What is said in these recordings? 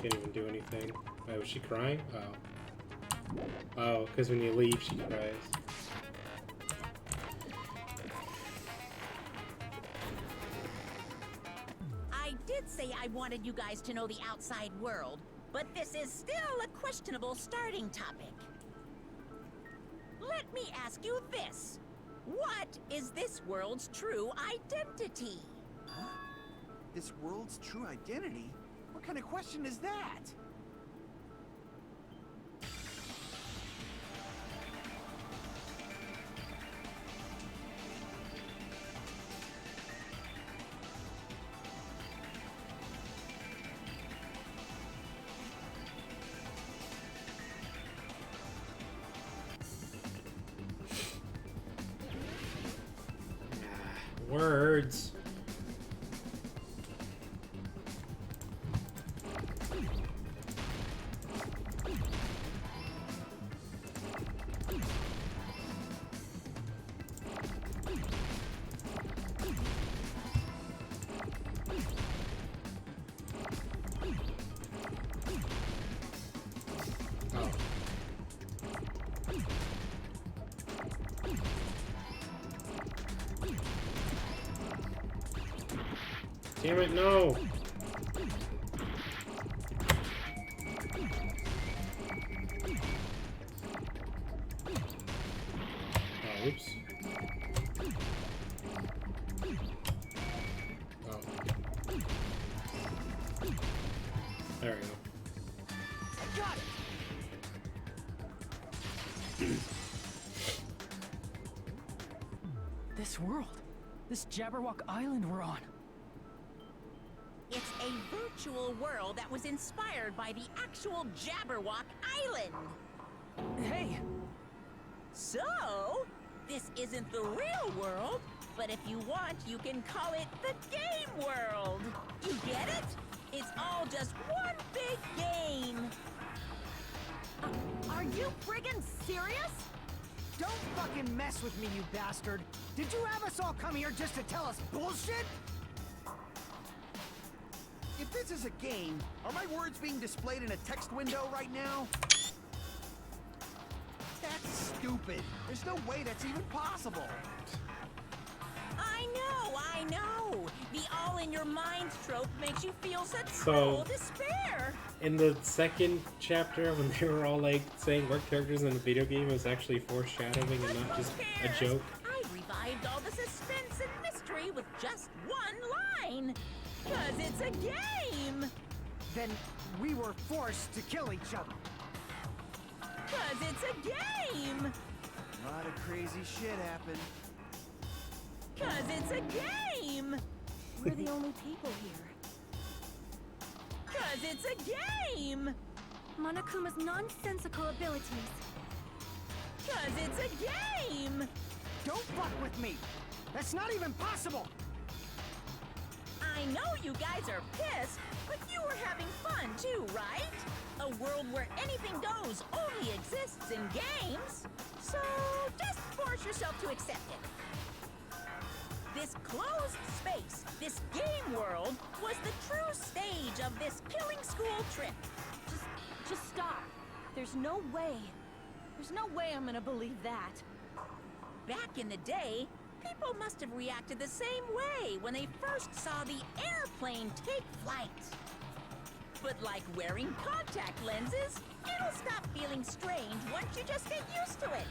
can't even do anything. Oh, was she crying? Oh. Oh, because when you leave, she cries. I did say I wanted you guys to know the outside world, but this is still a questionable starting topic. Let me ask you this. What is this world's true identity? Huh? This world's true identity? What kind of question is that? Words. Damn it, no! Oh, oops. Oh. There we go. I got it! This world. This Jabberwock Island we're on. It's a virtual world that was inspired by the actual Jabberwock Island. Hey! So, this isn't the real world, but if you want, you can call it the game world. You get it? It's all just one big game. Are you friggin' serious? Don't fucking mess with me, you bastard! Did you have us all come here just to tell us bullshit? If this is a game, are my words being displayed in a text window right now? That's stupid. There's no way that's even possible. I know. The all-in-your-mind trope makes you feel such So- cruel despair. In the second chapter, when they were all like saying what characters in the video game was actually foreshadowing and not just a joke. I revived all the suspense and mystery with just one line. 'Cause it's a game. Then we were forced to kill each other. 'Cause it's a game. A lot of crazy shit happened. 'Cause it's a game. We're the only people here. 'Cause it's a game. Monokuma's nonsensical abilities. 'Cause it's a game. Don't fuck with me! That's not even possible! I know you guys are pissed, but you were having fun too, right? A world where anything goes only exists in games. So just force yourself to accept it. This closed space, this game world, was the true stage of this killing school trip. Just stop. There's no way. There's no way I'm gonna believe that. Back in the day, people must have reacted the same way when they first saw the airplane take flight. But like wearing contact lenses, it'll stop feeling strange once you just get used to it.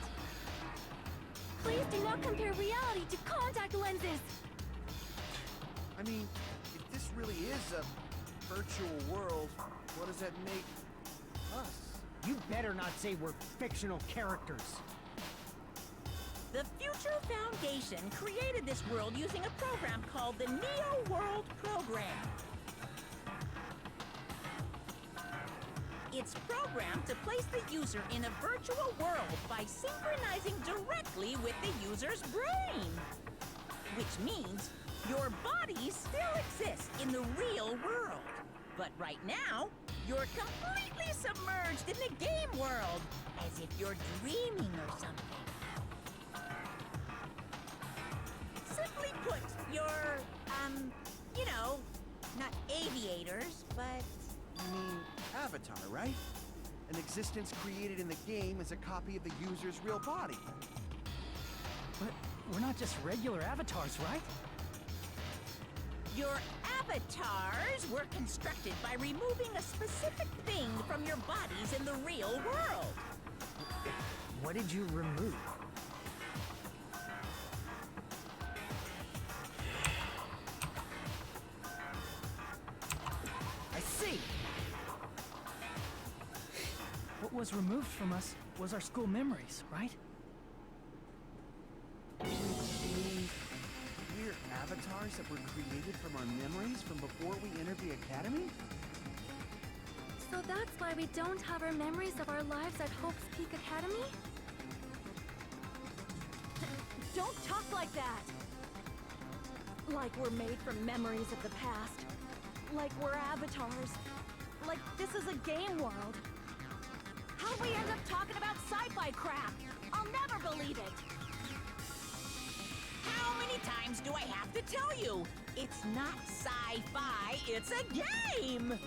Please do not compare reality to contact lenses. I mean, if this really is a virtual world, what does that make us? You better not say we're fictional characters. The Future Foundation created this world using a program called the Neo World Program. It's programmed to place the user in a virtual world by synchronizing directly with the user's brain. Which means your body still exists in the real world. But right now, you're completely submerged in the game world, as if you're dreaming or something. Simply put, you're, you know, not aviators, but... I mean, avatar, right? An existence created in the game is a copy of the user's real body. But we're not just regular avatars, right? Your avatars were constructed by removing a specific thing from your bodies in the real world. What did you remove? I see. What was removed from us was our school memories, right? We're avatars that were created from our memories from before we entered the academy? So that's why we don't have our memories of our lives at Hope's Peak Academy? Don't talk like that! Like we're made from memories of the past. Like we're avatars. Like this is a game world. How'd we end up talking about sci-fi crap? I'll never believe it! How many times do I have to tell you? It's not sci-fi, it's a game!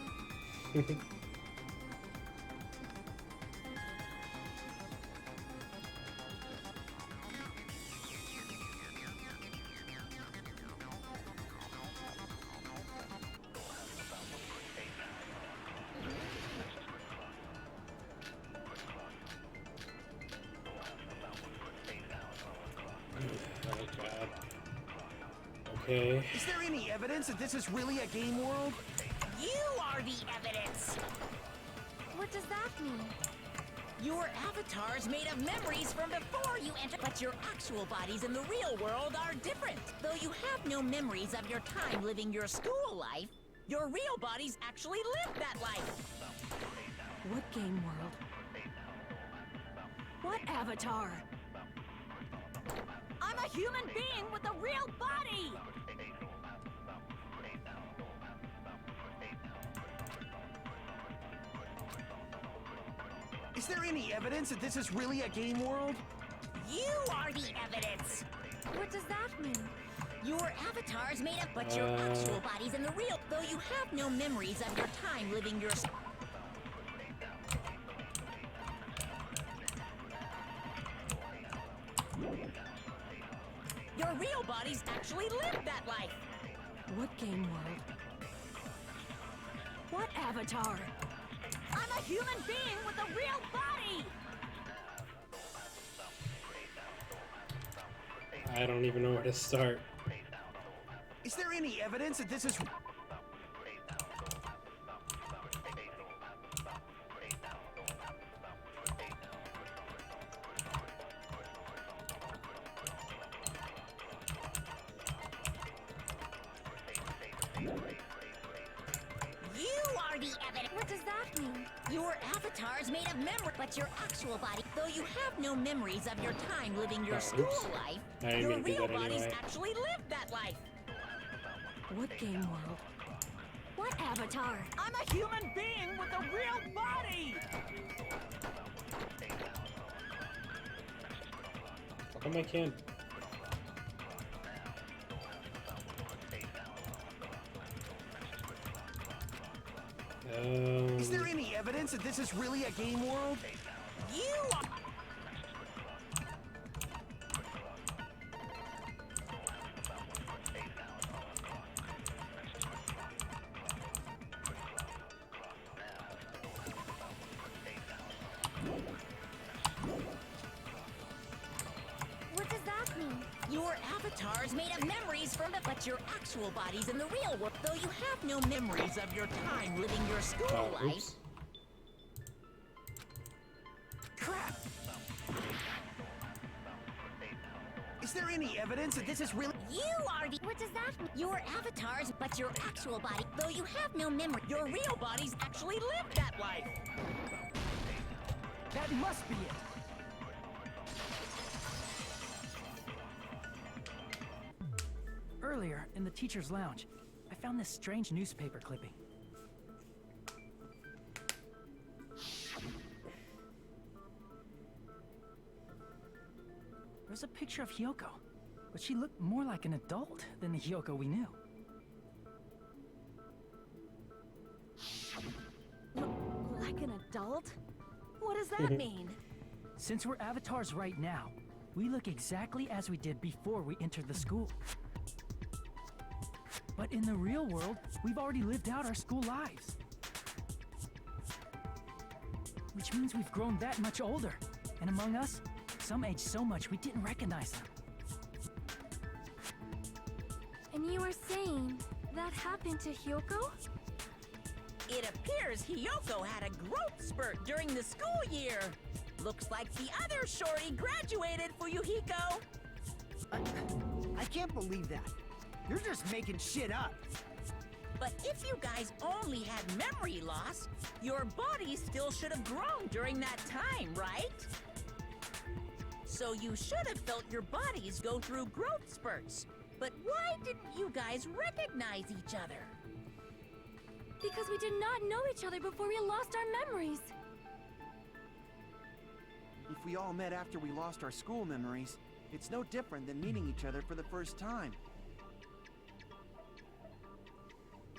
Oh god. Okay. Is there any evidence that this is really a game world? You are the evidence! What does that mean? Your avatar's made of memories from before you entered, but your actual bodies in the real world are different. Though you have no memories of your time living your school life, your real bodies actually live that life. What game world? What avatar? I'm a human being with a real body! Is there any evidence that this is really a game world? You are the evidence! What does that mean? Your avatar's made up, but your actual body's in the real. Though you have no memories of your time living your. Your real bodies actually live that life. What game world? What avatar? I'm a human being with a real body! I don't even know where to start. Is there any evidence that this is... You are the evidence. What does that mean? Your avatar's made of memory, but your actual body, though you have no memories of your time living your school life, I didn't your mean to do real that bodies anyway. actually live that life. What game world? What avatar? I'm a human being with a real body! How come I can't? Is there any evidence that this is really a game world? You are. What does that mean? Your avatar's made of memories from it, but your actual body's in the real world, though you have no memories of your time living your school life. Oops. Crap! Is there any evidence that this is really... You are the. What does that mean? Your avatars, but your actual body, though you have no memory, your real bodies actually live that life. That must be it. Earlier, in the teacher's lounge, I found this strange newspaper clipping. There's a picture of Hyoko, but she looked more like an adult than the Hyoko we knew. like an adult? What does that mean? Since we're avatars right now, we look exactly as we did before we entered the school. But in the real world, we've already lived out our school lives. Which means we've grown that much older. And among us, some aged so much we didn't recognize them. And you were saying that happened to Hyoko? It appears Hiyoko had a growth spurt during the school year. Looks like the other shorty graduated, Fuyuhiko. I can't believe that. You're just making shit up. But if you guys only had memory loss, your body still should have grown during that time, right? So you should have felt your bodies go through growth spurts. But why didn't you guys recognize each other? Because we did not know each other before we lost our memories. If we all met after we lost our school memories, it's no different than meeting each other for the first time.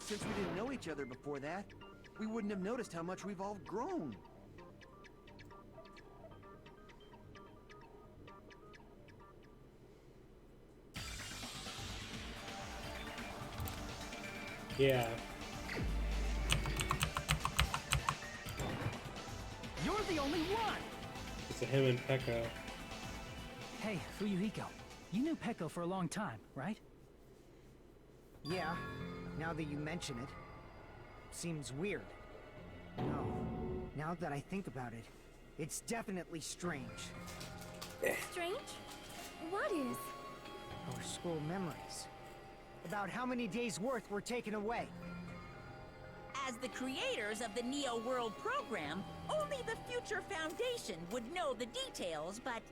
Since we didn't know each other before that, we wouldn't have noticed how much we've all grown. Yeah. You're the only one! It's a him and Pekka. Hey, Fuyuhiko, you knew Pekko for a long time, right? Yeah, now that you mention it. Seems weird. No, now that I think about it, it's definitely strange. Strange? What is? Our school memories. About how many days' worth were taken away. As the creators of the Neo World program, only the Future Foundation would know the details, but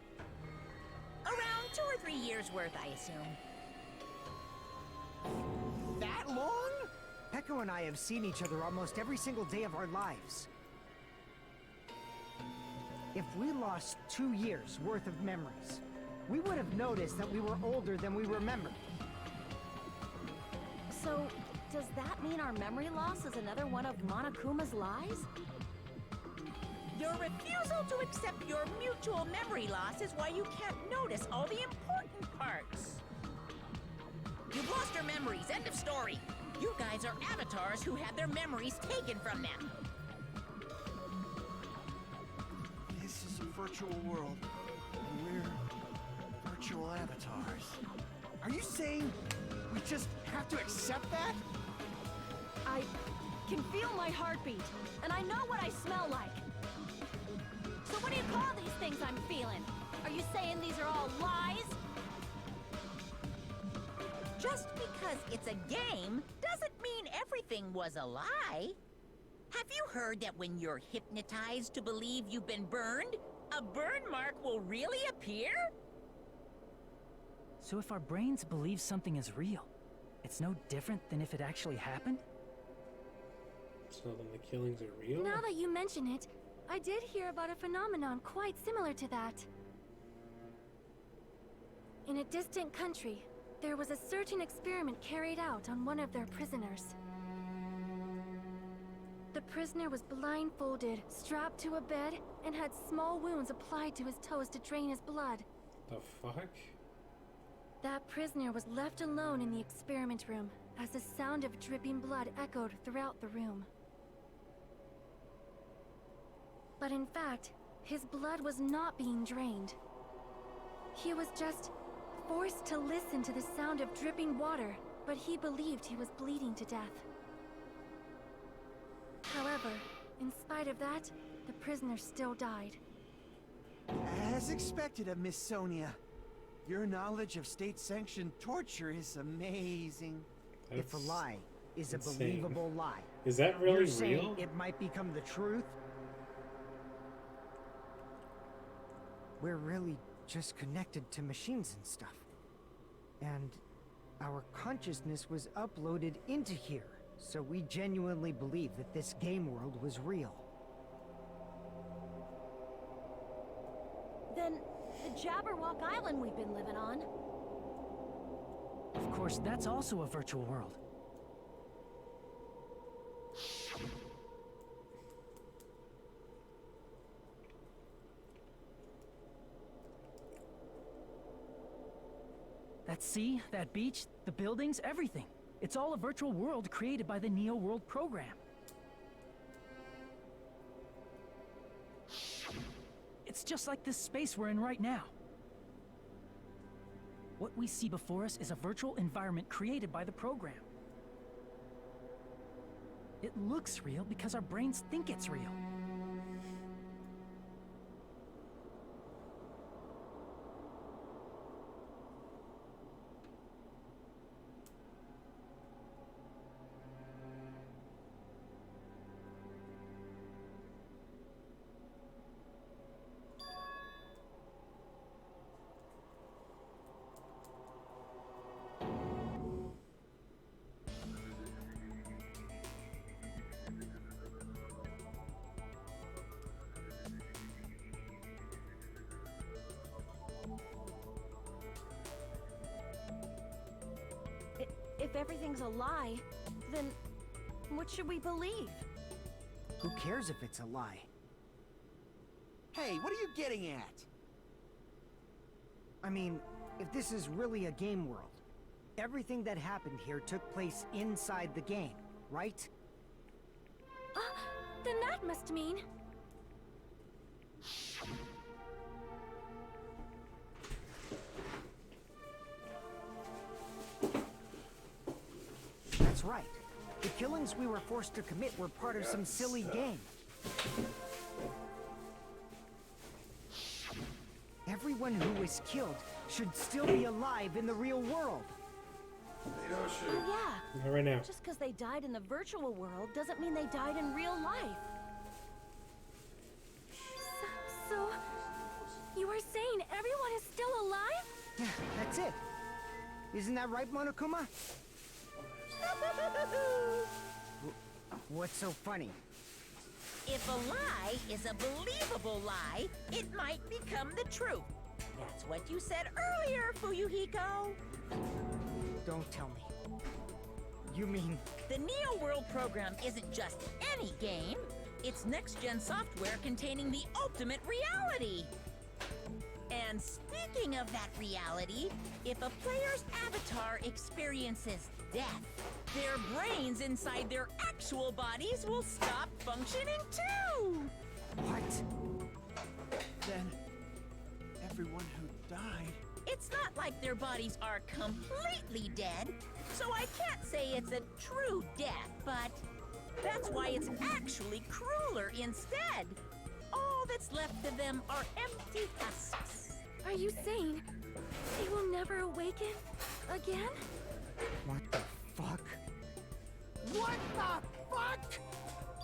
around 2 or 3 years worth, I assume. That long? Pekko and I have seen each other almost every single day of our lives. If we lost 2 years' worth of memories, we would have noticed that we were older than we remembered. So, does that mean our memory loss is another one of Monokuma's lies? Your refusal to accept your mutual memory loss is why you can't notice all the important parts. You've lost your memories, end of story. You guys are avatars who had their memories taken from them. This is a virtual world, and we're virtual avatars. Are you saying we just have to accept that? I can feel my heartbeat, and I know what I smell like. So what do you call these things I'm feeling? Are you saying these are all lies? Just because it's a game doesn't mean everything was a lie. Have you heard that when you're hypnotized to believe you've been burned, a burn mark will really appear? So if our brains believe something is real, it's no different than if it actually happened? So then the killings are real? Now that you mention it, I did hear about a phenomenon quite similar to that. In a distant country, there was a certain experiment carried out on one of their prisoners. The prisoner was blindfolded, strapped to a bed, and had small wounds applied to his toes to drain his blood. The fuck? That prisoner was left alone in the experiment room as the sound of dripping blood echoed throughout the room. But in fact, his blood was not being drained. He was just forced to listen to the sound of dripping water, but he believed he was bleeding to death. However, in spite of that, the prisoner still died. As expected of Miss Sonia, your knowledge of state-sanctioned torture is amazing. If a lie is a insane. believable lie, Is that really you're saying real? it might become the truth? We're really just connected to machines and stuff. And our consciousness was uploaded into here, so we genuinely believe that this game world was real. Then the Jabberwock Island we've been living on. Of course, that's also a virtual world. That sea, that beach, the buildings, everything. It's all a virtual world created by the Neo World program. It's just like this space we're in right now. What we see before us is a virtual environment created by the program. It looks real because our brains think it's real. If everything's a lie, then what should we believe? Who cares if it's a lie? Hey, what are you getting at? I mean, if this is really a game world, everything that happened here took place inside the game, right? Then that must mean... That's right. The killings we were forced to commit were part of some silly game. Everyone who was killed should still be alive in the real world. Oh yeah, Not right now. just because they died in the virtual world doesn't mean they died in real life. So... You are saying everyone is still alive? Yeah, that's it. Isn't that right, Monokuma? What's so funny? If a lie is a believable lie, it might become the truth. That's what you said earlier, Fuyuhiko. Don't tell me. You mean... The Neo World program isn't just any game. It's next-gen software containing the ultimate reality. And speaking of that reality, if a player's avatar experiences death, their brains inside their actual bodies will stop functioning too! What? Then, everyone who died... It's not like their bodies are completely dead, so I can't say it's a true death, but that's why it's actually crueler instead. All that's left of them are empty husks. Are you saying they will never awaken again? What the fuck? What the fuck?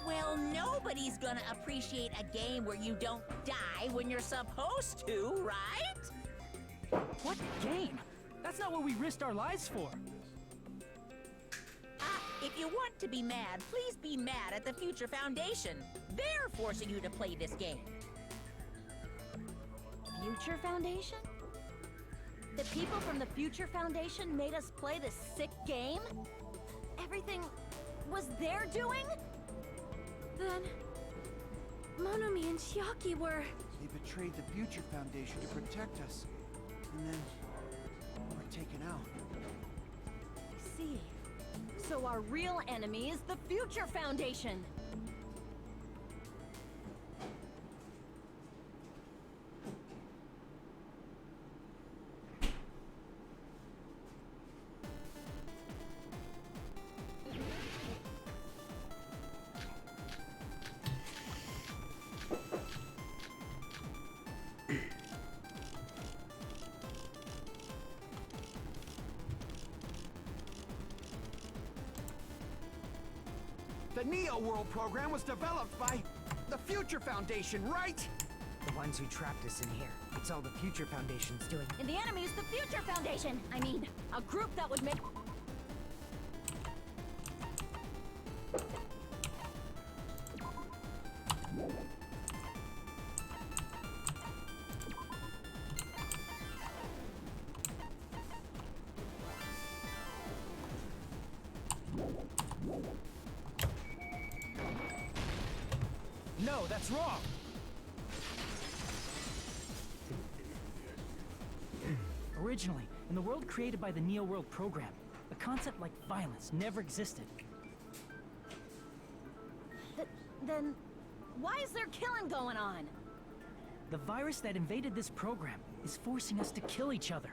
Well, nobody's gonna appreciate a game where you don't die when you're supposed to, right? What game? That's not what we risked our lives for. If you want to be mad, please be mad at the Future Foundation. They're forcing you to play this game. Future Foundation? The people from the Future Foundation made us play this sick game? Everything was their doing? Then... Monomi and Chiaki were... They betrayed the Future Foundation to protect us. And then... were taken out. I see. So our real enemy is the Future Foundation! The Neo World program was developed by the Future Foundation, right? The ones who trapped us in here. It's all the Future Foundation's doing. And the enemy is the Future Foundation! I mean, a group that would make... No, that's wrong! Originally, In the world created by the Neo World program, a concept like violence never existed. Then, why is there killing going on? The virus that invaded this program is forcing us to kill each other.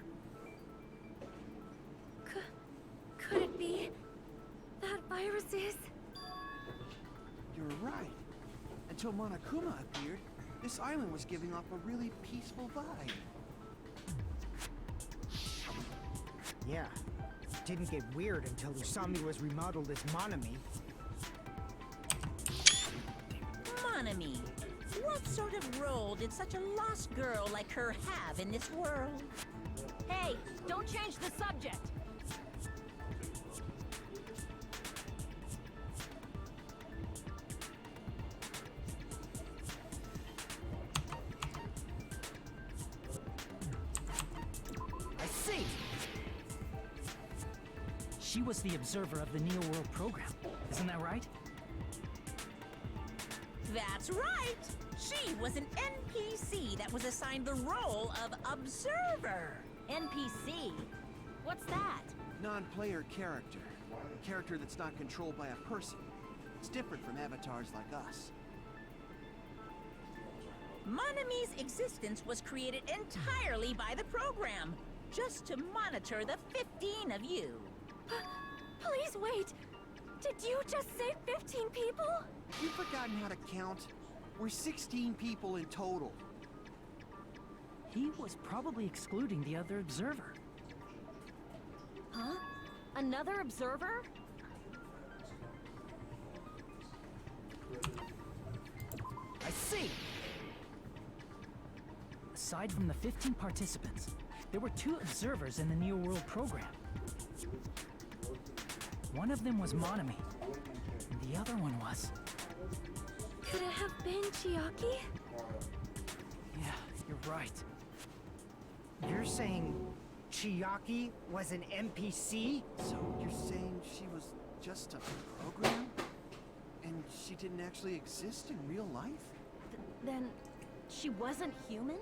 Could it be that virus is? You're right. Until Monokuma appeared, this island was giving off a really peaceful vibe. Yeah. Didn't get weird until Usami was remodeled as Monami. Monami, what sort of role did such a lost girl like her have in this world? Hey, don't change the subject. I see! She was the observer of the Neo World program, isn't that right? That's right! She was an NPC that was assigned the role of Observer. NPC? What's that? Non-player character. A character that's not controlled by a person. It's different from avatars like us. Monami's existence was created entirely by the program, just to monitor the 15 of you. Please wait! Did you just say 15 people? You've forgotten how to count? We're 16 people in total. He was probably excluding the other observer. Huh? Another observer? I see! Aside from the 15 participants, there were 2 observers in the Neo World program. One of them was Monami, and the other one was... Could it have been Chiaki? Yeah, you're right. You're saying Chiaki was an NPC? So you're saying she was just a program? And she didn't actually exist in real life? Then, she wasn't human?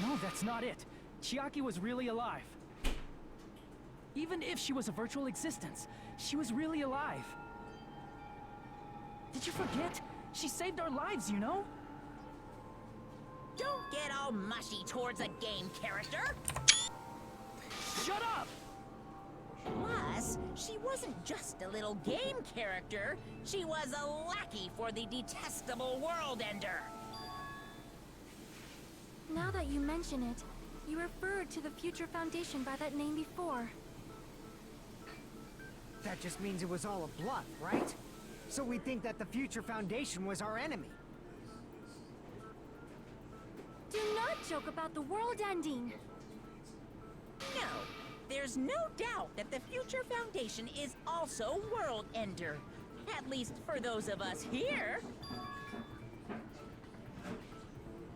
No, that's not it. Chiaki was really alive. Even if she was a virtual existence, she was really alive. Did you forget? She saved our lives, you know? Don't get all mushy towards a game character! Shut up! Plus, she wasn't just a little game character, she was a lackey for the detestable World Ender. Now that you mention it, you referred to the Future Foundation by that name before. That just means it was all a bluff, right? So we think that the Future Foundation was our enemy. Do not joke about the world ending. No, there's no doubt that the Future Foundation is also World Ender. At least for those of us here.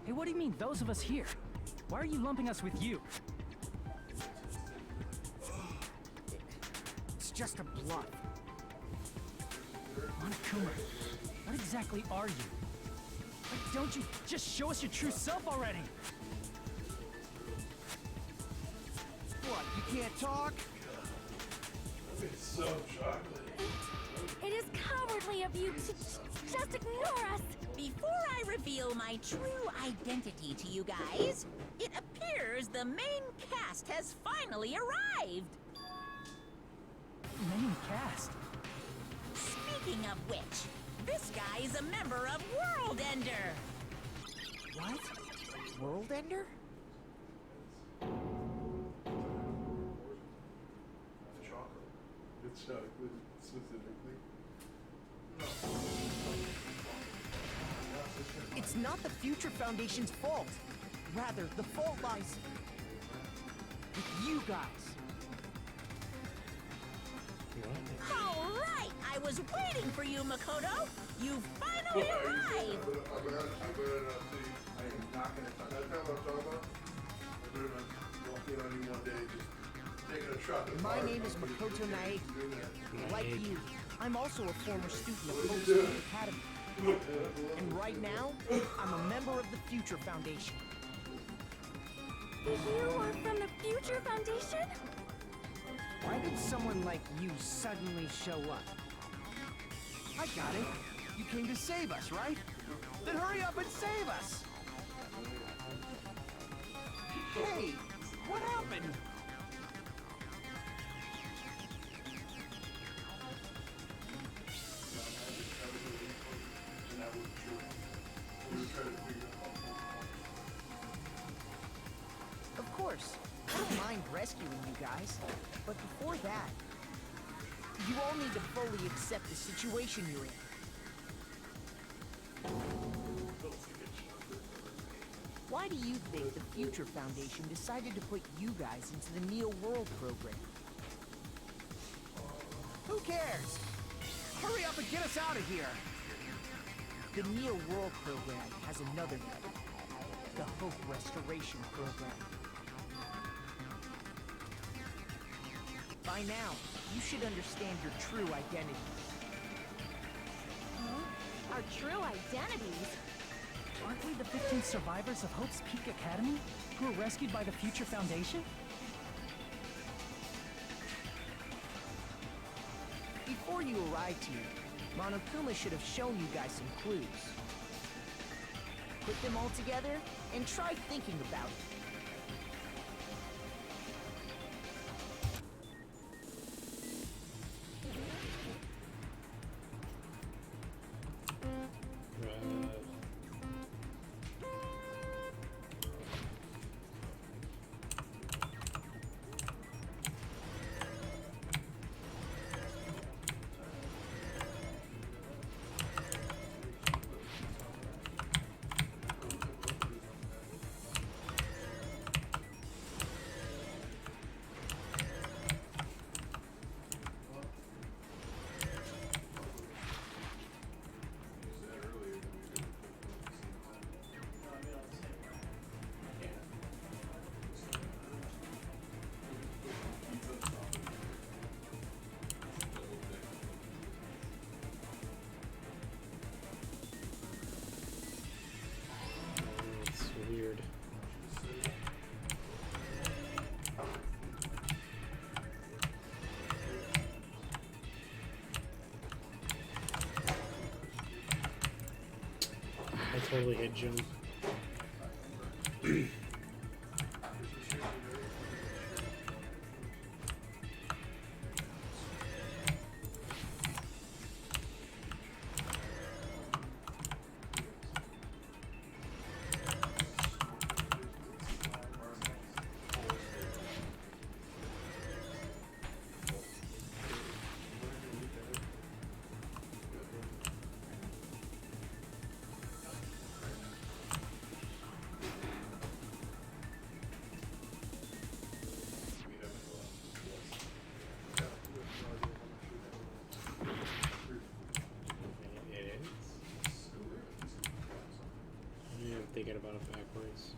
Hey, what do you mean, those of us here? Why are you lumping us with you? It's just a bluff. Monokuma, what exactly are you? Like, don't you just show us your true self already? What, you can't talk? It's so chocolate. It is cowardly of you to just ignore us. Before I reveal my true identity to you guys, it appears the main cast has finally arrived. Main cast? Speaking of which, this guy is a member of World Ender. What? World Ender? Chocolate. It's chocolate, specifically. It's not the Future Foundation's fault. Rather, the fault lies with you guys. All right, I was waiting for you, Makoto. You finally arrived. I better not see. I am not gonna touch. That's not what I'm talking about. I better not walk in on you one day just taking a shot at My fire. name is Makoto Naegi. Like you, I'm also a former student of Hope doing? State Academy. And right now, I'm a member of the Future Foundation. You are from the Future Foundation? Why did someone like you suddenly show up? I got it. You came to save us, right? Then hurry up and save us! Hey, what happened? Of course, I don't mind rescuing you guys. But before that, you all need to fully accept the situation you're in. Why do you think the Future Foundation decided to put you guys into the Neo World program? Who cares? Hurry up and get us out of here! The Neo World program has another name. The Hope Restoration Program. By now, you should understand your true identity. Huh? Our true identities? Aren't we the 15 survivors of Hope's Peak Academy who were rescued by the Future Foundation? Before you arrived here, Monokuma should have shown you guys some clues. Put them all together and try thinking about it. Weird. I totally hit jump. Thinking about it backwards.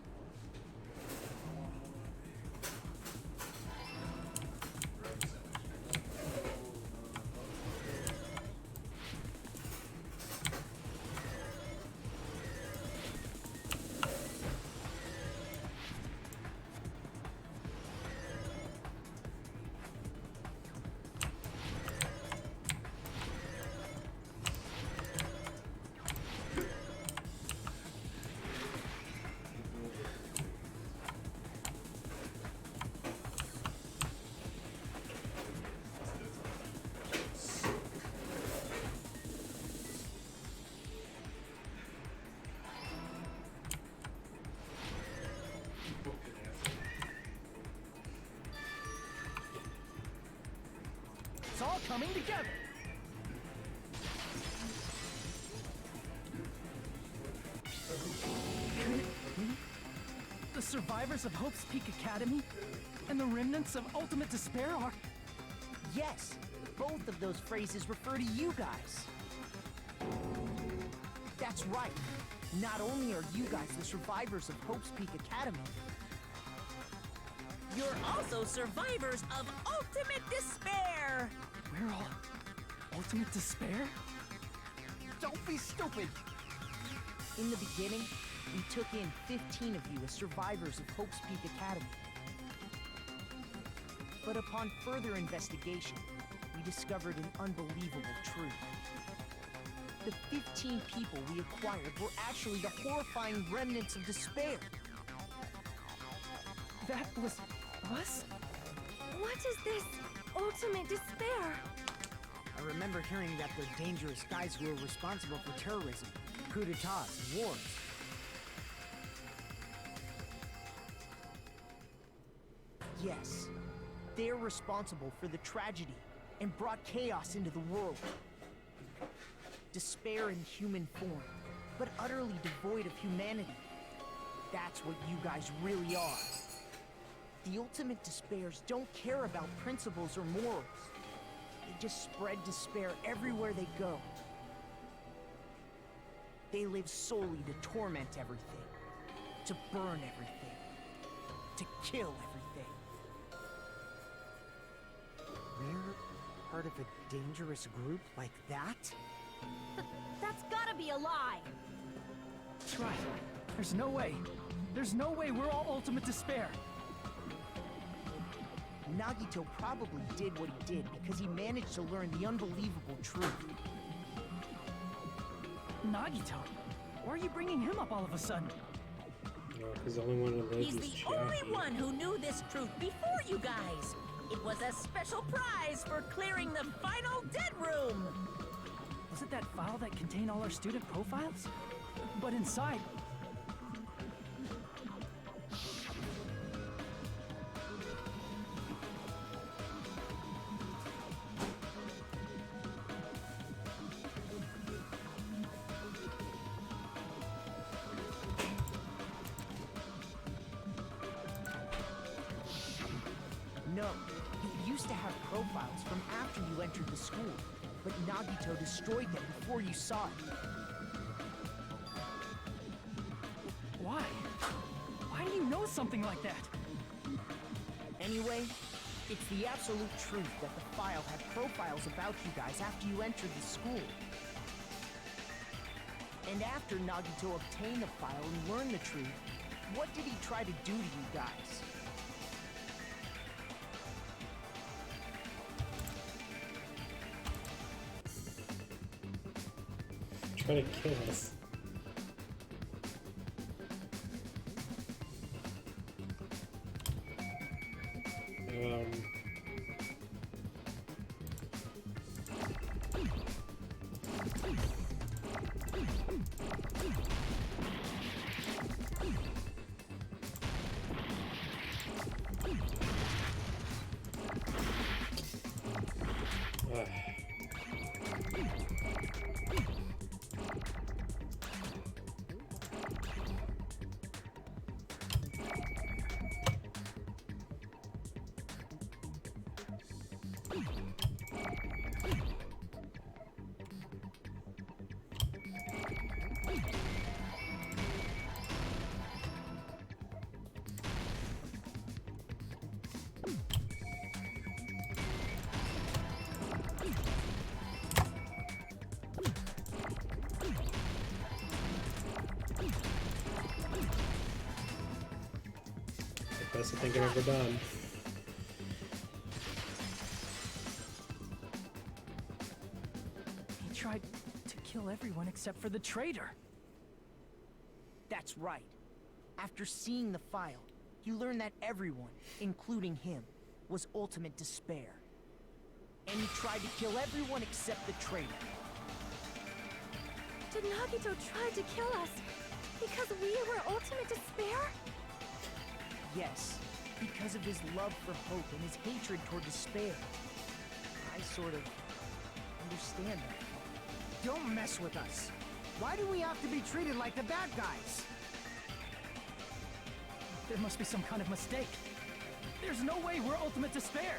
It's all coming together. The survivors of Hope's Peak Academy and the remnants of Ultimate Despair are... Yes, both of those phrases refer to you guys. That's right. Not only are you guys the survivors of Hope's Peak Academy, You're also survivors of Ultimate Despair! We're all Ultimate Despair? Don't Don't be stupid! In the beginning, we took in 15 of you as survivors of Hope's Peak Academy. But upon further investigation, we discovered an unbelievable truth. The 15 people we acquired were actually the horrifying remnants of despair. That was us? What is this ultimate despair? I remember hearing that they're dangerous guys who are responsible for terrorism, coup d'etats, and wars. Yes, they're responsible for the tragedy and brought chaos into the world. Despair in human form, but utterly devoid of humanity. That's what you guys really are. The ultimate despairs don't care about principles or morals. They just spread despair everywhere they go. They live solely to torment everything, to burn everything, to kill everything. We're part of a dangerous group like that? That's gotta be a lie. That's right. There's no way. There's no way we're all ultimate despair. Nagito probably did what he did because he managed to learn the unbelievable truth. Nagito? Why are you bringing him up all of a sudden? No, because the only one who lives He's is the only Chiaki. one who knew this truth before you guys. It was a special prize for clearing the final dead room. Was it that file that contained all our student profiles? But inside... No, it used to have profiles from after you entered the school, but Nagito destroyed them before you saw it. Why? Why do you know something like that? Anyway, it's the absolute truth that the file had profiles about you guys after you entered the school. And after Nagito obtained the file and learned the truth, what did he try to do to you guys? Try to kill us. Best thing I've ever done. He tried to kill everyone except for the traitor. That's right. After seeing the file, you learned that everyone, including him, was ultimate despair. And he tried to kill everyone except the traitor. Did Nagito try to kill us because we were ultimate despair? Yes, because of his love for hope and his hatred toward despair. I sort of understand that. Don't mess with us. Why do we have to be treated like the bad guys? There must be some kind of mistake. There's no way we're ultimate despair.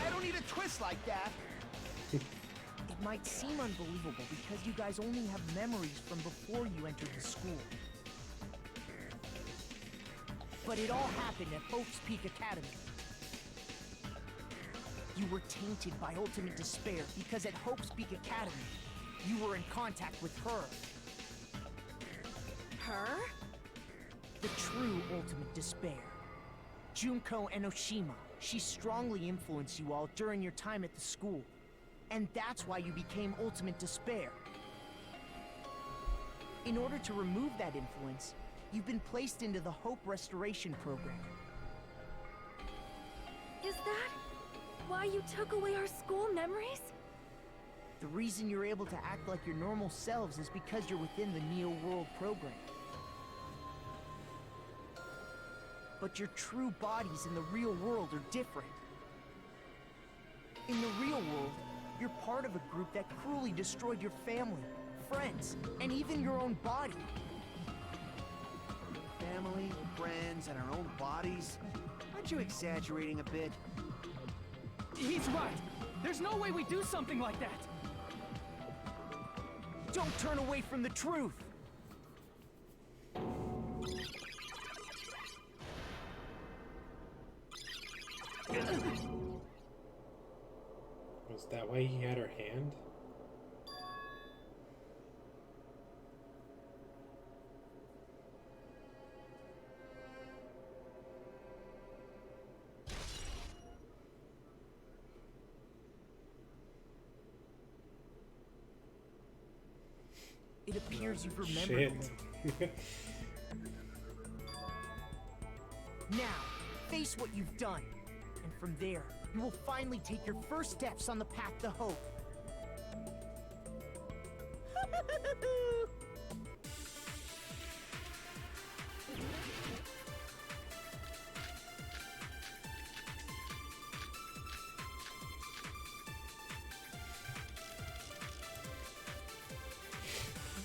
I don't need a twist like that. It might seem unbelievable because you guys only have memories from before you entered the school. But it all happened at Hope's Peak Academy. You were tainted by ultimate despair because at Hope Speak Academy, you were in contact with her. Her? The true ultimate despair. Junko Enoshima. She strongly influenced you all during your time at the school. And that's why you became ultimate despair. In order to remove that influence, you've been placed into the Hope Restoration Program. Is that why you took away our school memories? The reason you're able to act like your normal selves is because you're within the Neo World program. But your true bodies in the real world are different. In the real world, you're part of a group that cruelly destroyed your family, friends, and even your own body. Family, friends, and our own bodies? Aren't you exaggerating a bit? He's right. There's no way we do something like that. Don't turn away from the truth. Was that why he had her hand? It appears you've remembered. Shit. Now, face what you've done. And from there, you will finally take your first steps on the path to hope.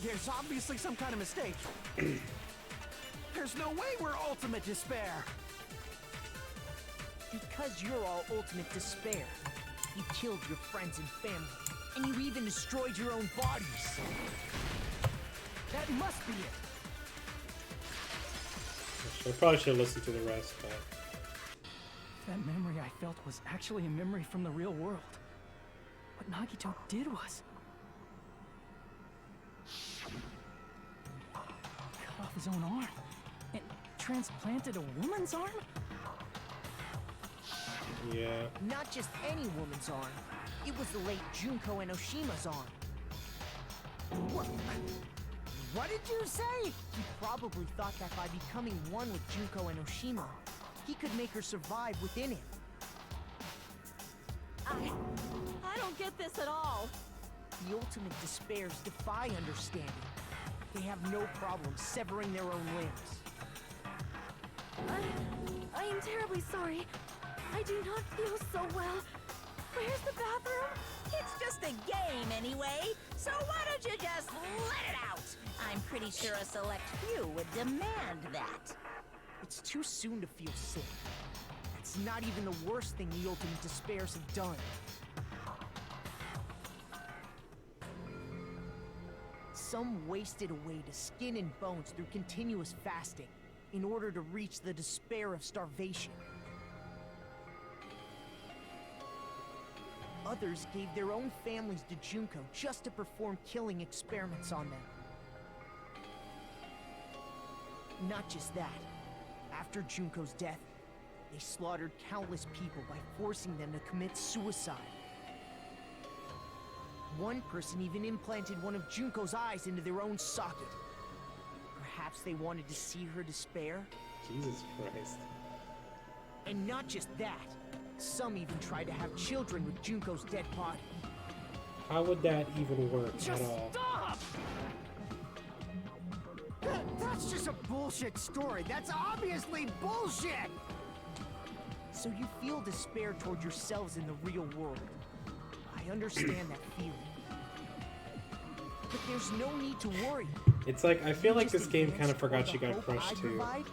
There's obviously some kind of mistake. There's no way we're ultimate despair. Because you're all ultimate despair. You killed your friends and family, and you even destroyed your own bodies. That must be it. I probably should listen to the rest, but That memory I felt was actually a memory from the real world. What Nagito did was cut off his own arm and transplanted a woman's arm? yeah. Not just any woman's arm. It was the late Junko Enoshima's arm. What did you say? He probably thought that by becoming one with Junko Enoshima, he could make her survive within him. I don't get this at all. The ultimate despairs defy understanding. They have no problem severing their own limbs. I am terribly sorry. I do not feel so well. Where's the bathroom? It's just a game anyway, so why don't you just let it out? I'm pretty sure a select few would demand that. It's too soon to feel sick. That's not even the worst thing the ultimate despairs have done. Some wasted away to skin and bones through continuous fasting in order to reach the despair of starvation. Others gave their own families to Junko just to perform killing experiments on them. Not just that. After Junko's death, they slaughtered countless people by forcing them to commit suicide. One person even implanted one of Junko's eyes into their own socket. Perhaps they wanted to see her despair? Jesus Christ. And not just that. Some even tried to have children with Junko's dead body. How would that even work Just at all? stop! That's just a bullshit story. That's obviously bullshit! So you feel despair toward yourselves in the real world. I understand that feeling. But there's no need to worry. It's like, I feel like Just this game advance kind of forgot toward she the got hope crushed I too. provide,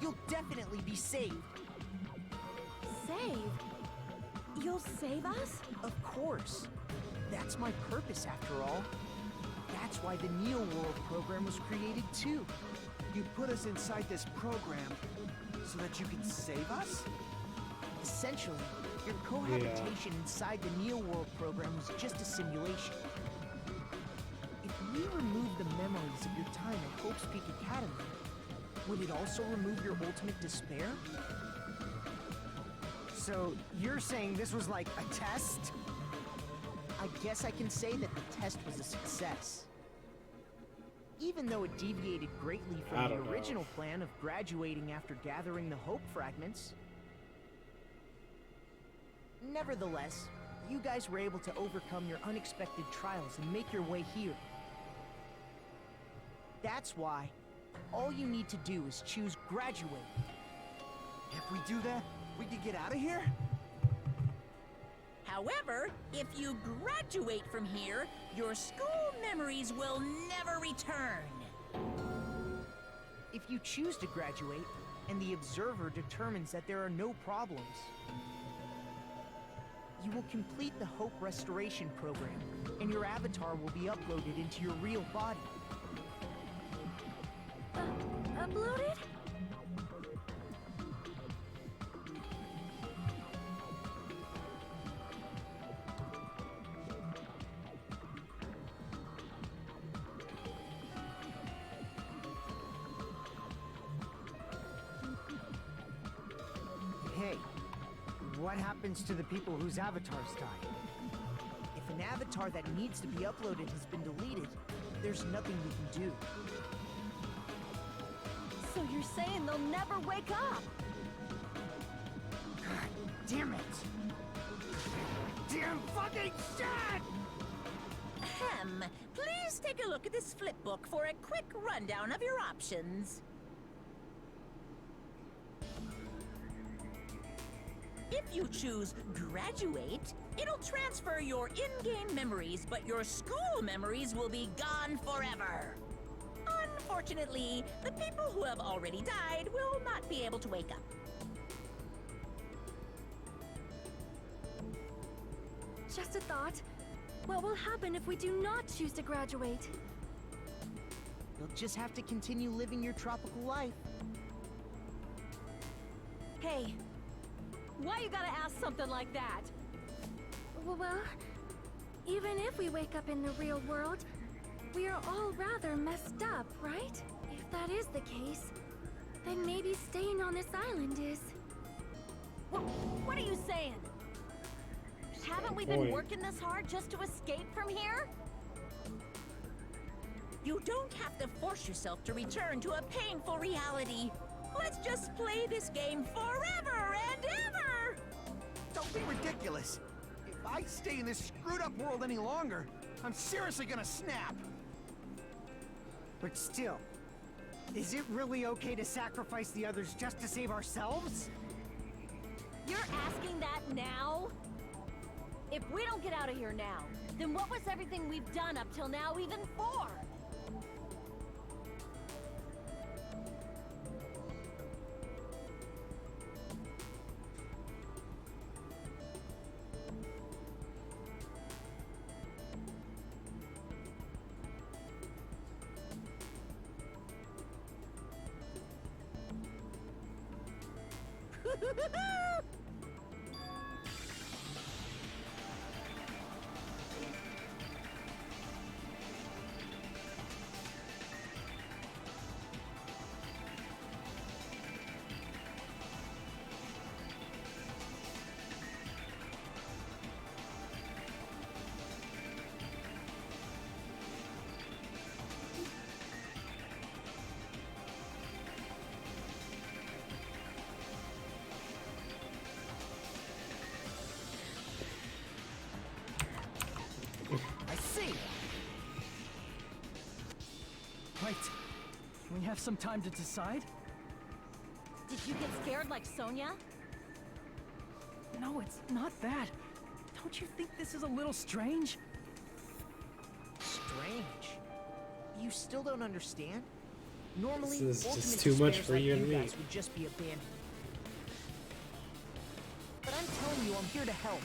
you'll definitely be saved. Save? You'll save us? Of course. That's my purpose after all. That's why the Neo World program was created too. You put us inside this program so that you can save us? Essentially, Your cohabitation inside the Neo-World program was just a simulation. If we remove the memories of your time at Hope's Peak Academy, would it also remove your ultimate despair? So, you're saying this was like a test? I guess I can say that the test was a success. Even though it deviated greatly I from don't the know. original plan of graduating after gathering the Hope fragments. Nevertheless, you guys were able to overcome your unexpected trials and make your way here. That's why all you need to do is choose graduate. If we do that, we can get out of here? However, if you graduate from here, your school memories will never return. If you choose to graduate, and the observer determines that there are no problems, you will complete the Hope Restoration Program, and your avatar will be uploaded into your real body. Uploaded? Hey, what happens to the people whose avatars die? If an avatar that needs to be uploaded has been deleted, there's nothing we can do. So you're saying they'll never wake up? God damn it! Damn fucking shit! Ahem. Please take a look at this flip book for a quick rundown of your options. If you choose graduate, it'll transfer your in-game memories, but your school memories will be gone forever. Unfortunately, the people who have already died will not be able to wake up. Just a thought. What will happen if we do not choose to graduate? You'll just have to continue living your tropical life. Hey, why you gotta ask something like that? Well, even if we wake up in the real world, we are all rather messed up, right? If that is the case, then maybe staying on this island is... What are you saying? Haven't we been point. working this hard just to escape from here? You don't have to force yourself to return to a painful reality. Let's just play this game forever and ever! Don't be ridiculous. If I stay in this screwed up world any longer, I'm seriously gonna snap. But still, is it really okay to sacrifice the others just to save ourselves? You're asking that now? If we don't get out of here now, then what was everything we've done up till now even for? I see! Right. Can we have some time to decide? Did you get scared like Sonia? No, it's not that. Don't you think this is a little strange? Strange. You still don't understand? Normally, This is ultimate just too much despairs for like you and me. guys would just be abandoned. But I'm telling you, I'm here to help.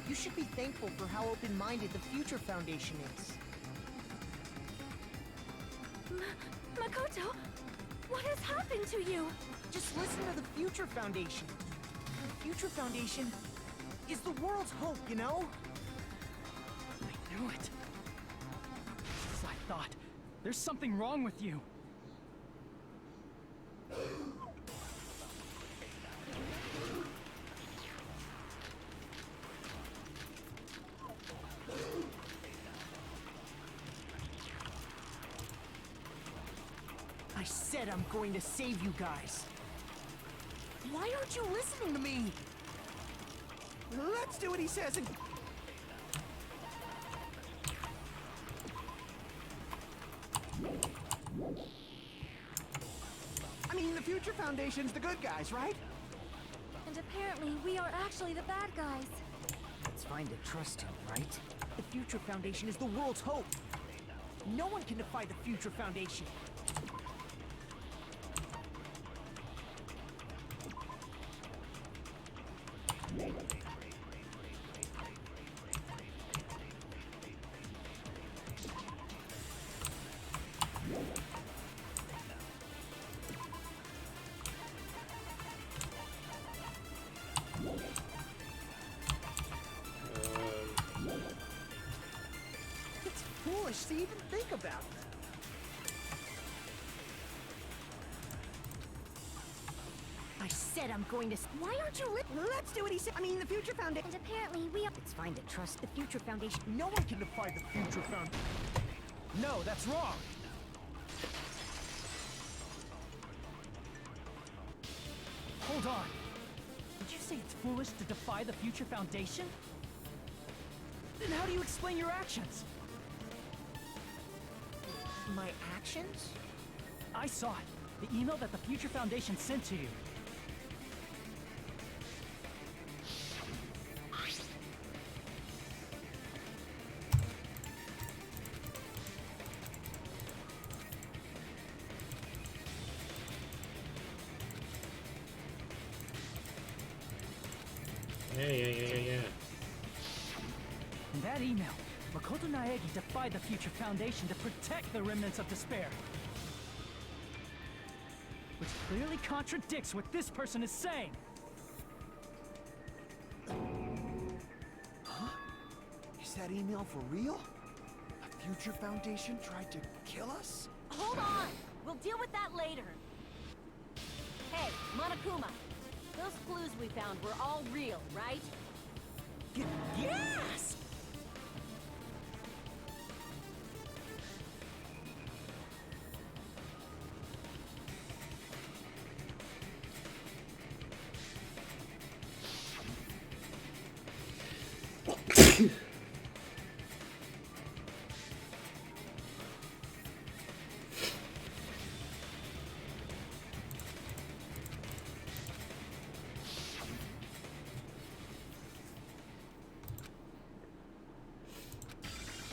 You should be thankful for how open-minded the Future Foundation is. Makoto, what has happened to you? Just listen to the Future Foundation. The Future Foundation is the world's hope, you know? I knew it. As I thought. There's something wrong with you. I said I'm going to save you guys. Why aren't you listening to me? Let's do what he says and... I mean, the Future Foundation's the good guys, right? And apparently, we are actually the bad guys. It's fine to trust him, right? The Future Foundation is the world's hope. No one can defy the Future Foundation. It's foolish to even think about that. I said I'm going to... Why aren't you Let's do what he said. I mean, the Future Foundation... And apparently, we are... It's fine to trust The Future Foundation... No one can defy the Future Foundation. No, that's wrong. Hold on. Did you say it's foolish to defy the Future Foundation? Then how do you explain your actions? My actions? I saw it. The email that the Future Foundation sent to you. Yeah. In that email, Makoto Naegi defied the Future Foundation to protect the remnants of despair. Which clearly contradicts what this person is saying. Huh? Is that email for real? The Future Foundation tried to kill us? Hold on! We'll deal with that later. Hey, Monokuma. Those clues we found were all real, right? Yes!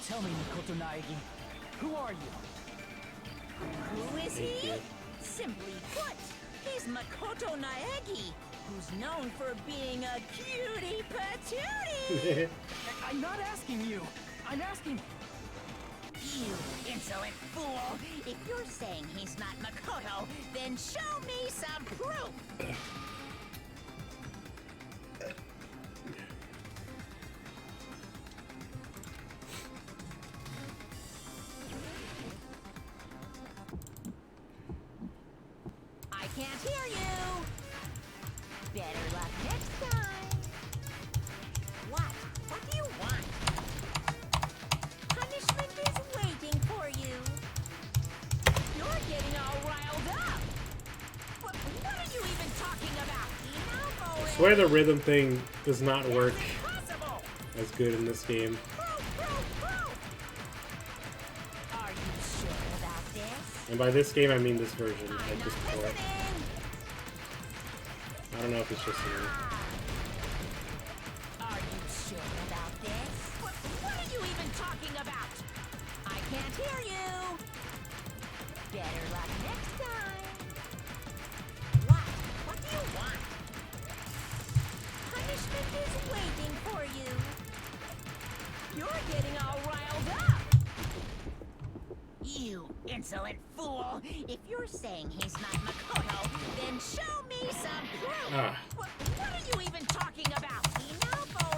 Tell me, Makoto Naegi, who are you? Who is he? Simply put, he's Makoto Naegi, who's known for being a cutie patootie. I'm not asking you. I'm asking... You insolent fool! If you're saying he's not Makoto, then show me some proof! I can't hear you! Better luck next time! What? What do you want? Punishment is waiting for you! You're getting all riled up! What are you even talking about? Enough I swear the rhythm thing does not work Impossible! as good in this game. Are you sure about this? And by this game, I mean this version, I'm like not this port. listening! I don't know if it's just me. Are you sure about this? What are you even talking about? I can't hear you! Better luck next time! What? What do you want? Punishment is waiting for you! You're getting all riled up! You insolent fool! If you're saying he's not Makoto, then show me some proof! Ah. What are you even talking about? Enough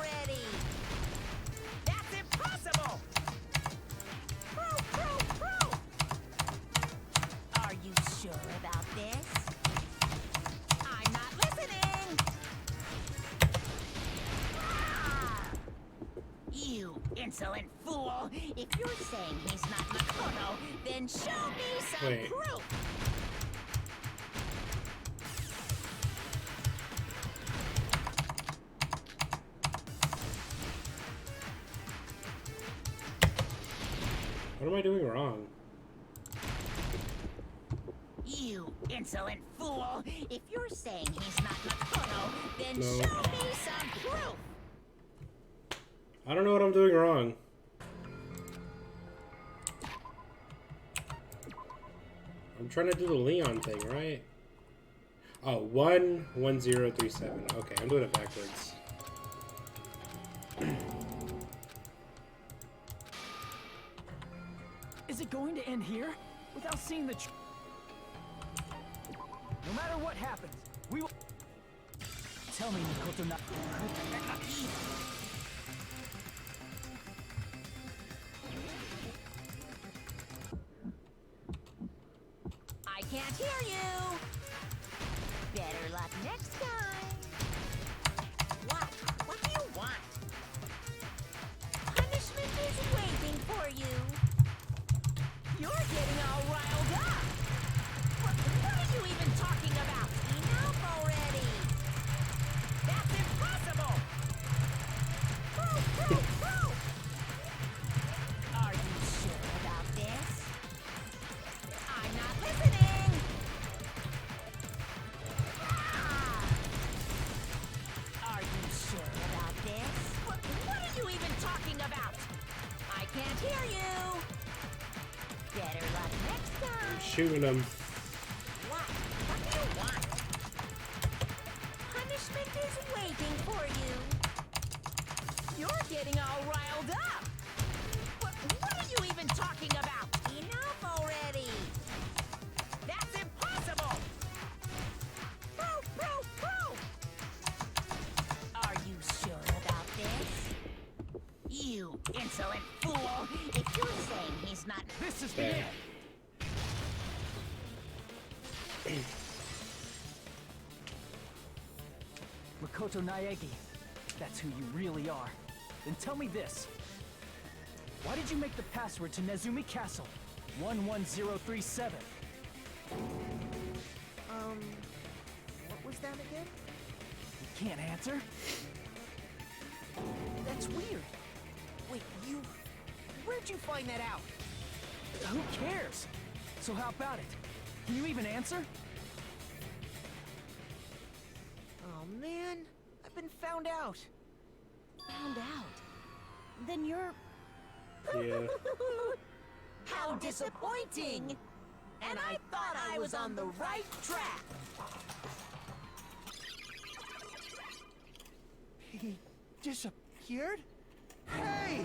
insolent fool! If you're saying he's not Makoto, then show me some Wait. proof! What am I doing wrong? You insolent fool! If you're saying he's not Makoto, then No. show me some proof! I don't know what I'm doing wrong. I'm trying to do the Leon thing, right? Oh, 11037. Okay, I'm doing it backwards. Is it going to end here? Without seeing the No matter what happens, we will... Tell me, Makoto na... I can't hear you! Better luck next time! What? What do you want? Punishment is waiting for you! You're getting all riled up! What are you even talking about? Enough already! That's impossible! Proof, proof, proof! Are you sure about this? I'm not listening! Ah! Are you sure about this? What are you even talking about? I can't hear you! Better luck next time! I'm shooting him. What? What do you want? Punishment is waiting for you! You're getting all riled up! What are you even talking about? Enough already! That's impossible! Proof, proof, proof! Are you sure about this? You insolent fool! If you're saying he's not... This is the Bad. end! Makoto Naegi, that's who you really are. Then tell me this. Why did you make the password to Nezumi Castle? 11037. What was that again? You can't answer? That's weird. Wait, where'd you find that out? Who cares? So how about it? Can you even answer? Oh man, I've been found out. Found out. Then you're... Yeah. How disappointing! And I thought I was on the right track! He disappeared? Hey!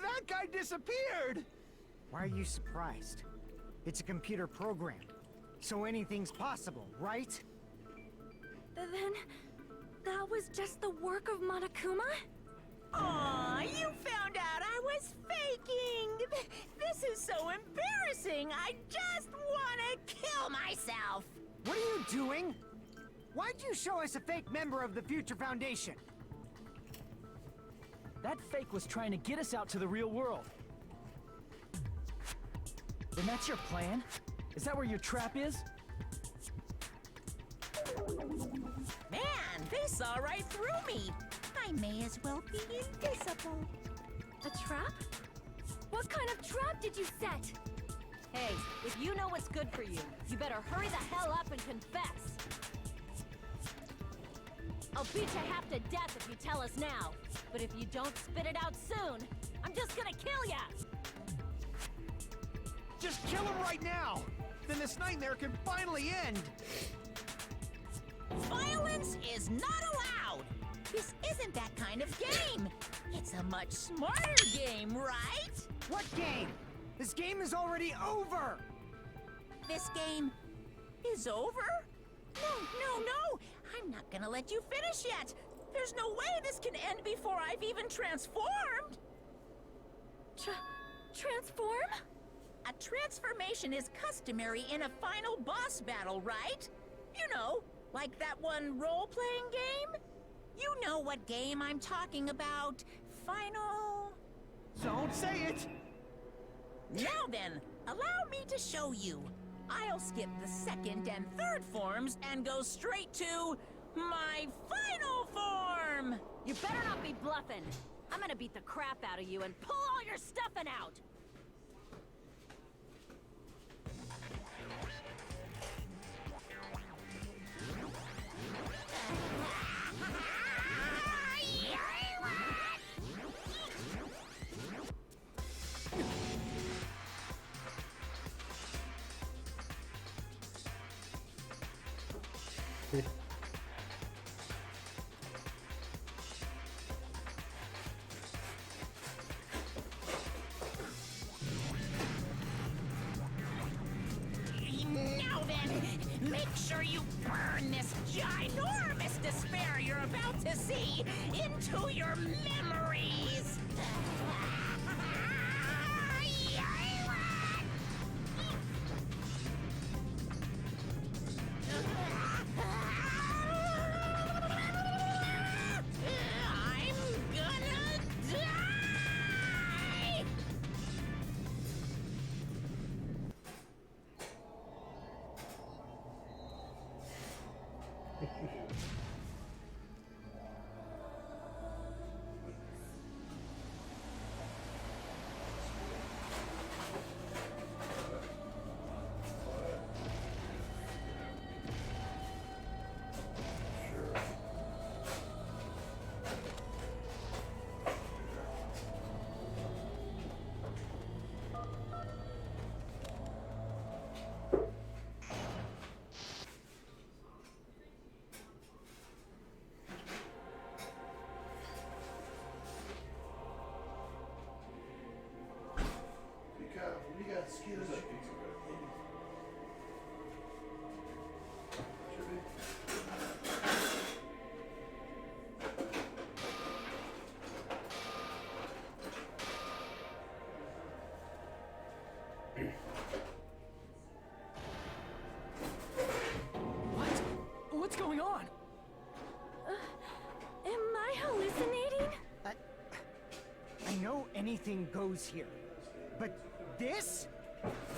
That guy disappeared! Why are you surprised? It's a computer program, so anything's possible, right? Then... that was just the work of Monokuma? Aw, you found out I was faking! This is so embarrassing! I just wanna kill myself! What are you doing? Why'd you show us a fake member of the Future Foundation? That fake was trying to get us out to the real world. Then that's your plan? Is that where your trap is? Man, they saw right through me! I may as well be invisible. A trap? What kind of trap did you set? Hey, if you know what's good for you, you better hurry the hell up and confess. I'll beat you half to death if you tell us now. But if you don't spit it out soon, I'm just gonna kill ya! Just kill him right now! Then this nightmare can finally end! Violence is not allowed! This isn't that kind of game! It's a much smarter game, right? What game? This game is already over! This game is over? No! I'm not gonna let you finish yet! There's no way this can end before I've even transformed! Transform? A transformation is customary in a final boss battle, right? You know, like that one role-playing game? You know what game I'm talking about. Final Don't say it! Now then, allow me to show you. I'll skip the second and third forms and go straight to my final form! You better not be bluffing. I'm gonna beat the crap out of you and pull all your stuffing out. Now then, make sure you burn this ginormous despair you're about to see into your memories! I'm gonna die! Be careful, you got skills. Should be. What? What's going on? Am I hallucinating? I know anything goes here. But this?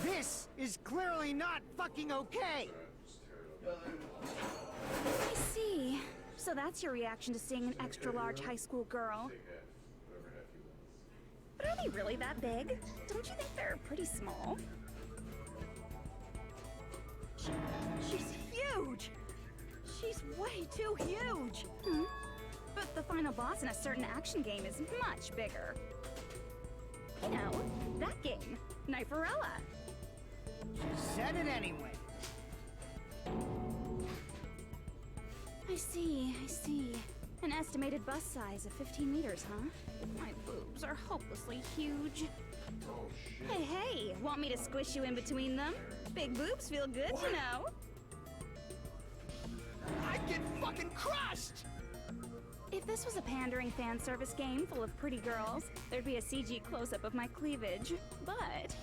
This is clearly not fucking okay! I see. So that's your reaction to seeing an extra-large high school girl. But are they really that big? Don't you think they're pretty small? She's huge! She's way too huge! But the final boss in a certain action game is much bigger. You know, that game, Kniferella. She said it anyway. I see, I see. An estimated bust size of 15 meters, huh? My boobs are hopelessly huge. Hey, hey, want me to squish you in between them? Big boobs feel good, you know. I'd get fucking crushed! If this was a pandering fan service game full of pretty girls, there'd be a CG close-up of my cleavage. But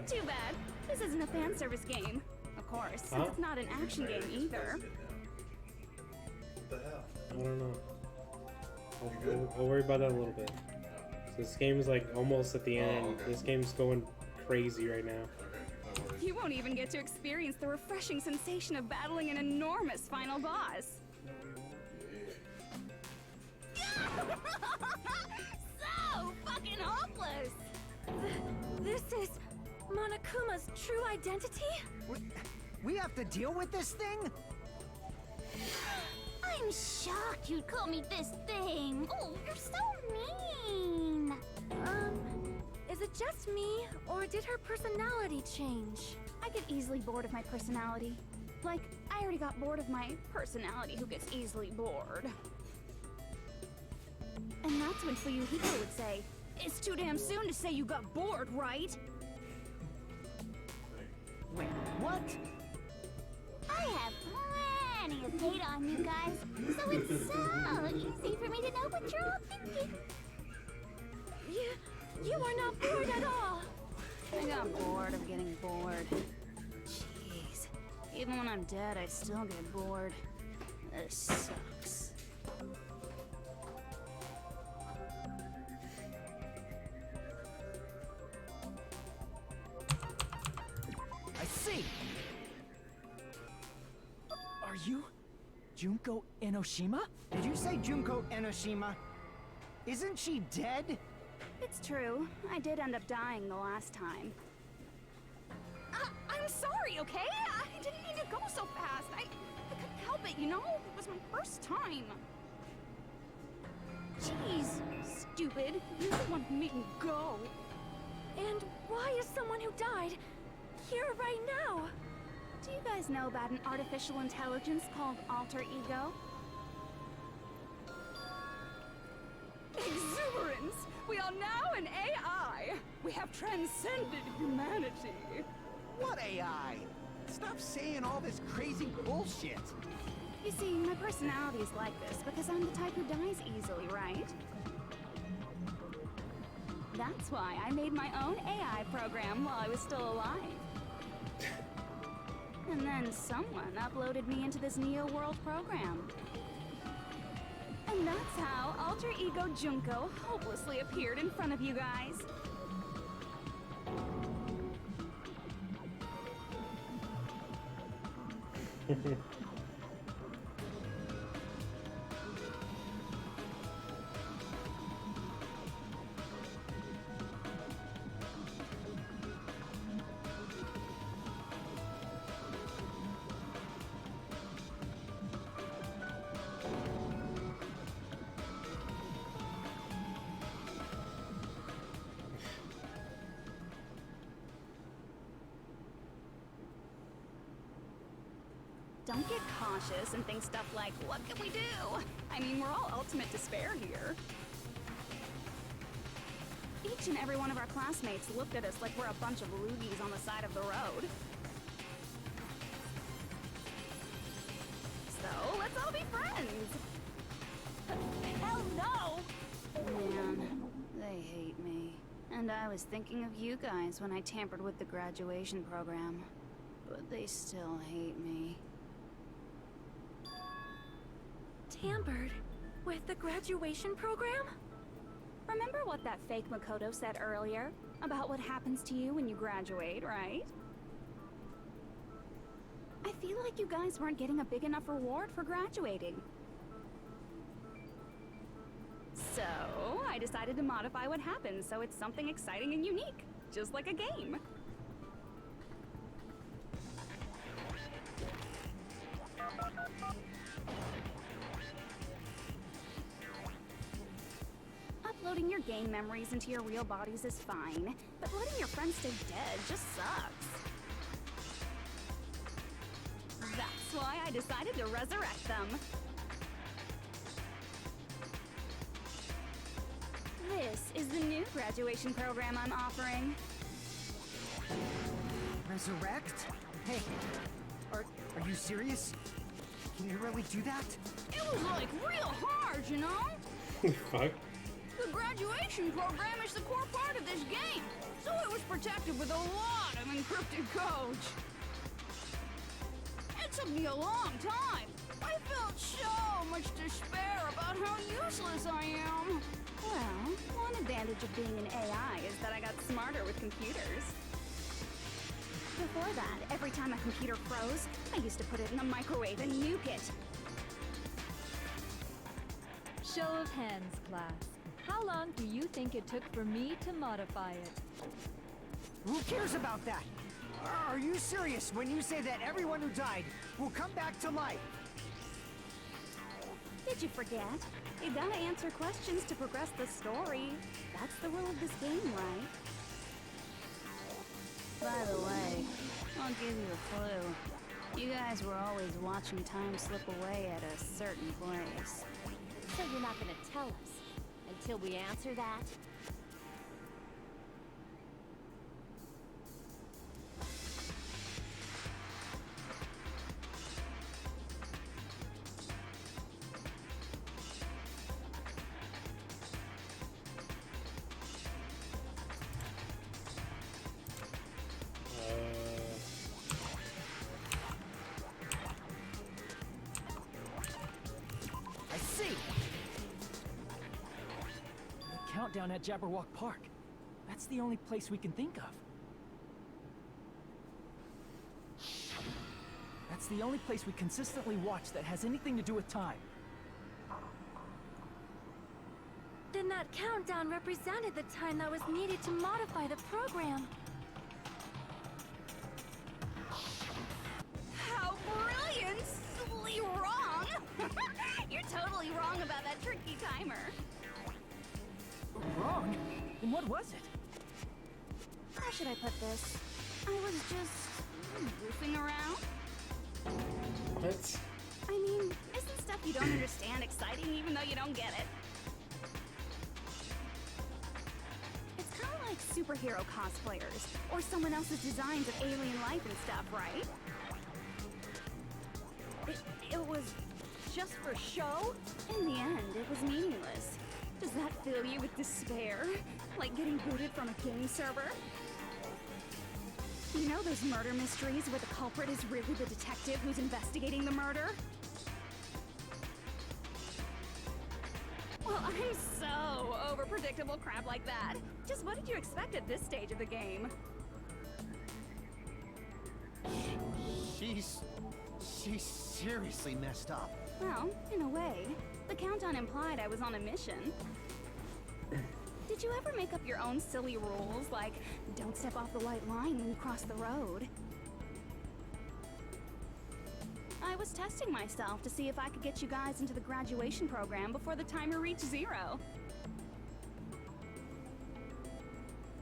too bad. This isn't a fan service game. Of course, since it's not an action game either. What the hell? I don't know. We'll worry about that a little bit. So this game is like almost at the end. okay. This game's going crazy right now. Okay, no worries. You won't even get to experience the refreshing sensation of battling an enormous final boss. So fucking hopeless! This is Monokuma's true identity? We have to deal with this thing? I'm shocked you'd call me this thing. Oh, you're so mean. Is it just me, or did her personality change? I get easily bored of my personality. Like, I already got bored of my personality who gets easily bored. And that's when Fuyuhiko would say, "It's too damn soon to say you got bored, right?" Wait, what? I have plenty of data on you guys, so it's so easy for me to know what you're all thinking. You are not bored at all! I got bored of getting bored. Jeez. Even when I'm dead, I still get bored. This sucks. Junko Enoshima? Did you say Junko Enoshima? Isn't she dead? It's true. I did end up dying the last time. I'm sorry, okay? I didn't mean to go so fast. I couldn't help it, you know? It was my first time. Jeez, stupid. You're the one who made me go. And why is someone who died here right now? Do you guys know about an artificial intelligence called alter ego? Exuberance! We are now an AI! We have transcended humanity! What AI? Stop saying all this crazy bullshit. You see, my personality is like this because I'm the type who dies easily, right? That's why I made my own AI program while I was still alive. And then someone uploaded me into this Neo World program. And that's how Alter Ego Junko hopelessly appeared in front of you guys. Don't get cautious and think stuff like, what can we do? I mean, we're all ultimate despair here. Each and every one of our classmates looked at us like we're a bunch of loogies on the side of the road. So, let's all be friends! Hell no! Man, they hate me. And I was thinking of you guys when I tampered with the graduation program. But they still hate me. Tampered with the graduation program? Remember what that fake Makoto said earlier? About what happens to you when you graduate, right? I feel like you guys weren't getting a big enough reward for graduating. So, I decided to modify what happens so it's something exciting and unique. Just like a game. Uploading your game memories into your real bodies is fine, but letting your friends stay dead just sucks. That's why I decided to resurrect them. This is the new graduation program I'm offering. Resurrect? Hey, are you serious? Can you really do that? It was like real hard, you know? Fuck. The graduation program is the core part of this game, so it was protected with a lot of encrypted code. It took me a long time. I felt so much despair about how useless I am. Well, one advantage of being an AI is that I got smarter with computers. Before that, every time a computer froze, I used to put it in a microwave and nuke it. Show of hands, class. How long do you think it took for me to modify it? Who cares about that? Are you serious when you say that everyone who died will come back to life? Did you forget? You gotta answer questions to progress the story. That's the rule of this game, right? By the way, I'll give you a clue. You guys were always watching time slip away at a certain place. So you're not gonna tell us until we answer that? I see! The countdown at Jabberwock Park. That's the only place we can think of. That's the only place we consistently watch that has anything to do with time. Then that countdown represented the time that was needed to modify the program. How brilliantly wrong! You're totally wrong about that tricky timer. Wrong? Then what was it? How should I put this? I was just goofing around. What? I mean, isn't stuff you don't understand exciting even though you don't get it? It's kind of like superhero cosplayers, or someone else's designs of alien life and stuff, right? It was just for show? In the end, it was meaningless. Does that fill you with despair? Like getting booted from a game server? You know those murder mysteries where the culprit is really the detective who's investigating the murder? Well, I'm so over predictable crap like that. Just what did you expect at this stage of the game? She's seriously messed up. Well, in a way. The countdown implied I was on a mission. Did you ever make up your own silly rules, like don't step off the white line when you cross the road? I was testing myself to see if I could get you guys into the graduation program before the timer reached 0.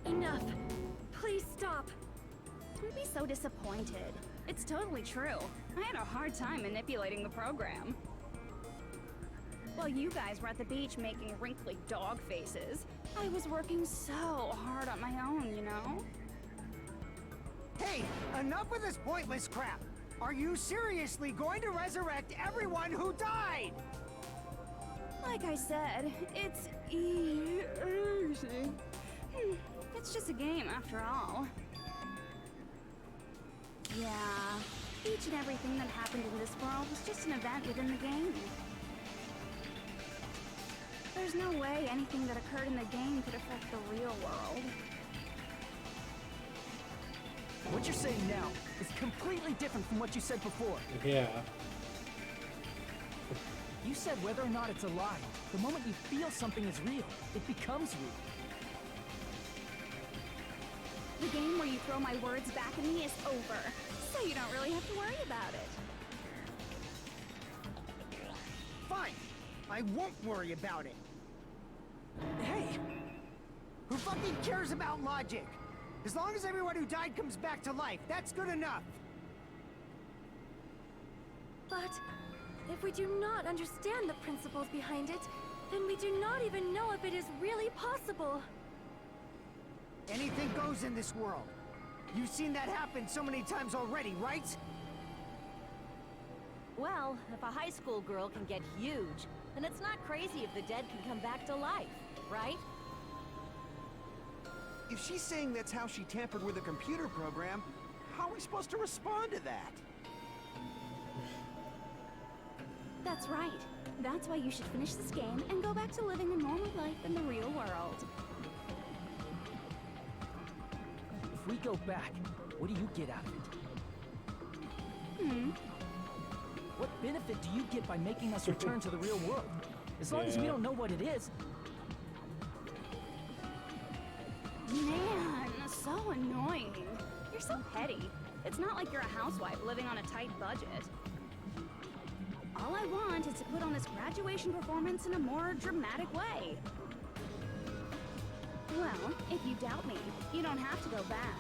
Enough. Please stop. Don't be so disappointed. It's totally true. I had a hard time manipulating the program. While you guys were at the beach making wrinkly dog faces, I was working so hard on my own, you know? Hey, enough with this pointless crap! Are you seriously going to resurrect everyone who died? Like I said, it's easy. It's just a game after all. Yeah, each and everything that happened in this world was just an event within the game. There's no way anything that occurred in the game could affect the real world. What you're saying now is completely different from what you said before. Yeah. You said whether or not it's a lie, the moment you feel something is real, it becomes real. The game where you throw my words back at me is over, so you don't really have to worry about it. Fine. I won't worry about it. Hey! Who fucking cares about logic? As long as everyone who died comes back to life, that's good enough. But if we do not understand the principles behind it, then we do not even know if it is really possible. Anything goes in this world. You've seen that happen so many times already, right? Well, if a high school girl can get huge, then it's not crazy if the dead can come back to life, right? If she's saying that's how she tampered with a computer program, how are we supposed to respond to that? That's right. That's why you should finish this game and go back to living a normal life in the real world. If we go back, what do you get out of it? What benefit do you get by making us return to the real world? As long as we don't know what it is. Man, so annoying. You're so petty. It's not like you're a housewife living on a tight budget. All I want is to put on this graduation performance in a more dramatic way. Well, if you doubt me, you don't have to go back.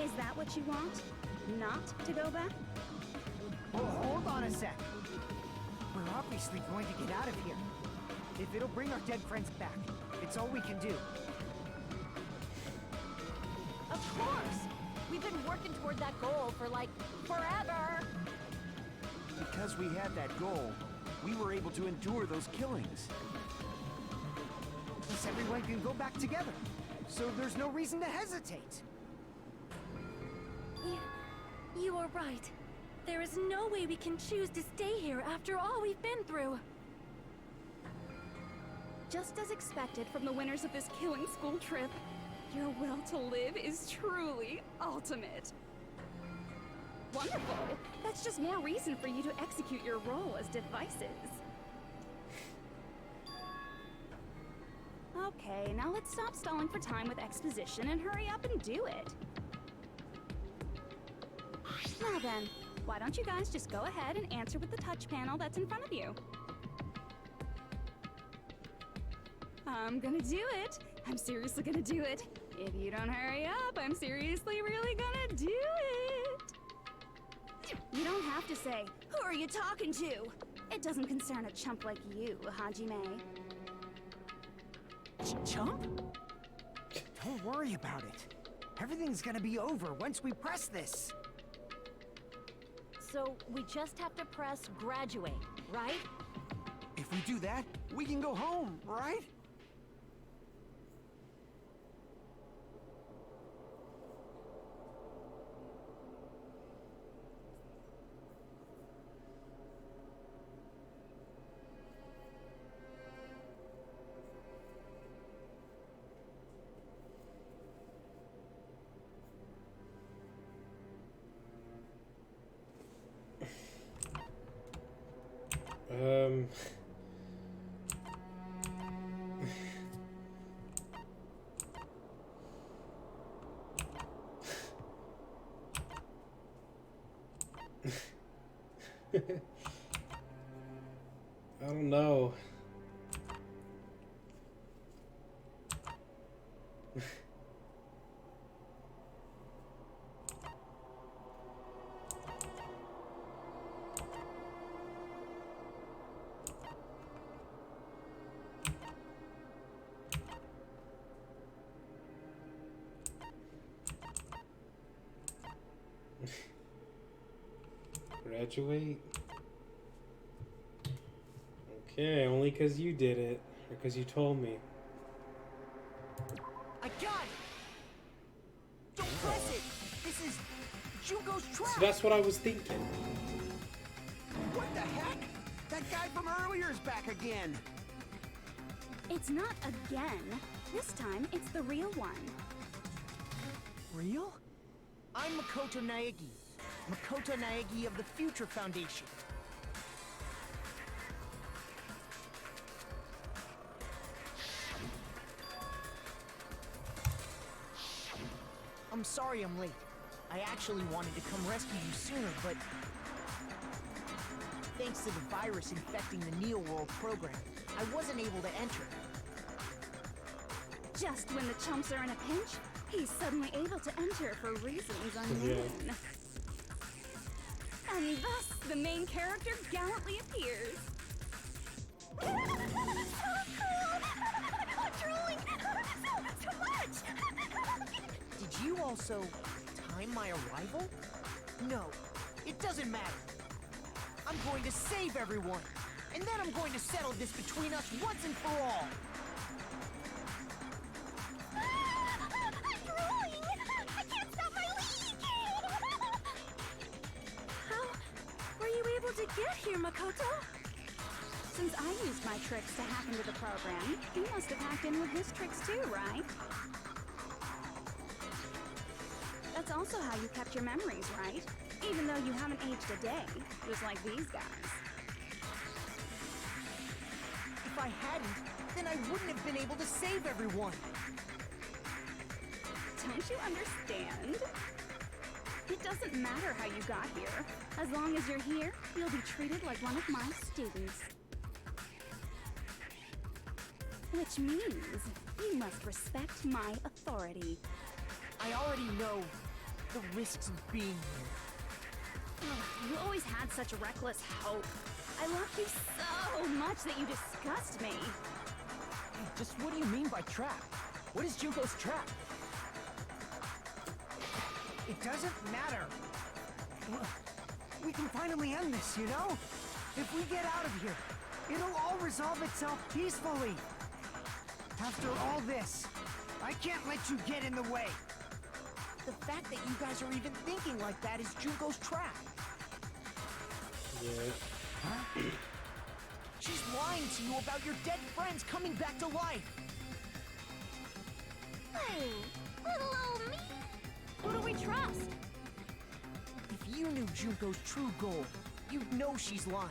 Is that what you want? Not to go back? Oh, hold on a sec. We're obviously going to get out of here. If it'll bring our dead friends back, it's all we can do. Of course! We've been working toward that goal for, like, forever! Because we had that goal, we were able to endure those killings. Plus everyone can go back together, so there's no reason to hesitate. You are right. There is no way we can choose to stay here after all we've been through. Just as expected from the winners of this killing school trip, your will to live is truly ultimate. Wonderful. That's just more reason for you to execute your role as devices. Okay, now let's stop stalling for time with exposition and hurry up and do it. Now then, why don't you guys just go ahead and answer with the touch panel that's in front of you? I'm gonna do it. I'm seriously gonna do it. If you don't hurry up, I'm seriously really gonna do it. You don't have to say, who are you talking to? It doesn't concern a chump like you, Hajime. Chump? Don't worry about it. Everything's gonna be over once we press this. So we just have to press graduate, right? If we do that, we can go home, right? I don't know. Graduate? Okay, only because you did it. Or because you told me. I got it! Don't press it! This is Junko's trap! So that's what I was thinking. What the heck? That guy from earlier is back again! It's not again. This time, it's the real one. Real? I'm Makoto Naegi. Makoto Naegi of the Future Foundation. I'm sorry I'm late. I actually wanted to come rescue you sooner, but thanks to the virus infecting the Neo World program, I wasn't able to enter. Just when the chumps are in a pinch, he's suddenly able to enter for reasons unknown. Yeah. And thus, the main character gallantly appears. So cool! I'm drooling! So much! Did you also time my arrival? No, it doesn't matter. I'm going to save everyone, and then I'm going to settle this between us once and for all. I'm drooling! I can't stop my leak! How were you able to get here, Makoto? Since I used my tricks to hack into the program, he must have hacked in with his tricks too, right? That's also how you kept your memories, right? Even though you haven't aged a day, just like these guys. If I hadn't, then I wouldn't have been able to save everyone. Don't you understand? It doesn't matter how you got here. As long as you're here, you'll be treated like one of my students. Which means you must respect my authority. I already know the risks of being here. You always had such reckless hope. I love you so much that you disgust me. Just what do you mean by trap? What is Junko's trap? It doesn't matter. We can finally end this, you know? If we get out of here, it'll all resolve itself peacefully. After all this, I can't let you get in the way. The fact that you guys are even thinking like that is Junko's trap. Yeah. Huh? She's lying to you about your dead friends coming back to life. Hey, little old me. Who do we trust? If you knew Junko's true goal, you'd know she's lying.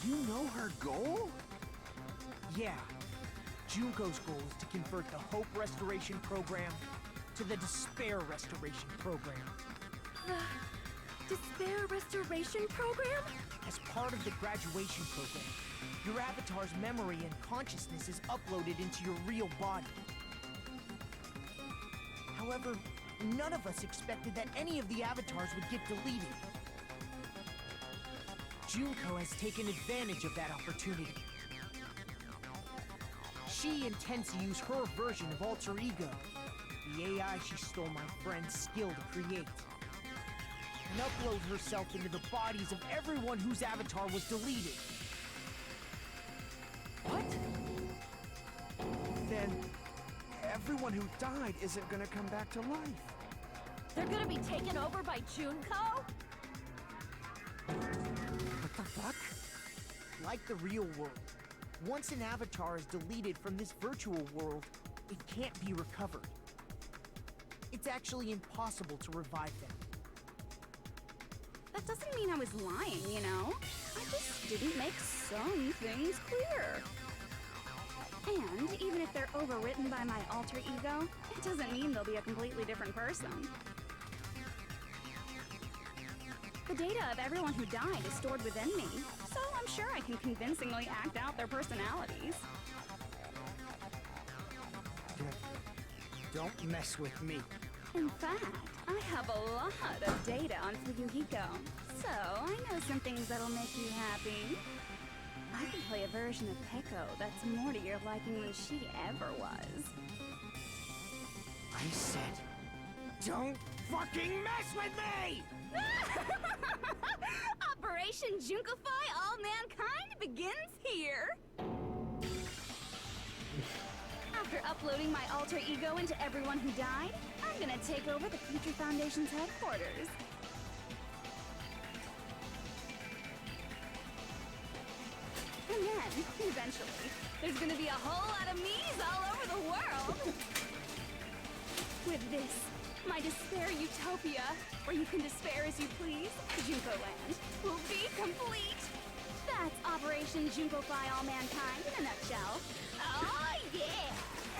You know her goal? Yeah. Junko's goal is to convert the Hope Restoration Program to the Despair Restoration Program. The Despair Restoration Program? As part of the graduation program, your avatar's memory and consciousness is uploaded into your real body. However, none of us expected that any of the avatars would get deleted. Junko has taken advantage of that opportunity. She intends to use her version of Alter Ego, the AI she stole my friend's skill to create, and upload herself into the bodies of everyone whose avatar was deleted. What? Then everyone who died isn't gonna come back to life. They're gonna be taken over by Junko? What the fuck? Like the real world, once an avatar is deleted from this virtual world, it can't be recovered. It's actually impossible to revive them. That doesn't mean I was lying, you know? I just didn't make some things clear. And even if they're overwritten by my alter ego, it doesn't mean they'll be a completely different person. The data of everyone who died is stored within me, so I'm sure I can convincingly act out their personalities. Don't mess with me. In fact, I have a lot of data on Fuyuhiko, so I know some things that'll make you happy. I can play a version of Peko that's more to your liking than she ever was. I said, don't fucking mess with me! Operation Junkify All Mankind begins here! After uploading my alter ego into everyone who died, I'm gonna take over the Future Foundation's headquarters. And then, eventually, there's gonna be a whole lot of me's all over the world! With this, my despair utopia, where you can despair as you please, Junko Land, will be complete! That's Operation Junkify All Mankind in a nutshell. Oh yeah!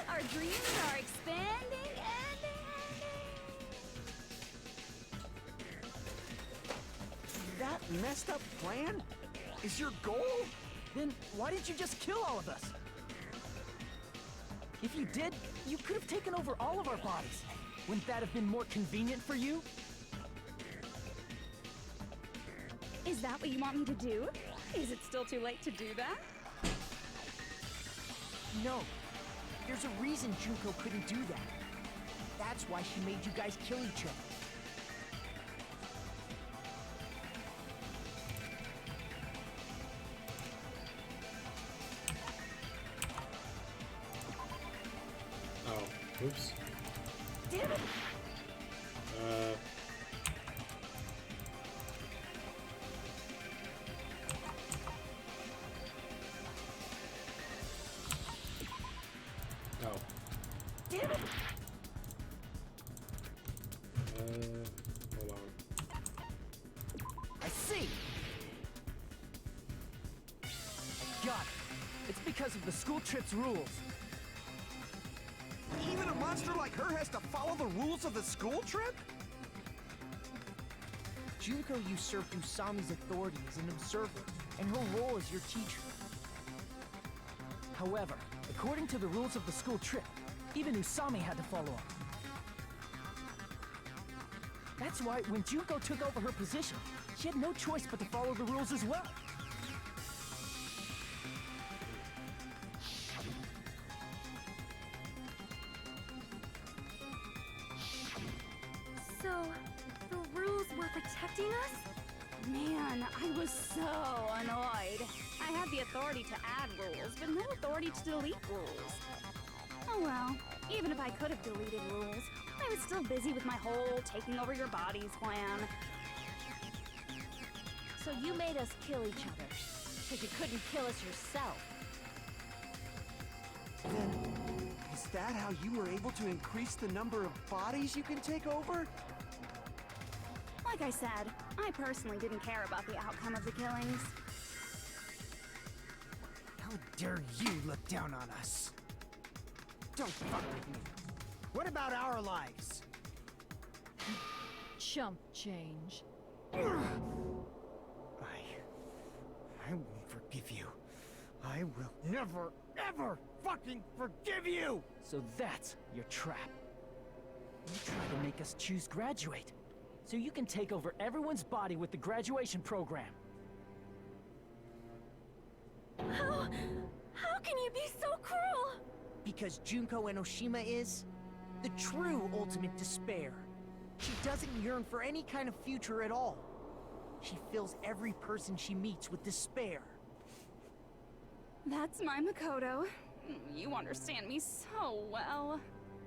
Our dreams are expanding and That messed up plan is your goal? Then why didn't you just kill all of us? If you did, you could have taken over all of our bodies. Wouldn't that have been more convenient for you? Is that what you want me to do? Is it still too late to do that? No. There's a reason Junko couldn't do that. That's why she made you guys kill each other. Oh, oops. Damn it! Oh. Damn it! Hold on. I see! Got it. It's because of the school trip's rules. Even a monster like her has to follow the rules of the school trip? Junko usurped Usami's authority as an observer, and her role as your teacher. However, according to the rules of the school trip, even Usami had to follow up. That's why when Junko took over her position, she had no choice but to follow the rules as well. So, the rules were protecting us? Man, I was so annoyed. I had the authority to add rules, but no authority to delete rules. Oh well, even if I could have deleted rules, I was still busy with my whole taking over your bodies plan. So you made us kill each other, because you couldn't kill us yourself. Then, is that how you were able to increase the number of bodies you can take over? Like I said, I personally didn't care about the outcome of the killings. How dare you look down on us? Don't fuck with me. What about our lives? Chump change. I won't forgive you. I will never, ever fucking forgive you! So that's your trap. You try to make us choose graduate, so you can take over everyone's body with the graduation program. How can you be so cruel? Because Junko Enoshima is the true ultimate despair. She doesn't yearn for any kind of future at all. She fills every person she meets with despair. That's my Makoto. You understand me so well.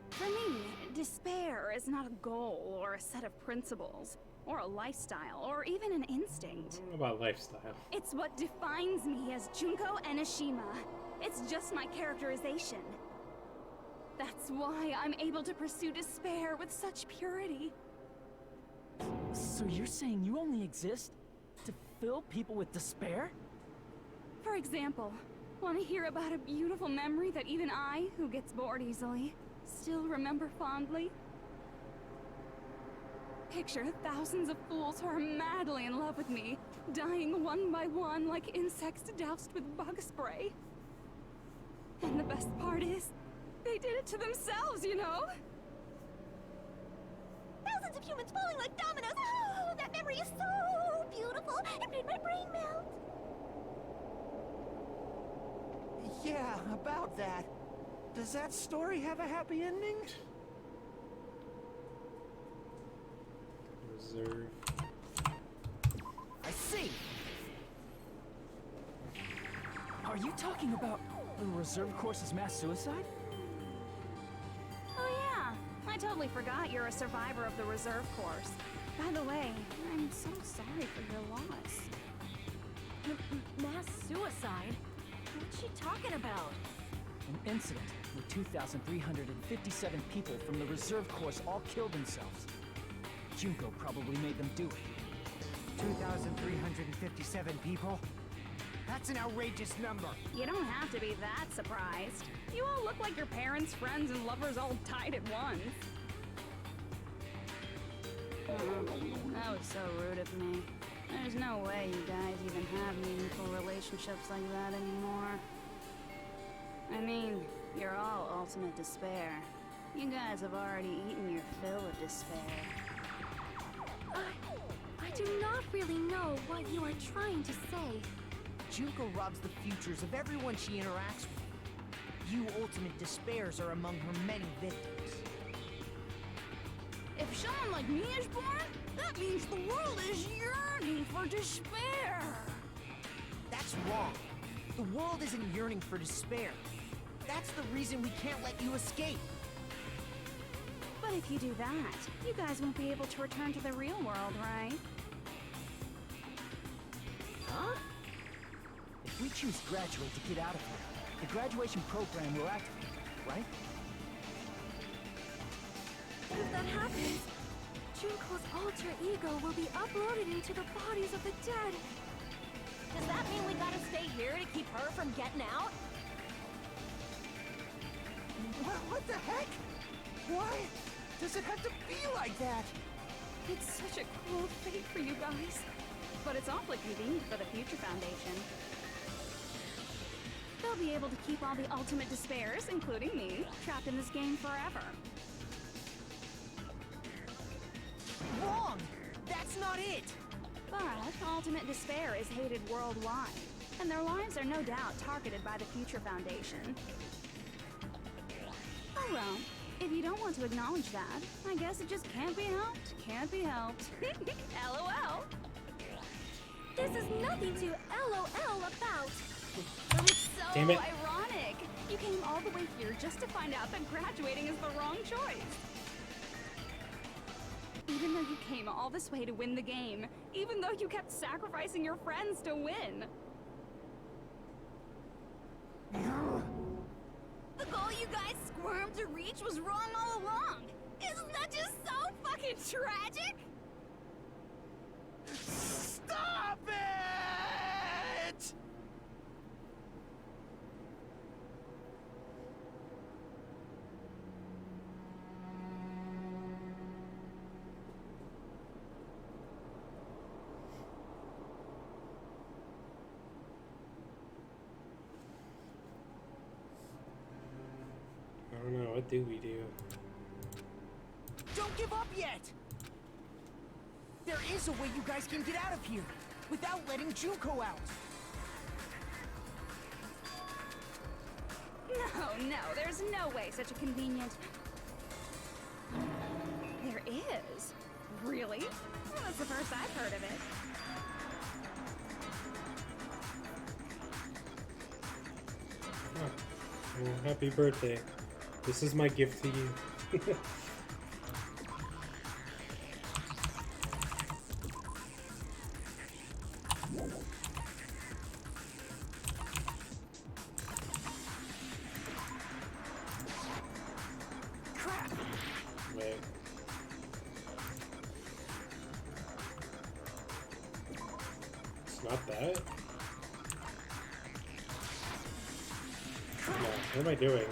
For me, despair is not a goal or a set of principles, or a lifestyle, or even an instinct. I don't know about lifestyle. It's what defines me as Junko Enoshima. It's just my characterization. That's why I'm able to pursue despair with such purity. So you're saying you only exist to fill people with despair? For example, want to hear about a beautiful memory that even I, who gets bored easily, still remember fondly? Picture thousands of fools who are madly in love with me, dying one by one like insects doused with bug spray. And the best part is, they did it to themselves, you know? Thousands of humans falling like dominoes. Oh, that memory is so beautiful. It made my brain melt. Yeah, about that. Does that story have a happy ending? Reserve. I see! Are you talking about the reserve course's mass suicide? Oh yeah, I totally forgot you're a survivor of the reserve course. By the way, I'm so sorry for your loss. Mass suicide? What's she talking about? An incident where 2,357 people from the reserve course all killed themselves. Junko probably made them do it. 2,357 people? That's an outrageous number. You don't have to be that surprised. You all look like your parents, friends, and lovers all died at once. That was so rude of me. There's no way you guys even have meaningful relationships like that anymore. I mean, you're all ultimate despair. You guys have already eaten your fill of despair. I do not really know what you are trying to say. Junko robs the futures of everyone she interacts with. You ultimate despairs are among her many victims. If someone like me is born, that means the world is yearning for despair. That's wrong. The world isn't yearning for despair. That's the reason we can't let you escape. But if you do that, you guys won't be able to return to the real world, right? Huh? If we choose graduate to get out of here, the graduation program will activate, right? If that happens, Junko's alter ego will be uploaded into the bodies of the dead. Does that mean we gotta stay here to keep her from getting out? What the heck? Why does it have to be like that? It's such a cruel fate for you guys. But it's awfully convenient for the Future Foundation. They'll be able to keep all the ultimate despairs, including me, trapped in this game forever. Wrong! That's not it! But ultimate despair is hated worldwide, and their lives are no doubt targeted by the Future Foundation. Oh well, if you don't want to acknowledge that, I guess it just can't be helped. Can't be helped. LOL! This is nothing to LOL about. But it's so Damn it. ironic. You came all the way here just to find out that graduating is the wrong choice. Even though you came all this way to win the game, even though you kept sacrificing your friends to win. The goal you guys squirmed to reach was wrong all along. Isn't that just so fucking tragic? Stop it! I don't know, what do we do? Don't give up yet! There is a way you guys can get out of here without letting Junko out. No, there's no way such a convenient... There is? Really? Well, that's the first I've heard of it. Oh, well, happy birthday. This is my gift to you. Crap! Wait. It's not that? No, what am I doing?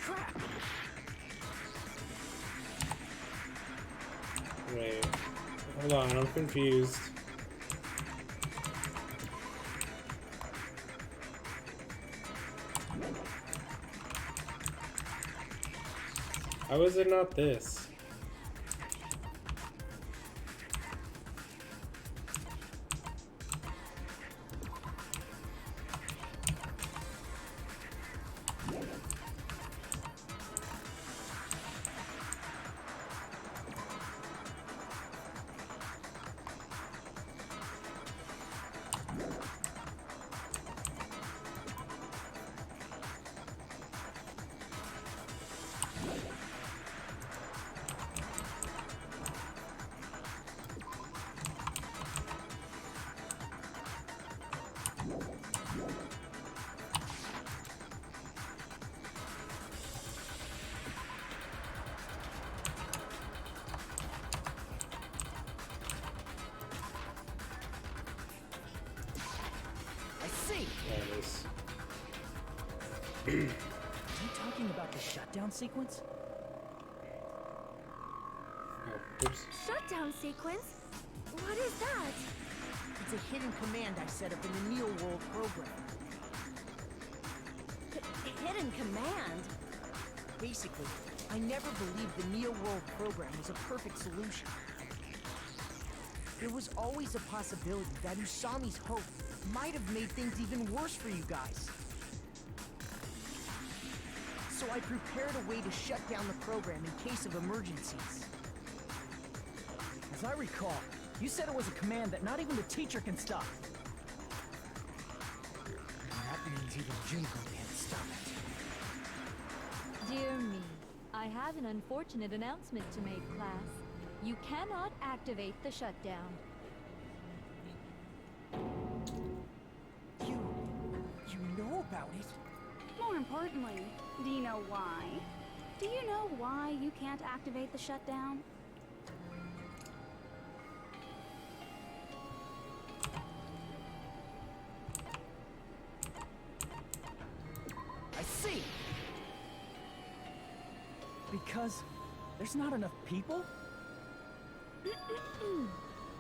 Crap! Wait. Hold on, I'm confused. How is it not this? I see! There it is. Are you talking about the shutdown sequence? Oh, oops. Shutdown sequence? What is that? It's a hidden command I set up in the Neo World program. Hidden command? Basically, I never believed the Neo World program was a perfect solution. There was always a possibility that Usami's hope might have made things even worse for you guys. So I prepared a way to shut down the program in case of emergencies. As I recall, you said it was a command that not even the teacher can stop. That means even Junko can't stop it. Dear me, I have an unfortunate announcement to make, class. You cannot activate the shutdown. You know about it? More importantly, do you know why? Do you know why you can't activate the shutdown? I see! Because there's not enough people?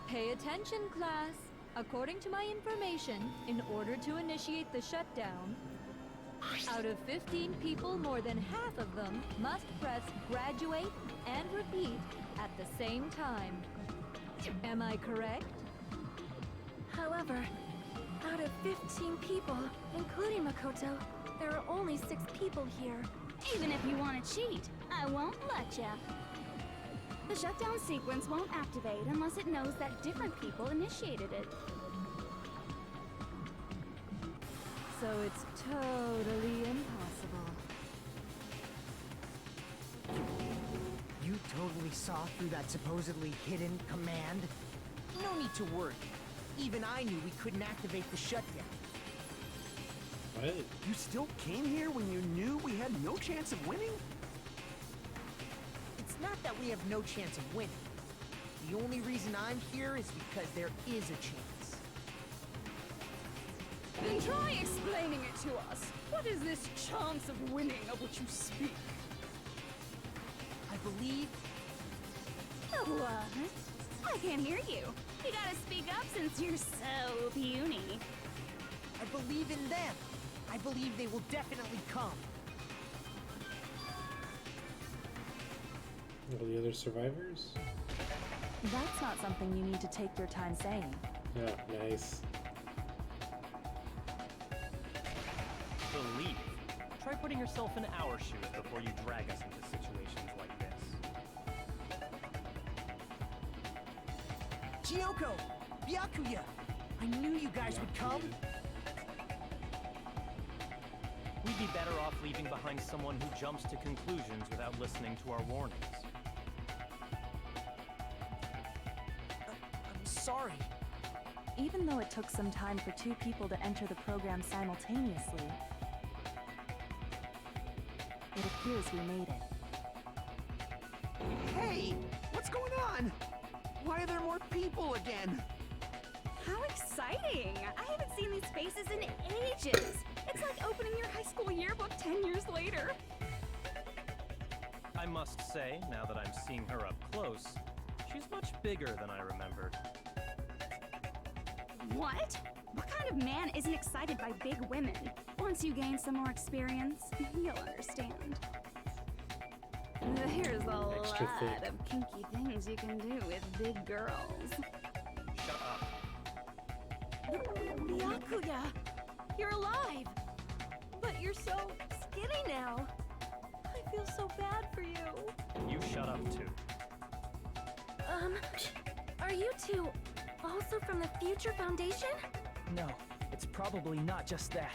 Pay attention, class. According to my information, in order to initiate the shutdown, out of 15 people, more than half of them must press graduate and repeat at the same time. Am I correct? However, out of 15 people, including Makoto, there are only 6 people here. Even if you want to cheat, I won't let ya. The shutdown sequence won't activate unless it knows that different people initiated it. So it's totally impossible. totally saw through that supposedly hidden command? No need to worry. Even I knew we couldn't activate the shutdown. What? You still came here when you knew we had no chance of winning? It's not that we have no chance of winning. The only reason I'm here is because there is a chance. Then try explaining it to us. What is this chance of winning of which you speak? I believe... What? I can't hear you. You gotta speak up since you're so puny. I believe in them. I believe they will definitely come. All the other survivors? That's not something you need to take your time saying. Yeah, nice. Believe. Try putting yourself in our shoes before you drag us into situations like this. Gyoko! Byakuya! I knew you guys would come! We'd be better off leaving behind someone who jumps to conclusions without listening to our warnings. I'm sorry. Even though it took some time for two people to enter the program simultaneously, it appears we made it. Hey! What's going on? Why are there more people again? How exciting! I haven't seen these faces in ages. It's like opening your high school yearbook 10 years later. I must say, now that I'm seeing her up close, she's much bigger than I remembered. What? What kind of man isn't excited by big women? Once you gain some more experience, you'll understand. There's a Extra lot thick. of kinky things you can do with big girls. Shut up. Byakuya! You're alive! But you're so skinny now. I feel so bad for you. You shut up too. Are you two also from the Future Foundation? No, it's probably not just that.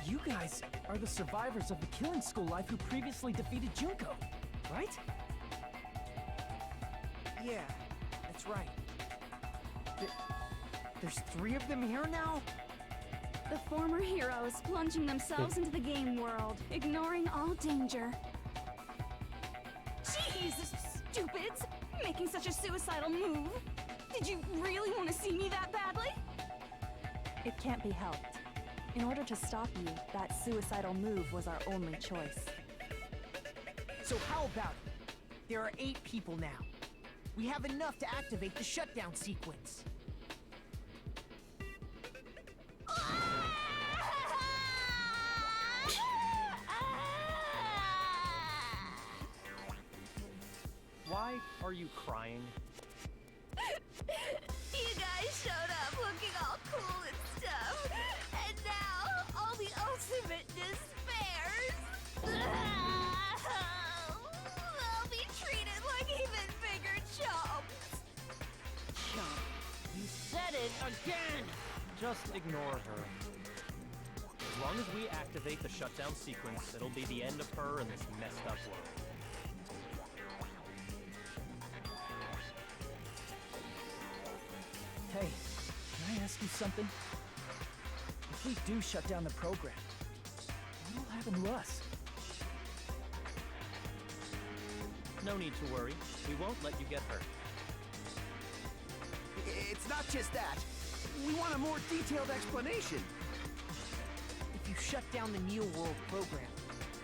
You guys are the survivors of the Killing School life who previously defeated Junko, right? Yeah, that's right. There's 3 of them here now? The former heroes plunging themselves into the game world, ignoring all danger. Jeez, stupids! Making such a suicidal move! Did you really want to see me that badly? It can't be helped. In order to stop you, that suicidal move was our only choice. So how about it? There are 8 people now. We have enough to activate the shutdown sequence. Why are you crying? You guys showed up looking all cool and stuff, and now all the ultimate despairs. They'll be treated like even bigger chumps. Chump. You said it again! Just ignore her. As long as we activate the shutdown sequence, it'll be the end of her and this messed up world. Hey, can I ask you something? If we do shut down the program, what will happen to us? No need to worry. We won't let you get hurt. It's not just that. We want a more detailed explanation. If you shut down the Neo World program,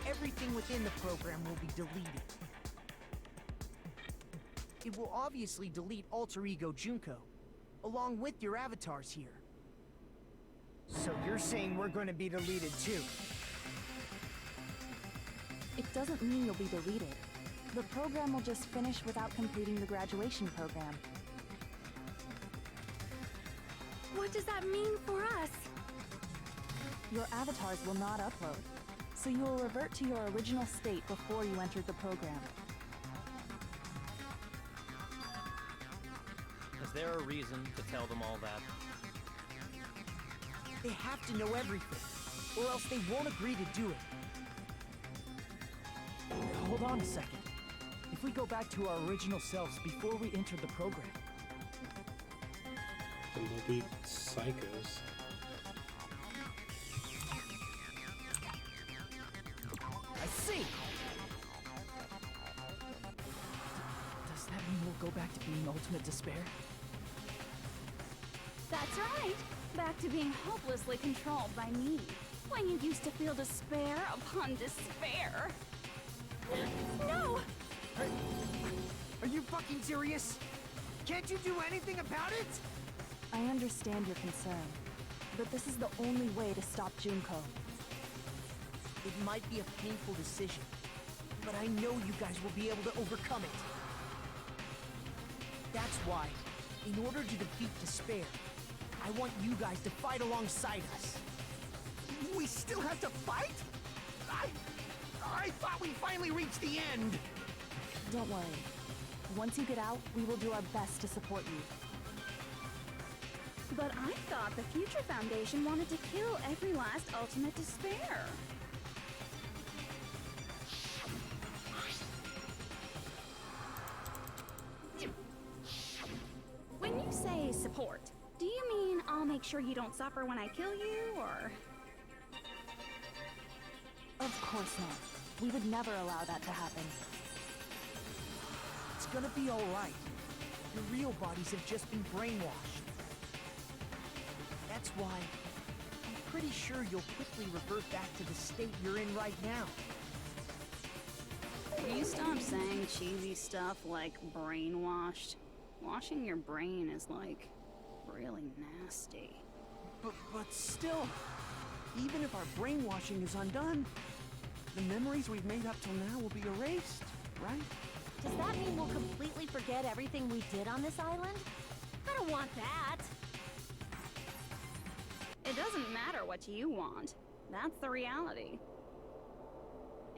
everything within the program will be deleted. It will obviously delete Alter Ego Junko, along with your avatars here. So you're saying we're going to be deleted too? It doesn't mean you'll be deleted. The program will just finish without completing the graduation program. What does that mean for us? Your avatars will not upload, so you will revert to your original state before you entered the program. As there a reason to tell them all that? They have to know everything, or else they won't agree to do it. Hold on a second. If we go back to our original selves before we entered the program... Then they'll be psychos. I see! Does that mean we'll go back to being ultimate despair? That's right. Back to being hopelessly controlled by me. When you used to feel despair upon despair. No! Are you fucking serious? Can't you do anything about it? I understand your concern, but this is the only way to stop Junko. It might be a painful decision, but I know you guys will be able to overcome it. That's why, in order to defeat despair, I want you guys to fight alongside us. We still have to fight? I thought we finally reached the end. Don't worry. Once you get out, we will do our best to support you. But I thought the Future Foundation wanted to kill every last ultimate despair. When you say support, do you mean I'll make sure you don't suffer when I kill you, or...? Of course not. We would never allow that to happen. It's gonna be alright. Your real bodies have just been brainwashed. That's why I'm pretty sure you'll quickly revert back to the state you're in right now. Will you stop saying cheesy stuff like brainwashed? Washing your brain is like really nasty. But still, even if our brainwashing is undone, the memories we've made up till now will be erased, right? Does that mean we'll completely forget everything we did on this island? I don't want that. It doesn't matter what you want. That's the reality.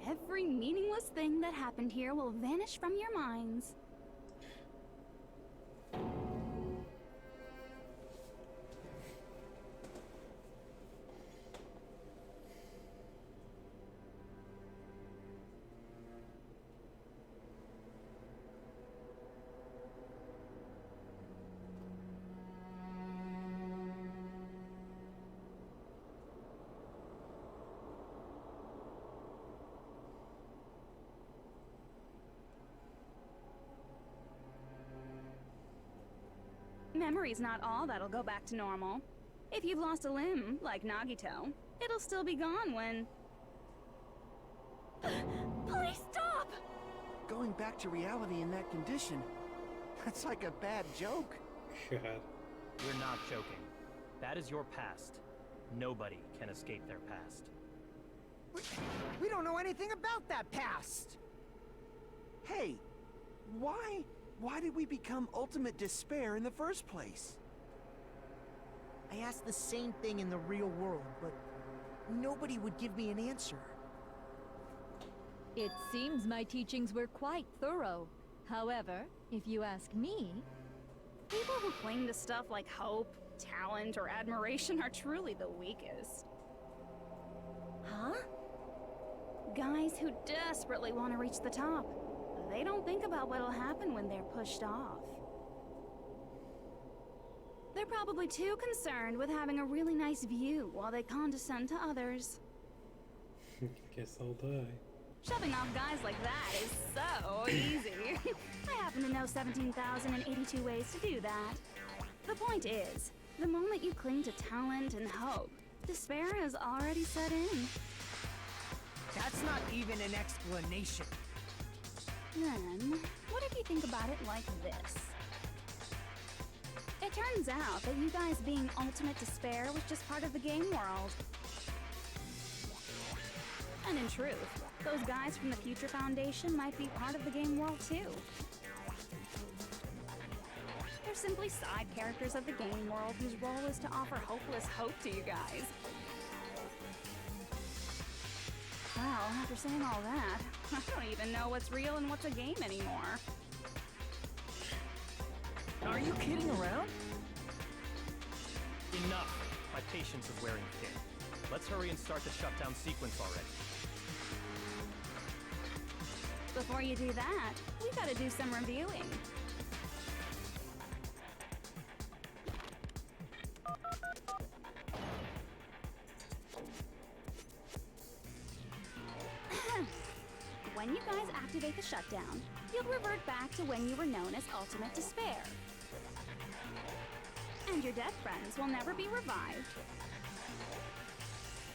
Every meaningless thing that happened here will vanish from your minds. Memory's not all that'll go back to normal. If you've lost a limb, like Nagito, it'll still be gone when... Please stop! Going back to reality in that condition, that's like a bad joke. God. We're not joking. That is your past. Nobody can escape their past. We don't know anything about that past! Hey, why did we become ultimate despair in the first place? I asked the same thing in the real world, but nobody would give me an answer. It seems my teachings were quite thorough. However, if you ask me... People who cling to stuff like hope, talent, or admiration are truly the weakest. Huh? Guys who desperately want to reach the top. They don't think about what'll happen when they're pushed off. They're probably too concerned with having a really nice view while they condescend to others. Guess I'll die. Shoving off guys like that is so easy. I happen to know 17,082 ways to do that. The point is, the moment you cling to talent and hope, despair has already set in. That's not even an explanation. Then, what if you think about it like this? It turns out that you guys being ultimate despair was just part of the game world. And in truth, those guys from the Future Foundation might be part of the game world too. They're simply side characters of the game world whose role is to offer hopeless hope to you guys. Well, after saying all that, I don't even know what's real and what's a game anymore. Are you kidding around? Enough. My patience is wearing thin. Let's hurry and start the shutdown sequence already. Before you do that, we gotta do some reviewing. When you guys activate the shutdown, you'll revert back to when you were known as Ultimate Despair. And your dead friends will never be revived.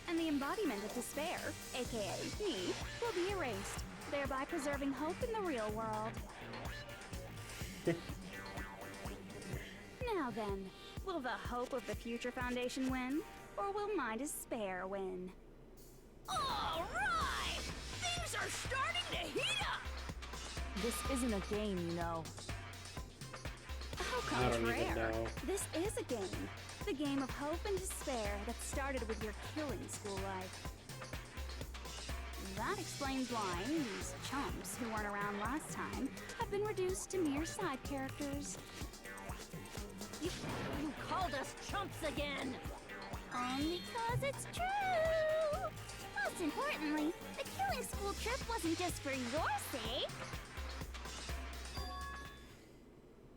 And the embodiment of despair, aka me, will be erased, thereby preserving hope in the real world. Now then, will the hope of the Future Foundation win, or will my despair win? All right! Things are starting to heat up! This isn't a game, you know. How I don't even contraire. know. This is a game. The game of hope and despair that started with your killing school life. That explains why these chumps who weren't around last time have been reduced to mere side characters. You called us chumps again! Only 'cause it's true! Most importantly, the killing school trip wasn't just for your sake.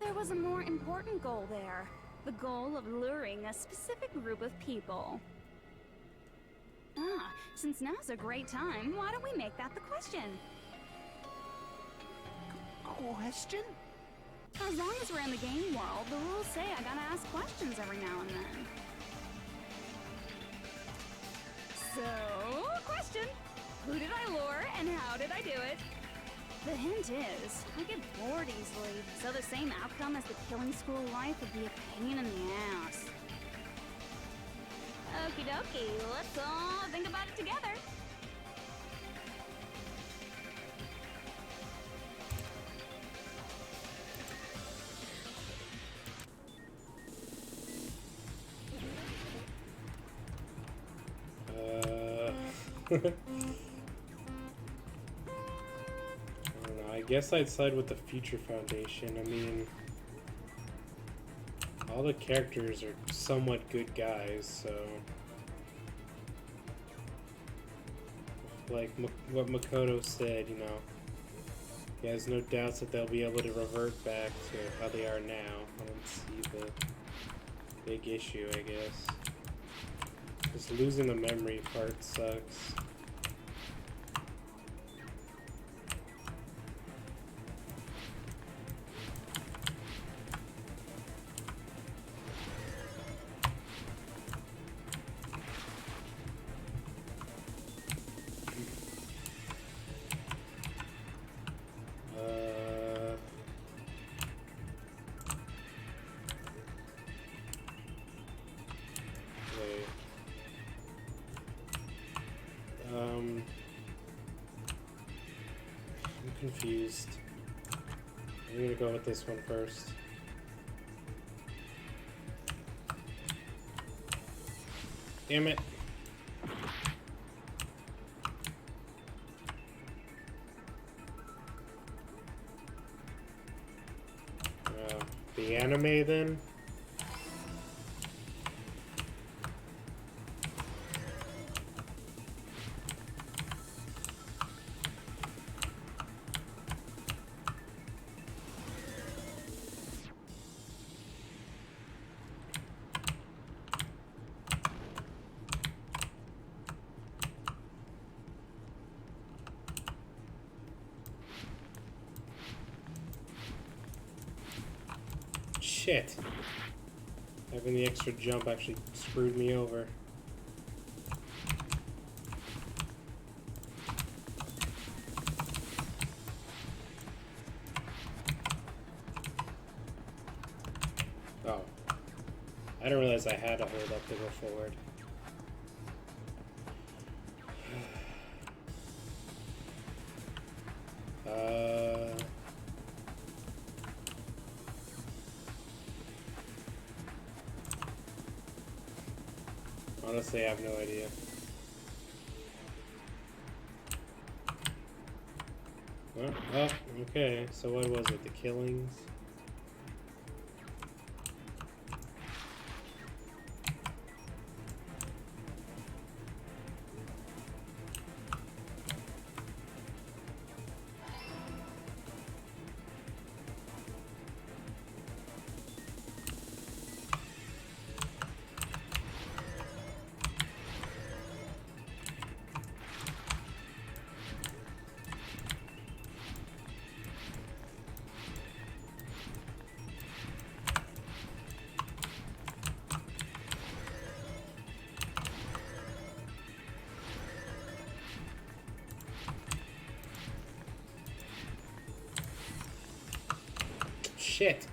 There was a more important goal there. The goal of luring a specific group of people. Ah, since now's a great time, why don't we make that the question? Question? As long as we're in the game world, the rules say I gotta ask questions every now and then. So, question. Who did I lure and how did I do it? The hint is, I get bored easily, so the same outcome as the killing school life would be a pain in the ass. Okie dokie, let's all think about it together. I don't know. I guess I'd side with the Future Foundation. I mean, all the characters are somewhat good guys, so like what Makoto said, you know, he has no doubts that they'll be able to revert back to how they are now. I don't see the big issue, I guess. Just losing the memory part sucks. Wait. I'm confused. I'm gonna go with this one first. Damn it. The anime then? Shit. Having the extra jump actually screwed me over. Oh. I didn't realize I had to hold up to go forward. Honestly, I have no idea. Oh, okay. So what was it? The killings? shit.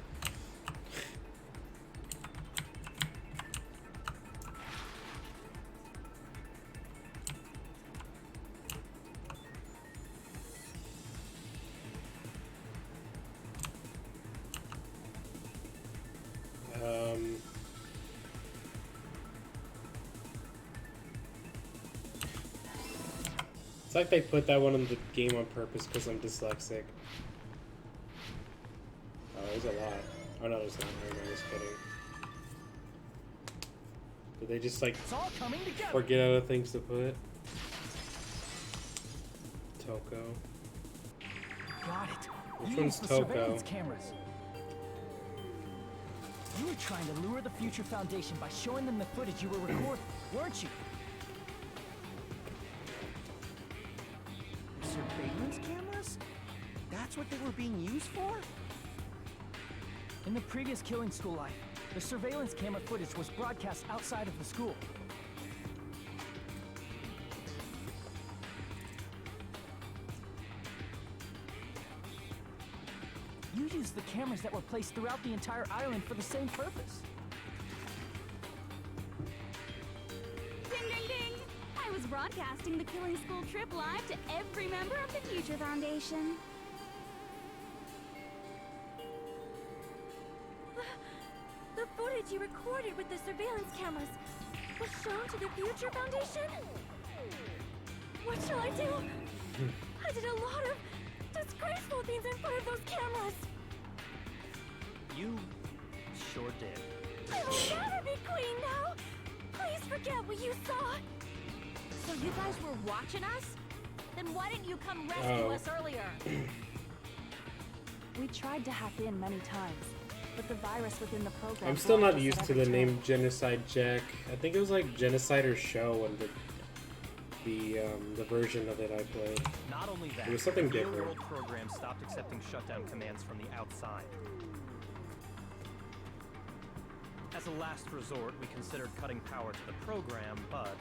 It's like they put that one in the game on purpose because I'm dyslexic. Oh, there's a lot. Oh no, there's not. I'm just kidding. Did they just like forget other things to put? Toko. Got it. Which You one's used the Toko? surveillance cameras. You were trying to lure the Future Foundation by showing them the footage you were recording, weren't you? Surveillance cameras? That's what they were being used for? In the previous killing school life, the surveillance camera footage was broadcast outside of the school. You used the cameras that were placed throughout the entire island for the same purpose. Ding, ding, ding! I was broadcasting the Killing School trip live to every member of the Future Foundation. The footage you recorded with the surveillance cameras was shown to the Future Foundation? What shall I do? I did a lot of disgraceful things in front of those cameras. You sure did. I will never be queen now. Please forget what you saw. So you guys were watching us? Then why didn't you come rescue us earlier? We tried to hack in many times, but the virus within the program... I'm still not blocked us used at to every the turn. name Genocide Jack. I think it was like Genocide or Show and the version of it I played. Not only that, It was something the different. real-world program stopped accepting shutdown commands from the outside. As a last resort, we considered cutting power to the program, but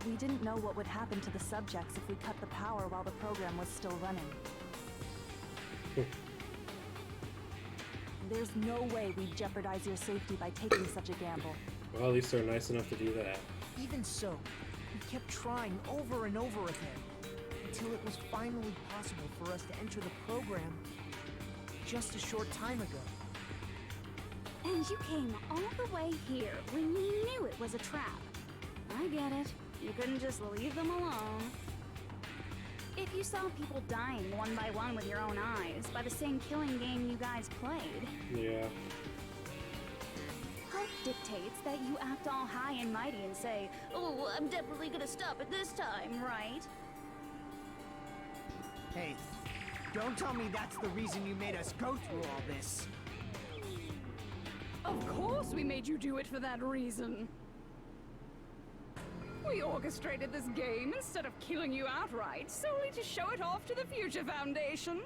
We didn't know what would happen to the subjects if we cut the power while the program was still running. There's no way we'd jeopardize your safety by taking such a gamble. Well, at least they're nice enough to do that. Even so, we kept trying over and over again, until it was finally possible for us to enter the program just a short time ago. And you came all the way here when you knew it was a trap. I get it. You couldn't just leave them alone. If you saw people dying one by one with your own eyes by the same killing game you guys played, Yeah. hope dictates that you act all high and mighty and say, "Oh, I'm definitely gonna stop it this time," right? Hey, don't tell me that's the reason you made us go through all this. Of course we made you do it for that reason. We orchestrated this game instead of killing you outright, solely to show it off to the Future Foundation.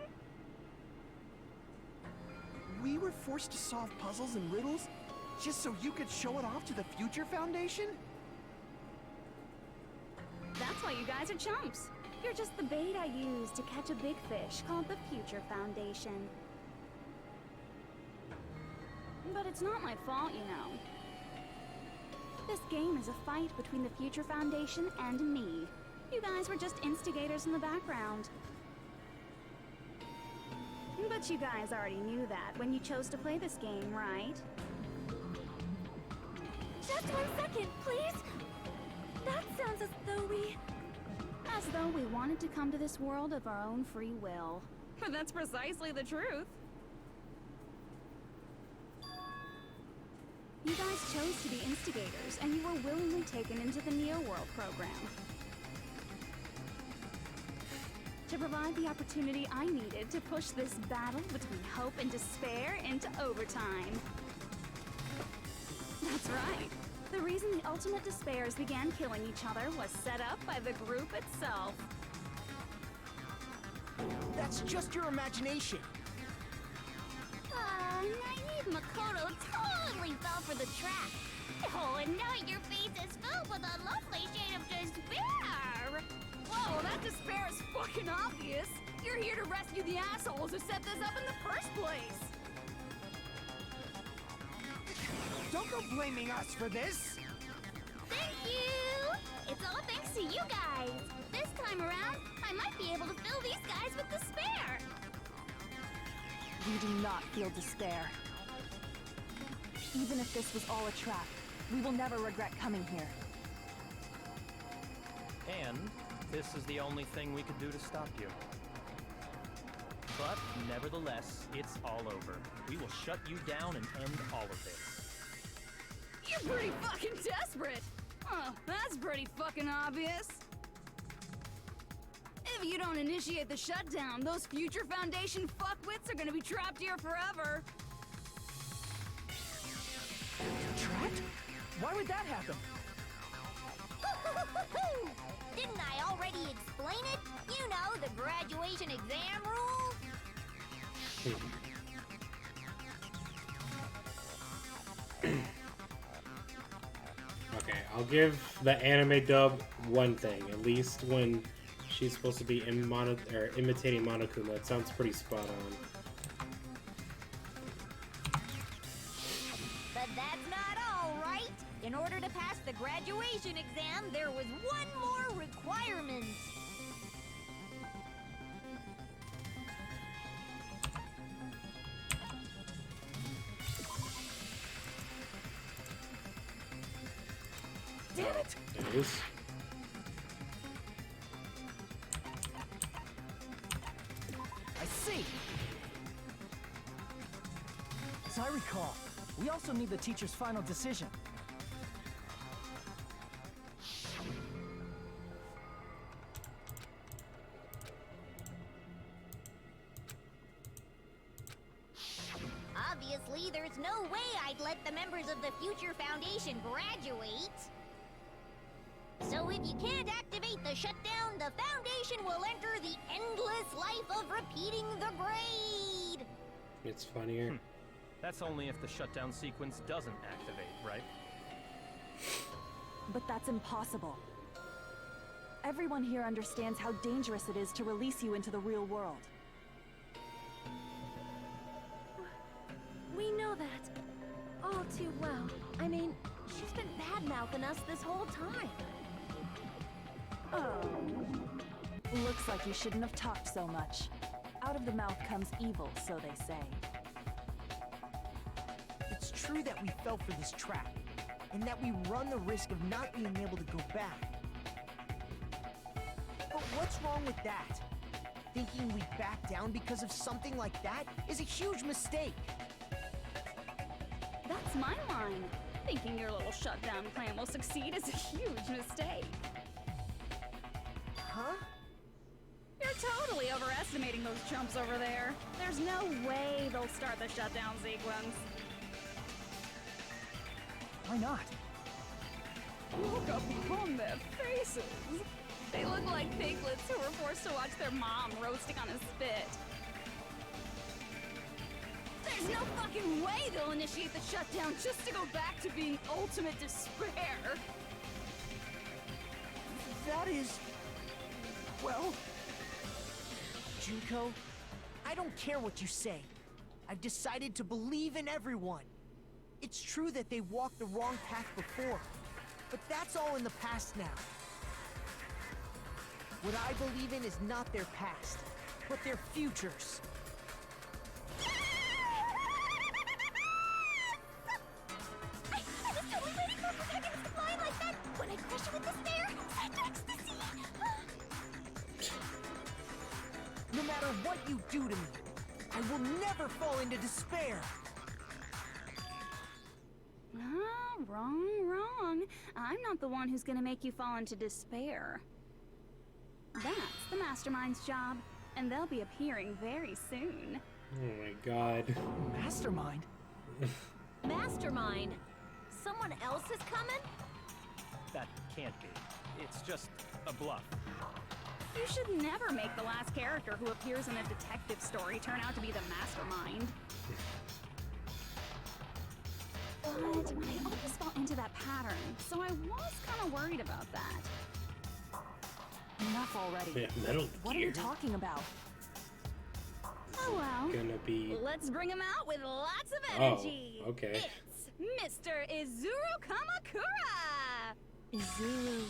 We were forced to solve puzzles and riddles just so you could show it off to the Future Foundation? That's why you guys are chumps. You're just the bait I use to catch a big fish called the Future Foundation. But it's not my fault, you know. This game is a fight between the Future Foundation and me. You guys were just instigators in the background. But you guys already knew that when you chose to play this game, right? Just 1 second, please! That sounds as though we... As though we wanted to come to this world of our own free will. But that's precisely the truth. You guys chose to be instigators, and you were willingly taken into the Neo-World program. To provide the opportunity I needed to push this battle between hope and despair into overtime. That's right. The reason the Ultimate Despairs began killing each other was set up by the group itself. That's just your imagination. Naive Makoto totally fell for the trap. Oh, and now your face is filled with a lovely shade of despair. Whoa, that despair is fucking obvious. you're here to rescue the assholes who set this up in the first place. Don't go blaming us for this! Thank you! It's all thanks to you guys. This time around, I might be able to fill these guys with despair. We do not feel despair. Even if this was all a trap, we will never regret coming here. And this is the only thing we could do to stop you. But nevertheless, it's all over. We will shut you down and end all of this. You're pretty fucking desperate. Oh, that's pretty fucking obvious. If you don't initiate the shutdown, those future Foundation fuckwits are gonna be trapped here forever. Trapped? Why would that happen? Didn't I already explain it? You know, the graduation exam rules. Okay, I'll give the anime dub one thing. At least when she's supposed to be imitating Monokuma, it sounds pretty spot on. But that's not all, right? In order to pass the graduation exam, there was one more requirement. Damn it! It is. I see! As I recall, we also need the teacher's final decision. Obviously, there's no way I'd let the members of the Future Foundation graduate. So if you can't activate the shutdown, the Foundation will enter the endless life of repeating the grade. It's funnier. That's only if the shutdown sequence doesn't activate, right? But that's impossible. Everyone here understands how dangerous it is to release you into the real world. We know that all too well. I mean, she's been bad-mouthing us this whole time. Oh. Looks like you shouldn't have talked so much. Out of the mouth comes evil, so they say. It's true that we fell for this trap, and that we run the risk of not being able to go back. But what's wrong with that? Thinking we'd back down because of something like that is a huge mistake. That's my line. Thinking your little shutdown plan will succeed is a huge mistake. Huh? You're totally overestimating those chumps over there. There's no way they'll start the shutdown sequence. Why not? Look up on their faces. They look like piglets who were forced to watch their mom roasting on a spit. There's no fucking way they'll initiate the shutdown just to go back to being ultimate despair. That is... well... Junko, I don't care what you say. I've decided to believe in everyone. It's true that they walked the wrong path before, but that's all in the past now. What I believe in is not their past, but their futures. I was totally waiting for a protagonist to fly like that. When I crush you with despair, such ecstasy. No matter what you do to me, I will never fall into despair. Ah, wrong. I'm not the one who's gonna make you fall into despair. That's the Mastermind's job, and they'll be appearing very soon. Oh my god. Mastermind? Mastermind? Someone else is coming? That can't be. It's just a bluff. You should never make the last character who appears in a detective story turn out to be the Mastermind. But I always fall into that pattern, so I was kind of worried about that. Enough already. Yeah, Metal What are you Gear. talking about? Oh well. gonna be... Let's bring him out with lots of Oh, energy. okay. It's Mr. Izuru Kamakura! Izuru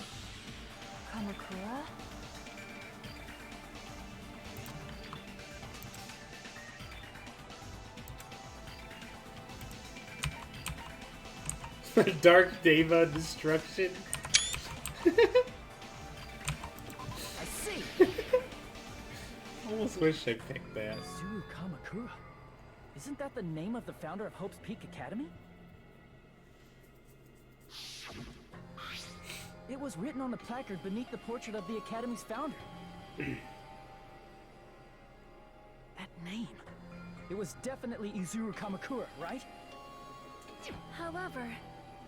Kamakura? Dark Deva Destruction. I see. Almost wish I picked that. Izuru Kamakura. Isn't that the name of the founder of Hope's Peak Academy? It was written on the placard beneath the portrait of the Academy's founder. That name. It was definitely Izuru Kamakura, right? However,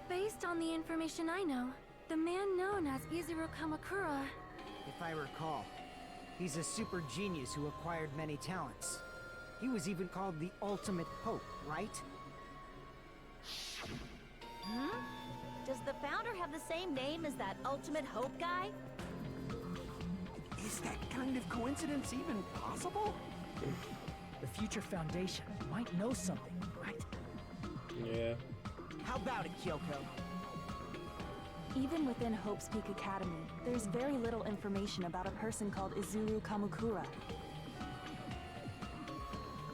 based on the information I know, the man known as Izuru Kamakura... If I recall, he's a super genius who acquired many talents. He was even called the Ultimate Hope, right? Hmm? Does the founder have the same name as that Ultimate Hope guy? Is that kind of coincidence even possible? The future foundation might know something, right? Yeah. How about it, Kyoko? Even within Hope's Peak Academy, there's very little information about a person called Izuru Kamakura.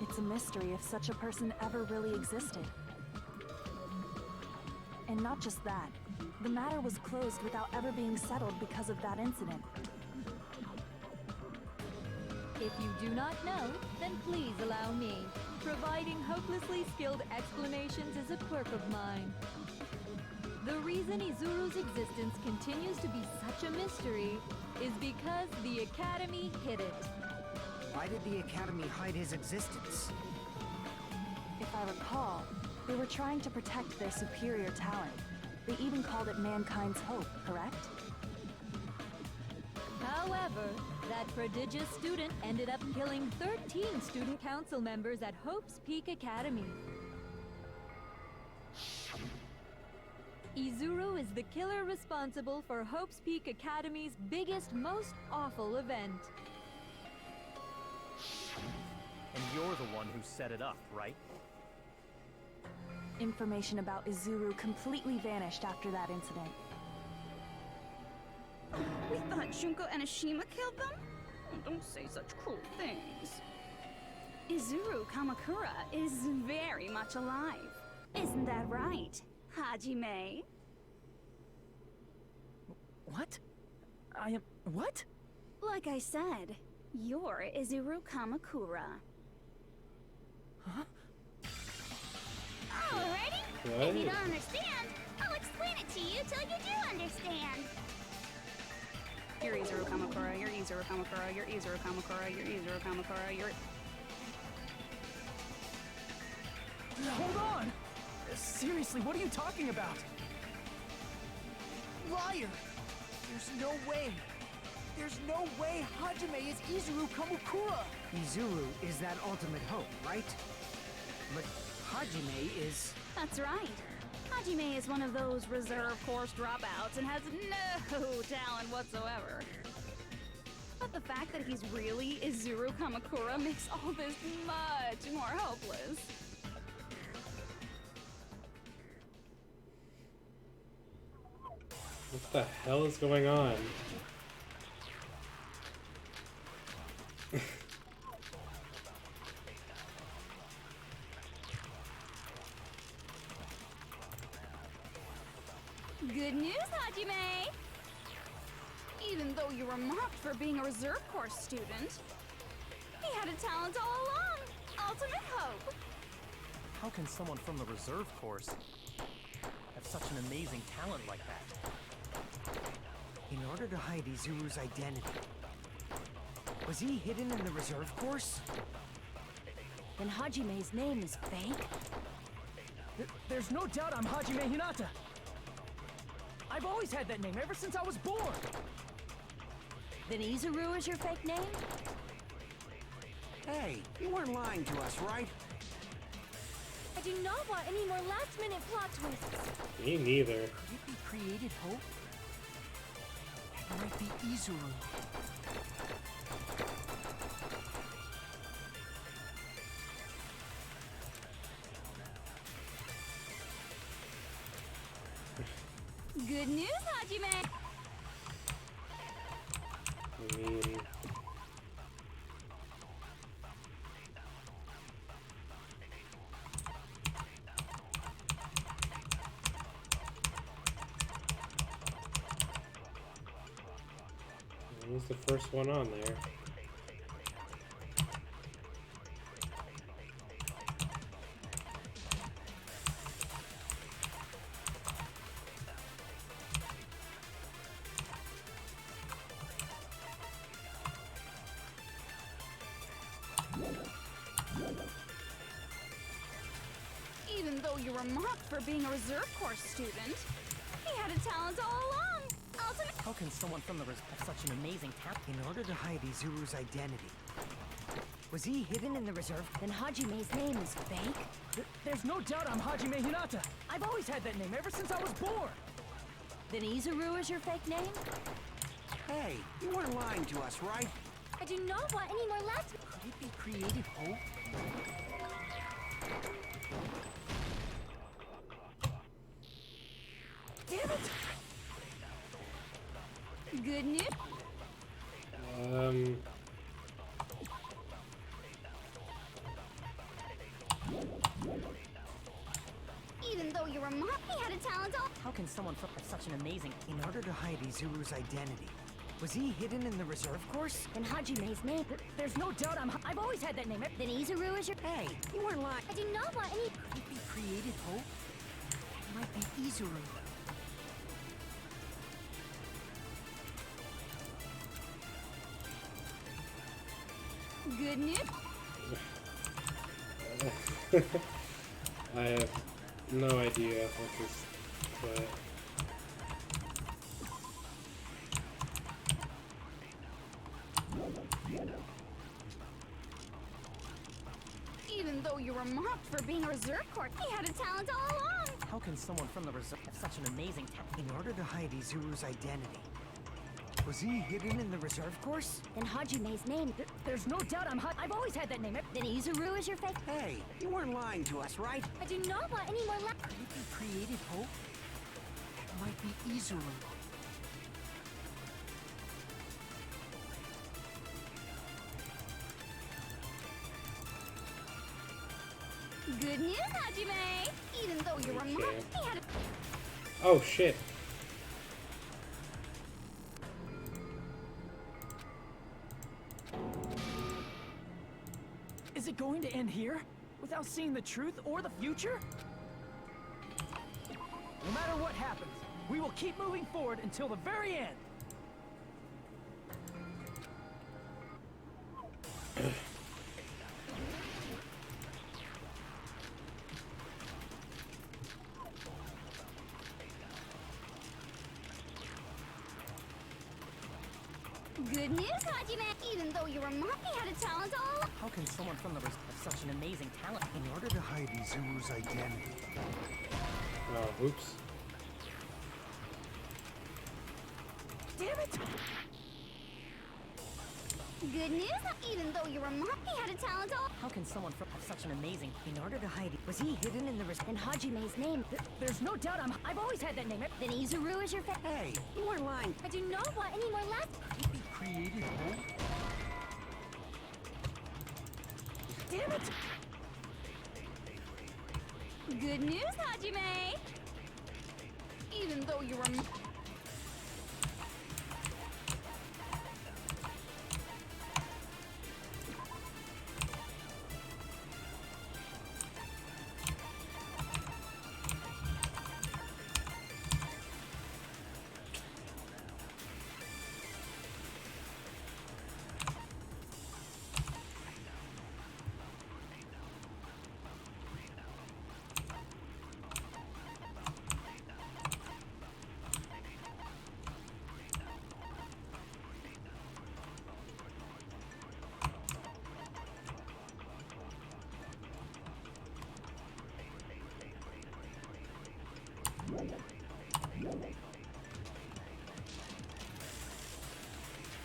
It's a mystery if such a person ever really existed. And not just that, the matter was closed without ever being settled because of that incident. If you do not know, then please allow me. Providing hopelessly skilled explanations is a quirk of mine. The reason Izuru's existence continues to be such a mystery is because the Academy hid it. Why did the Academy hide his existence? If I recall, they were trying to protect their superior talent. They even called it mankind's hope, correct? However, that prodigious student ended up killing 13 student council members at Hope's Peak Academy. Izuru is the killer responsible for Hope's Peak Academy's biggest, most awful event. And you're the one who set it up, right? Information about Izuru completely vanished after that incident. We thought Junko and Ashima killed them? Oh, don't say such cruel things. Izuru Kamakura is very much alive. Isn't that right, Hajime? What? I am... what? Like I said, you're Izuru Kamakura. Huh? Alrighty? What? If you don't understand, I'll explain it to you till you do understand. You're Izuru Kamakura, you're Izuru Kamakura, you're Izuru Kamakura, you're Izuru Kamakura, you're... Hold on! Seriously, what are you talking about? Liar! There's no way! There's no way Hajime is Izuru Kamakura! Izuru is that ultimate hope, right? But Hajime is... That's right. Hajime is one of those reserve course dropouts and has no talent whatsoever. But the fact that he's really Izuru Kamakura makes all this much more hopeless. What the hell is going on? Good news, Hajime! Even though you were mocked for being a reserve course student, he had a talent all along! Ultimate hope! How can someone from the reserve course have such an amazing talent like that? In order to hide Izuru's identity, was he hidden in the reserve course? Then Hajime's name is fake? There's no doubt I'm Hajime Hinata! I've always had that name ever since I was born! Then Izuru is your fake name? Hey, you weren't lying to us, right? I do not want any more last-minute plot twists. Me neither. Could it be created hope? That might be Izuru. Good news, Hajime! I mean... He's the first one on there. Even though you were mocked for being a reserve corps student, he had a talent all along. Ultimate. How can someone from the reserve have such an amazing talent? In order to hide Izuru's identity. Was he hidden in the reserve? Then Hajime's name is fake? There's no doubt I'm Hajime Hinata. I've always had that name ever since I was born. Then Izuru is your fake name? Hey, you weren't lying to us, right? I do not want any more labs. Could it be created hope? Damn it! Good news. Even though you were mocked, he had a talent all. How can someone from have such an amazing... In order to hide Izuru's identity. Was he hidden in the reserve course? Then Hajime's name. There's no doubt I've always had that name. Then Izuru is your... Hey, you weren't lying. I do not want any. Could it be created hope? It might be Izuru. Good news. I have no idea what this... But... Even though you were mocked for being a reserve corps, he had a talent all along. How can someone from the reserve have such an amazing talent? In order to hide Izuru's identity. Was he hidden in the reserve course? Then Hajime's name. There's no doubt I've always had that name. Then Izuru is your fake... Hey, you weren't lying to us, right? I do not want any more labs. Could it be created hope? It might be Izuru. Good news, Hajime. Even though you were mocked, he had a... Oh, shit. Is it going to end here? Without seeing the truth or the future? No matter what happens, we will keep moving forward until the very end. Good news, Hajime. Even though you were mocked, he had a talent all along. How can someone from the reserve have such an amazing talent? In order to hide Izuru's identity. Oh, oops. Damn it! Good news. Even though you were mocked, he had a talent all... How can someone from have such an amazing... In order to hide... Was he hidden in the reserve? Then Hajime's name. There's no doubt I've always had that name. Then Izuru is your fake... Hey, you weren't lying. I do not want any more labs. Could it be created hope? Damn it! Good news, Hajime. Even though you were...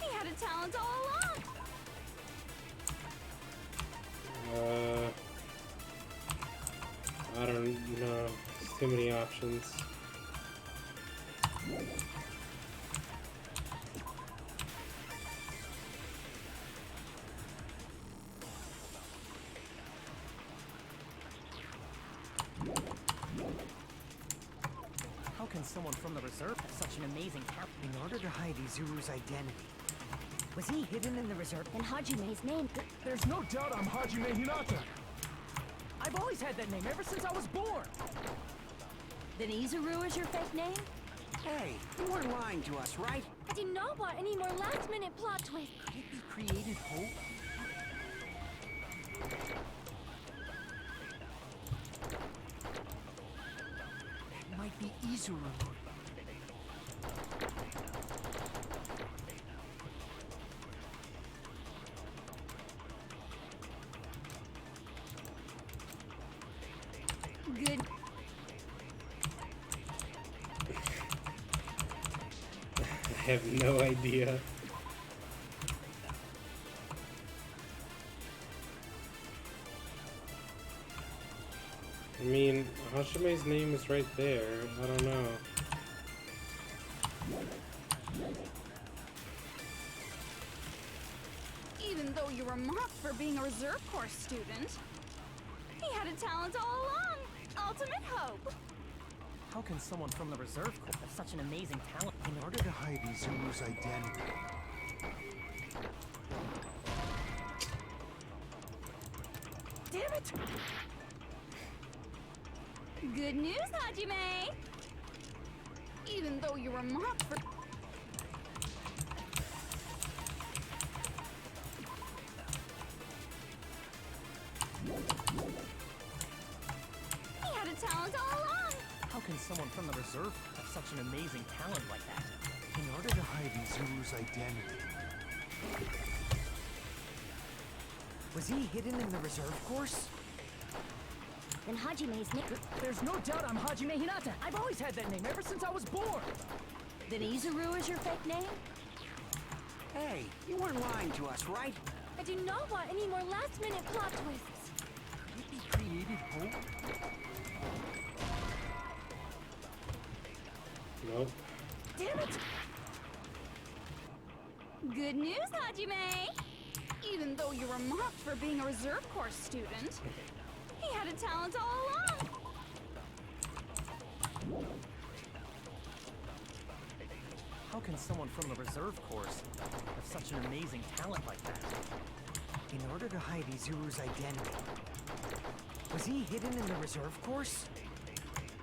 He had a talent all along. I don't know. There's too many options. How can someone from the reserve have such an amazing talent? In order to hide Izuru's identity. Was he hidden in the reserve? And Hajime's name. There's no doubt I'm Hajime Hinata. I've always had that name ever since I was born. Then Izuru is your fake name? Hey, you weren't lying to us, right? I do not want any more last-minute plot twists. Could it be created hope? It might be Izuru. Good. I have no idea. I mean, Hashime's name is right there. I don't know. Even though you were mocked for being a reserve corps student, he had a talent all along. Ultimate hope. How can someone from the reserve corps have such an amazing talent? In order to hide Izuru's identity. Damn it! Good news, Hajime! Even though you were mocked for... He had a talent all along! How can someone from the reserve have such an amazing talent like that? In order to hide Izuru's identity. Was he hidden in the reserve course? Then Hajime's name. There's no doubt I'm Hajime Hinata. I've always had that name ever since I was born. Then Izuru is your fake name? Hey, you weren't lying to us, right? I do not want any more last-minute plot twists. Could it be created hope? Nope. Damn it! Good news, Hajime! Even though you were mocked for being a reserve corps student, he had a talent all along! How can someone from the reserve corps have such an amazing talent like that? In order to hide Izuru's identity. Was he hidden in the reserve course?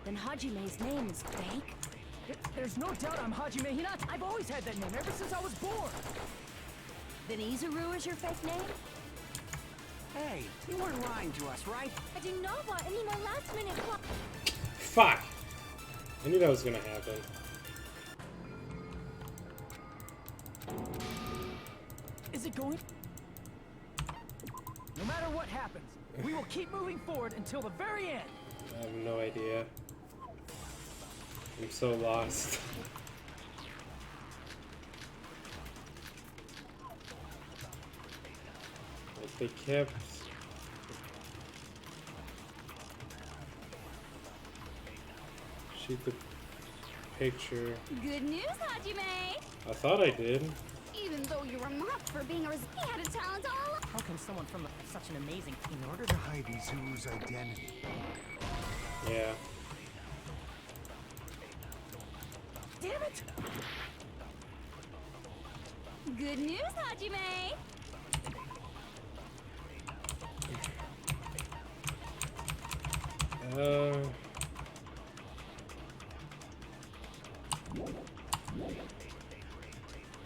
Then Hajime's name is fake. There's no doubt I'm Hajime Hinata. I've always had that name ever since I was born. Then Izuru is your fake name? Hey, you weren't lying to us, right? I do not want any more last-minute plot. Fuck! I knew that was gonna happen. Is it going? No matter what happens, we will keep moving forward until the very end. I have no idea. I'm so lost. Like they kept... Shoot the picture. Good news, Hajime! I thought I did. Even though you were mocked for being a reserve, he had a talent all along! How can someone from such an amazing... In order to hide Izuru's identity. Yeah. Damn it! Good news, Hajime!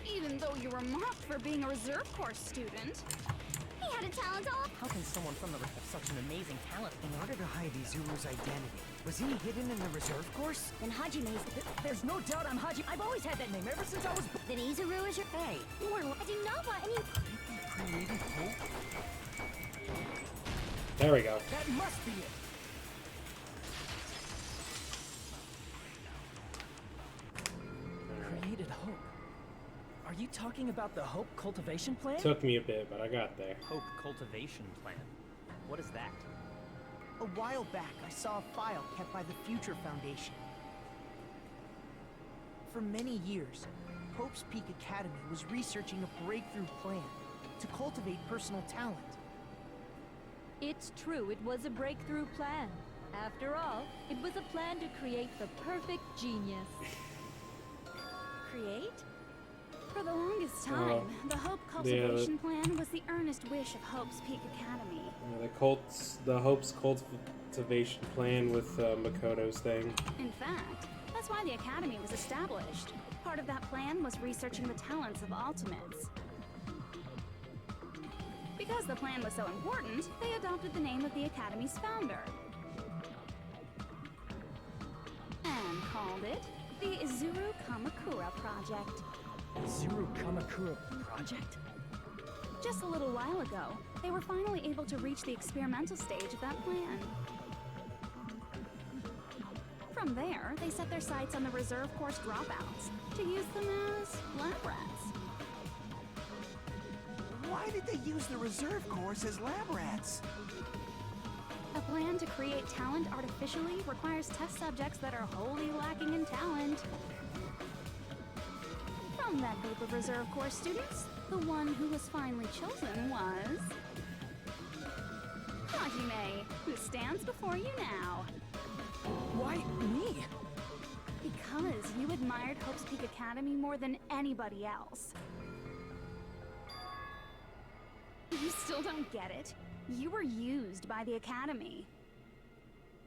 Even though you were mocked for being a reserve corps student, he had a talent all... How can someone from the have such an amazing talent? In order to hide Izuru's identity. Was he hidden in the reserve course? Then Hajime's... There's no doubt I'm Hajime. I've always had that name ever since I was born. Then Izuru is your... Hey, You weren't... I do not want any... Created hope? There we go. That must be it. Created hope. Are you talking about the Hope Cultivation Plan? Took me a bit, but I got there. Hope cultivation plan. What is that? A while back, I saw a file kept by the Future Foundation. For many years, Hope's Peak Academy was researching a breakthrough plan to cultivate personal talent. It's true, it was a breakthrough plan. After all, it was a plan to create the perfect genius. Create? For the longest time, the Hope Cultivation Plan was the earnest wish of Hope's Peak Academy. The Hope's Cultivation Plan with Makoto's thing. In fact, that's why the Academy was established. Part of that plan was researching the talents of Ultimates. Because the plan was so important, they adopted the name of the Academy's founder. And called it the Izuru Kamakura Project. Izuru Kamakura Project? Just a little while ago, they were finally able to reach the experimental stage of that plan. From there, they set their sights on the reserve course dropouts to use them as lab rats. Why did they use the reserve course as lab rats? A plan to create talent artificially requires test subjects that are wholly lacking in talent. From that group of reserve course students, the one who was finally chosen was Hajime, who stands before you now. Why me? Because you admired Hope's Peak Academy more than anybody else. You still don't get it? You were used by the Academy.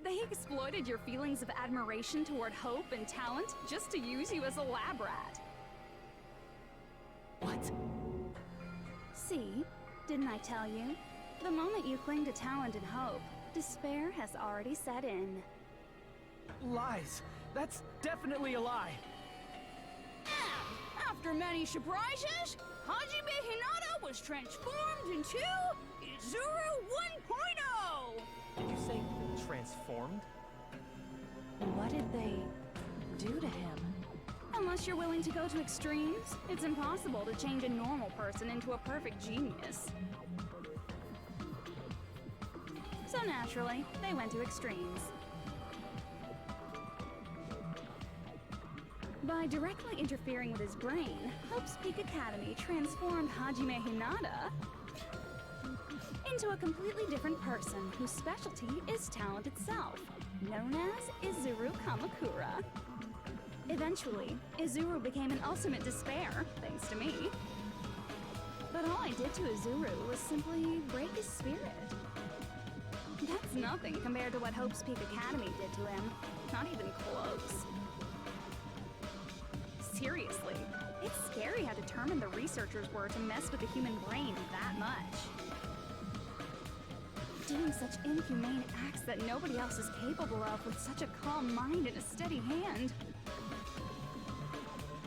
They exploited your feelings of admiration toward hope and talent just to use you as a lab rat. What? See? Didn't I tell you? The moment you cling to talent and hope, despair has already set in. Lies. That's definitely a lie. After many surprises, Hajime Hinata was transformed into Izuru 1.0! Did you say transformed? What did they do to him? Unless you're willing to go to extremes, it's impossible to change a normal person into a perfect genius. So naturally, they went to extremes. By directly interfering with his brain, Hope's Peak Academy transformed Hajime Hinata into a completely different person whose specialty is talent itself, known as Izuru Kamakura. Eventually, Izuru became an ultimate despair, thanks to me. But all I did to Izuru was simply break his spirit. That's nothing compared to what Hope's Peak Academy did to him. Not even close. Seriously, it's scary how determined the researchers were to mess with the human brain that much. Doing such inhumane acts that nobody else is capable of with such a calm mind and a steady hand.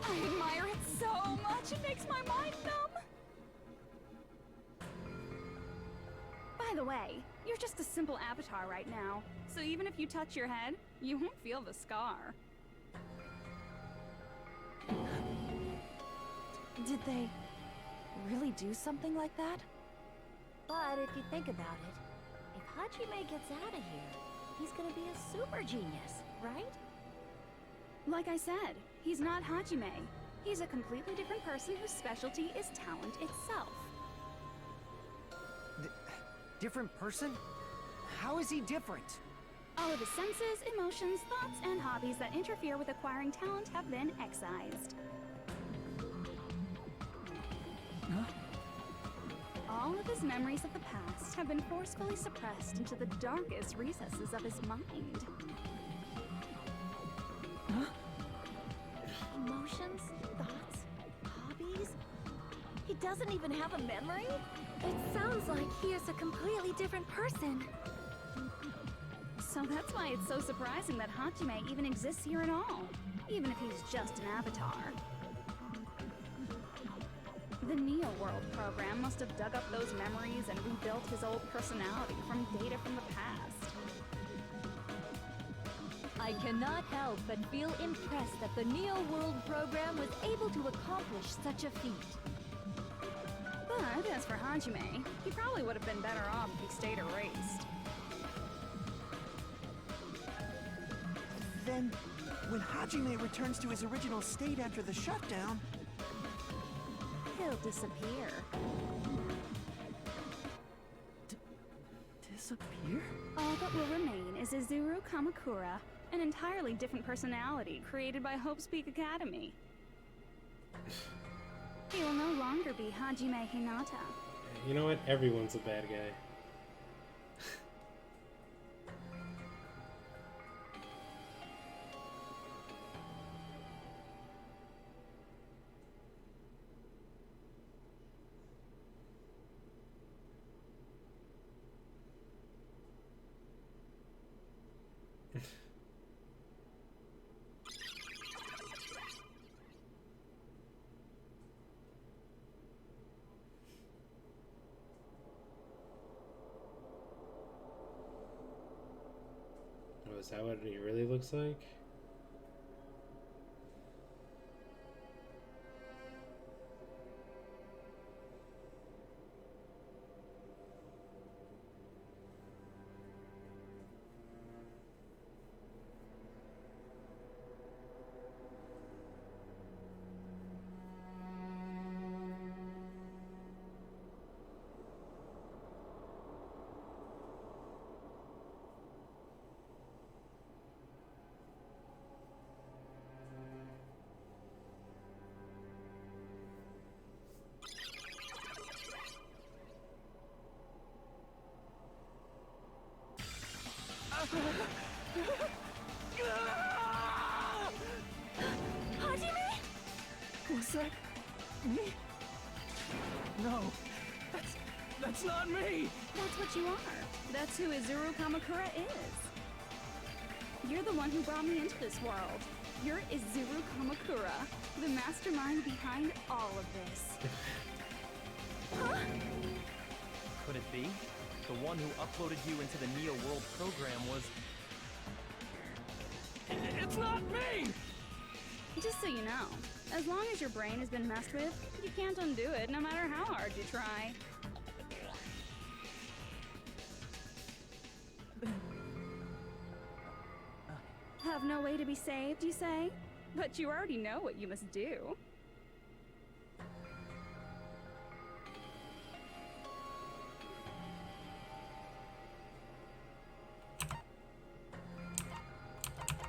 I admire it so much, it makes my mind numb. By the way, you're just a simple avatar right now, so even if you touch your head, you won't feel the scar. Did they really do something like that? But if you think about it, if Hajime gets out of here, he's gonna be a super genius, right? Like I said, he's not Hajime. He's a completely different person whose specialty is talent itself. Different person? How is he different? All of his senses, emotions, thoughts, and hobbies that interfere with acquiring talent have been excised. Huh? All of his memories of the past have been forcefully suppressed into the darkest recesses of his mind. Huh? Emotions, thoughts, hobbies? He doesn't even have a memory? It sounds like he is a completely different person. So that's why it's so surprising that Hajime even exists here at all, even if he's just an avatar. The Neo World program must have dug up those memories and rebuilt his old personality from data from the past. I cannot help but feel impressed that the Neo World program was able to accomplish such a feat. But as for Hajime, he probably would have been better off if he stayed erased. Then, when Hajime returns to his original state after the shutdown... He'll disappear. Disappear? All that will remain is Izuru Kamakura, an entirely different personality created by Hope's Peak Academy. He will no longer be Hajime Hinata. You know what? Everyone's a bad guy. Oh, is that what it really looks like? Hajime? Was that me? No, that's not me! That's what you are. That's who Izuru Kamakura is. You're the one who brought me into this world. You're Izuru Kamakura, the mastermind behind all of this. Huh? Could it be? The one who uploaded you into the Neo World program was... It's not me! Just so you know, as long as your brain has been messed with, you can't undo it no matter how hard you try. Have no way to be saved, you say? But you already know what you must do.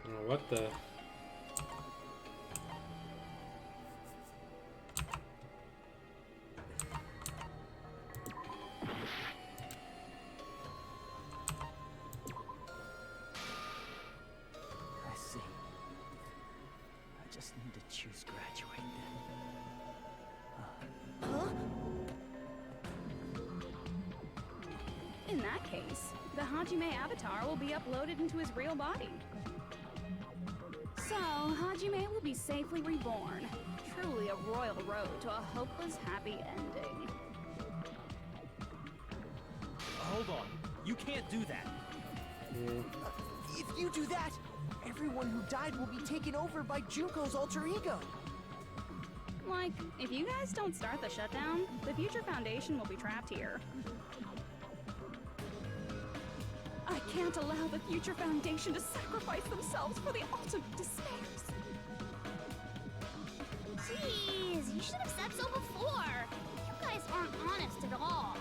Oh, what the? I see. I just need to choose graduate then. Huh? In that case, the Hajime avatar will be uploaded into his real body. So, Hajime will be safely reborn. Truly a royal road to a hopeless happy ending. Hold on. You can't do that. If you do that, everyone who died will be taken over by Junko's alter ego. Like, if you guys don't start the shutdown, the Future Foundation will be trapped here. I can't allow the Future Foundation to sacrifice themselves for the ultimate despairs. Jeez, you should have said so before. You guys aren't honest at all.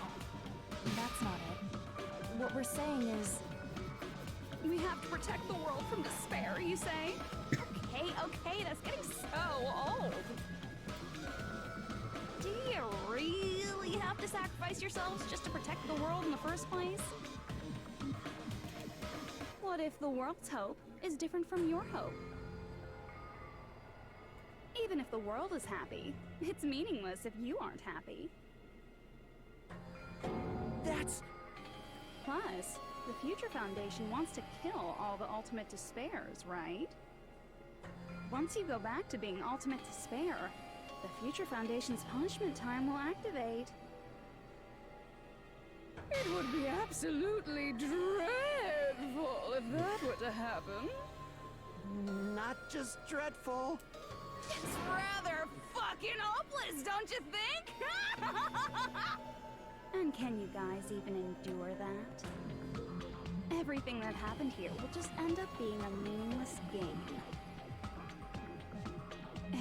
That's not it. What we're saying is... We have to protect the world from despair, you say? Okay, that's getting so old. Do you really have to sacrifice yourselves just to protect the world in the first place? What if the world's hope is different from your hope? Even if the world is happy, it's meaningless if you aren't happy. That's... Plus, the Future Foundation wants to kill all the ultimate despairs, right? Once you go back to being ultimate despair, the Future Foundation's punishment time will activate. It would be absolutely dreadful if that were to happen. Not just dreadful. It's rather fucking hopeless, don't you think? And can you guys even endure that? Everything that happened here will just end up being a meaningless game.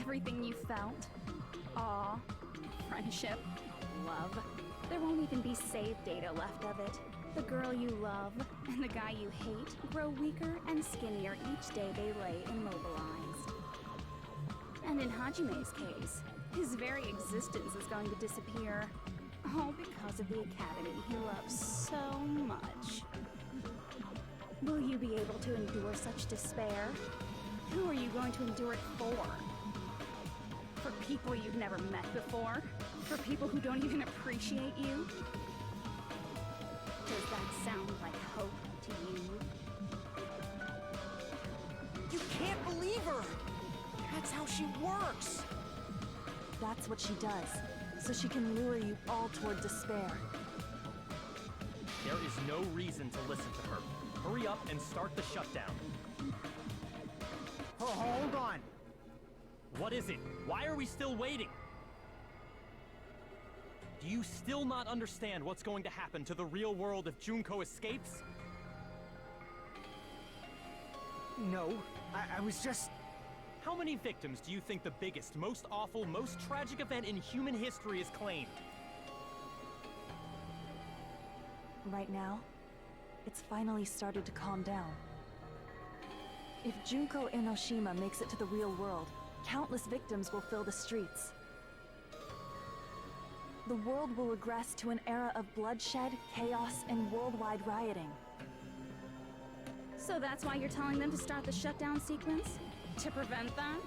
Everything you felt. Awe, friendship, love. There won't even be save data left of it. The girl you love and the guy you hate grow weaker and skinnier each day they lay immobilized. And in Hajime's case, his very existence is going to disappear. All because of the academy he loves so much. Will you be able to endure such despair? Who are you going to endure it for? For people you've never met before? For people who don't even appreciate you? Does that sound like hope to you? You can't believe her! That's how she works! That's what she does, so she can lure you all toward despair. There is no reason to listen to her. Hurry up and start the shutdown. Oh, hold on. What is it? Why are we still waiting? Do you still not understand what's going to happen to the real world if Junko escapes? No, I was just... How many victims do you think the biggest, most awful, most tragic event in human history has claimed? Right now, it's finally started to calm down. If Junko Enoshima makes it to the real world, countless victims will fill the streets. The world will regress to an era of bloodshed, chaos, and worldwide rioting. So that's why you're telling them to start the shutdown sequence? To prevent that?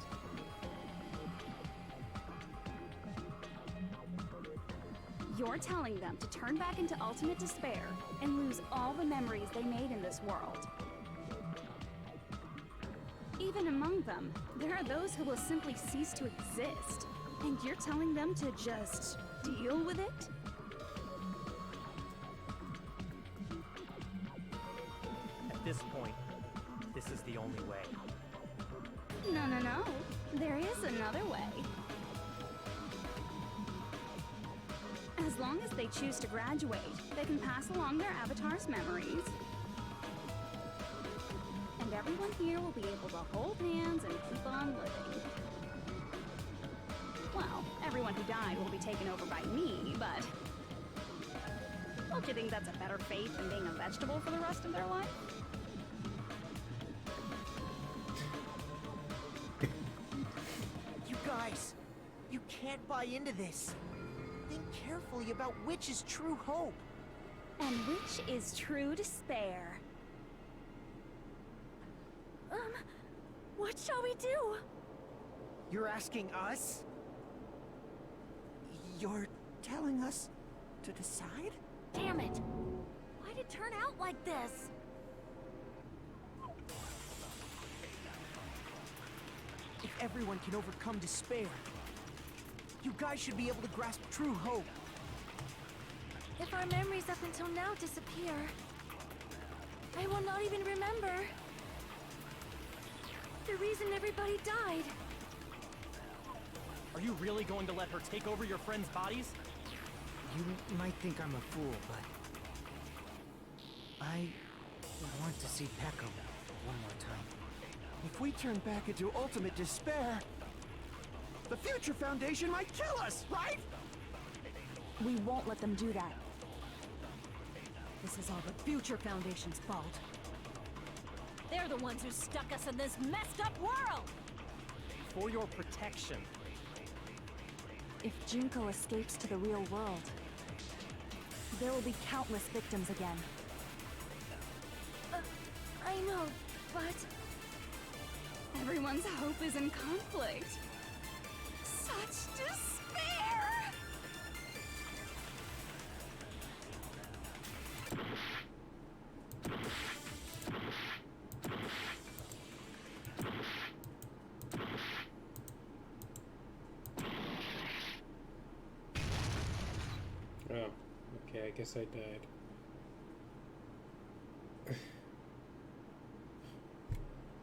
You're telling them to turn back into ultimate despair and lose all the memories they made in this world. Even among them, there are those who will simply cease to exist. And you're telling them to just deal with it? At this point, this is the only way. No, no, no. There is another way. As long as they choose to graduate, they can pass along their avatar's memories. And everyone here will be able to hold hands and keep on living. Well, everyone who died will be taken over by me, but... Don't you think that's a better fate than being a vegetable for the rest of their life? You guys, you can't buy into this. Think carefully about which is true hope. And which is true despair. What shall we do? You're asking us? You're telling us to decide? Damn it! Why'd it turn out like this? If everyone can overcome despair, you guys should be able to grasp true hope. If our memories up until now disappear, I will not even remember the reason everybody died. Are you really going to let her take over your friends' bodies? You might think I'm a fool, but... I want to see Peko one more time. If we turn back into ultimate despair, the Future Foundation might kill us, right? We won't let them do that. This is all the Future Foundation's fault. They're the ones who stuck us in this messed up world! For your protection. If Junko escapes to the real world, there will be countless victims again. I know, but... Everyone's hope is in conflict. Such despair! Oh, okay, I guess I died.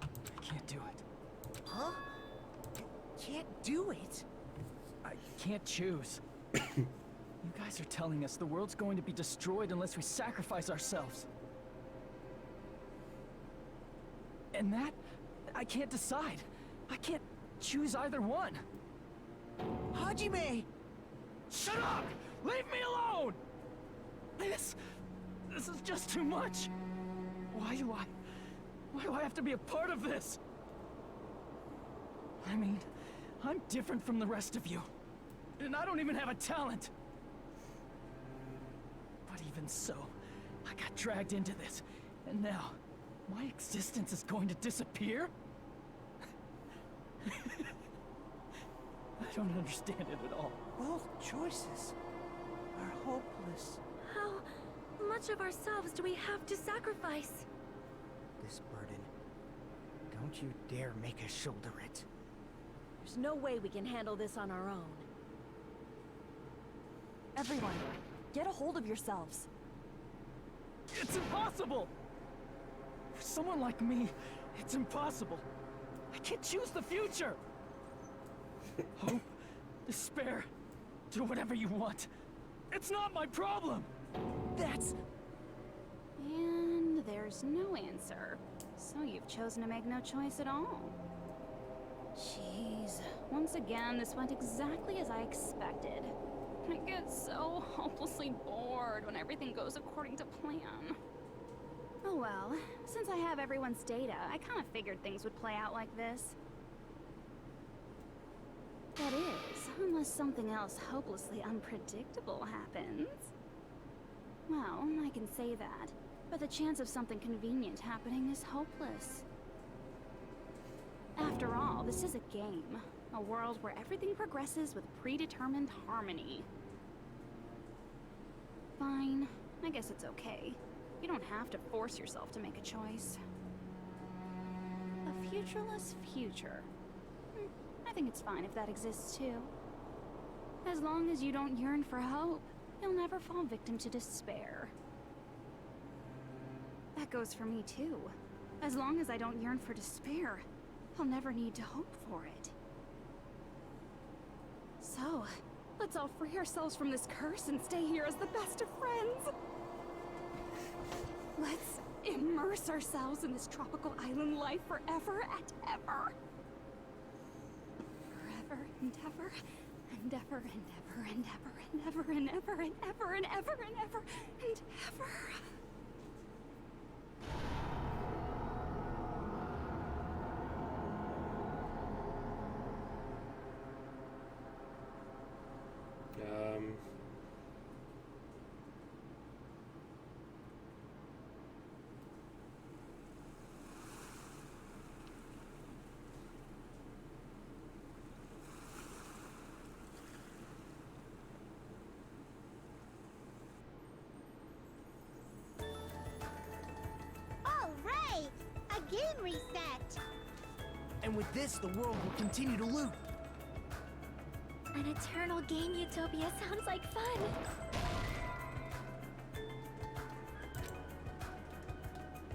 I can't do it. Huh? You can't do it? I can't choose. You guys are telling us the world's going to be destroyed unless we sacrifice ourselves. And that, I can't decide. I can't choose either one. Hajime! Shut up! Leave me alone! This is just too much. Why do I have to be a part of this? I mean, I'm different from the rest of you. And I don't even have a talent. But even so, I got dragged into this. And now, my existence is going to disappear? I don't understand it at all. Both choices are hopeless. How much of ourselves do we have to sacrifice? This burden, don't you dare make us shoulder it. There's no way we can handle this on our own. Everyone, get a hold of yourselves. It's impossible! For someone like me, it's impossible. I can't choose the future! Hope, despair, do whatever you want. It's not my problem! That's... And there's no answer. So you've chosen to make no choice at all. Jeez. Once again, this went exactly as I expected. I get so hopelessly bored when everything goes according to plan. Oh well, since I have everyone's data, I kind of figured things would play out like this. That is, unless something else hopelessly unpredictable happens. Well, I can say that, but the chance of something convenient happening is hopeless. After all, this is a game. A world where everything progresses with predetermined harmony. Fine. I guess it's okay. You don't have to force yourself to make a choice. A futureless future. I think it's fine if that exists too. As long as you don't yearn for hope, you'll never fall victim to despair. That goes for me too. As long as I don't yearn for despair, I'll never need to hope for it. So, let's all free ourselves from this curse and stay here as the best of friends. Let's immerse ourselves in this tropical island life forever and ever. Forever and ever, and ever and ever and ever and ever and ever and ever and ever and ever and ever. All right, a game reset. And with this, the world will continue to loop. An eternal game utopia sounds like fun.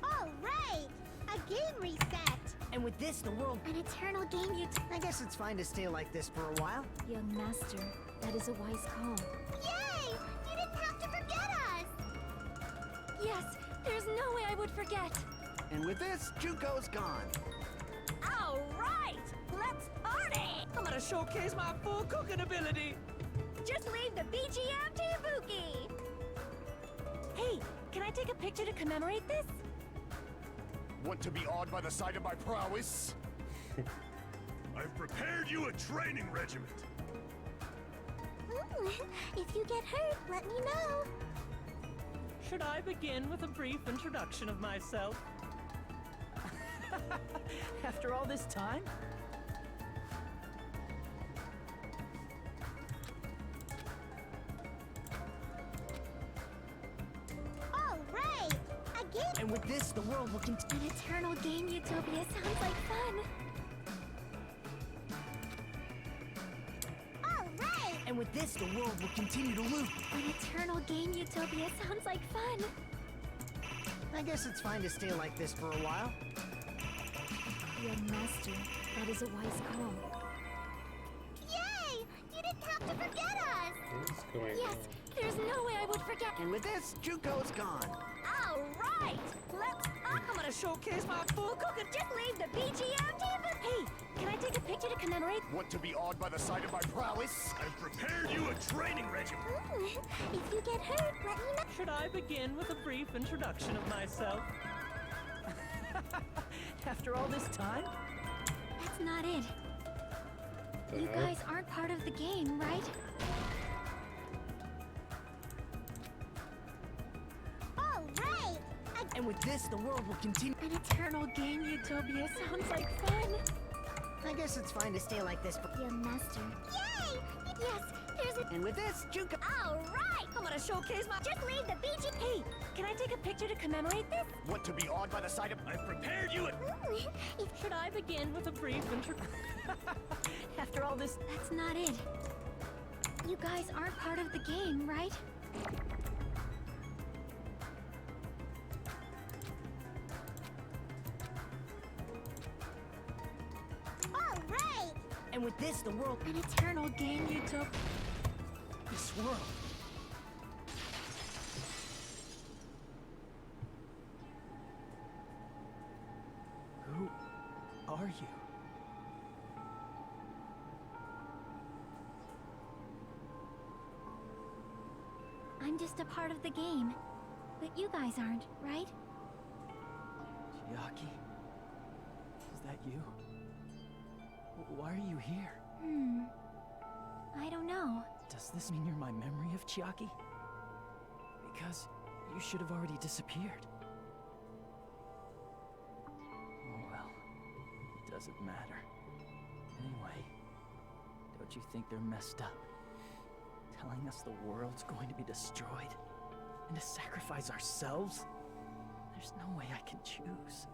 All right, a game reset. And with this, the world... An eternal game I guess it's fine to stay like this for a while. Young master, that is a wise call. Yay! You didn't have to forget us. Yes, there's no way I would forget. And with this, Juko's gone. All right, let's party! I'm gonna showcase my full cooking ability. Just leave the BGM to Ibuki. Hey, can I take a picture to commemorate this? Want to be awed by the sight of my prowess? I've prepared you a training regiment. If you get hurt, let me know. Should I begin with a brief introduction of myself? After all this time? All right, a game. And with this, the world will continue. An eternal game utopia sounds like fun. All right. And with this, the world will continue to loop. An eternal game utopia sounds like fun. I guess it's fine to stay like this for a while. Young master, that is a wise call. Yay! You didn't have to forget us. What's going Yes, there's no way I would forget. And with this, Juko's gone. All right, let's. I'm gonna showcase my full cooking. Just leave the BGM to Ibuki. Hey, Can I take a picture to commemorate? Want to be awed by the sight of my prowess? I've prepared you a training regimen. If you get hurt, let me know. Should I begin with a brief introduction of myself? After all this time? That's not it. You hell? guys aren't part of the game, right? All right. And with this, the world will continue. An eternal game utopia sounds like fun. I guess it's fine to stay like this, but Your master. Yay! Yes, there's a. and with this, Juka. All right. I'm gonna showcase my. Just leave the beach. Hey, can I take a picture to commemorate this? Want to be awed by the sight of... I've prepared you a... Should I begin with a brief introduction? After all this... That's not it. You guys aren't part of the game, right? All right. And with this, the world. An eternal game utopia. This world. Who are you? I'm just a part of the game. But you guys aren't, right? Chiaki? Is that you? Why are you here? I don't know. Does this mean you're my memory of Chiaki? Because you should have already disappeared. Oh well, it doesn't matter. Anyway, don't you think they're messed up? Telling us the world's going to be destroyed and to sacrifice ourselves? There's no way I can choose.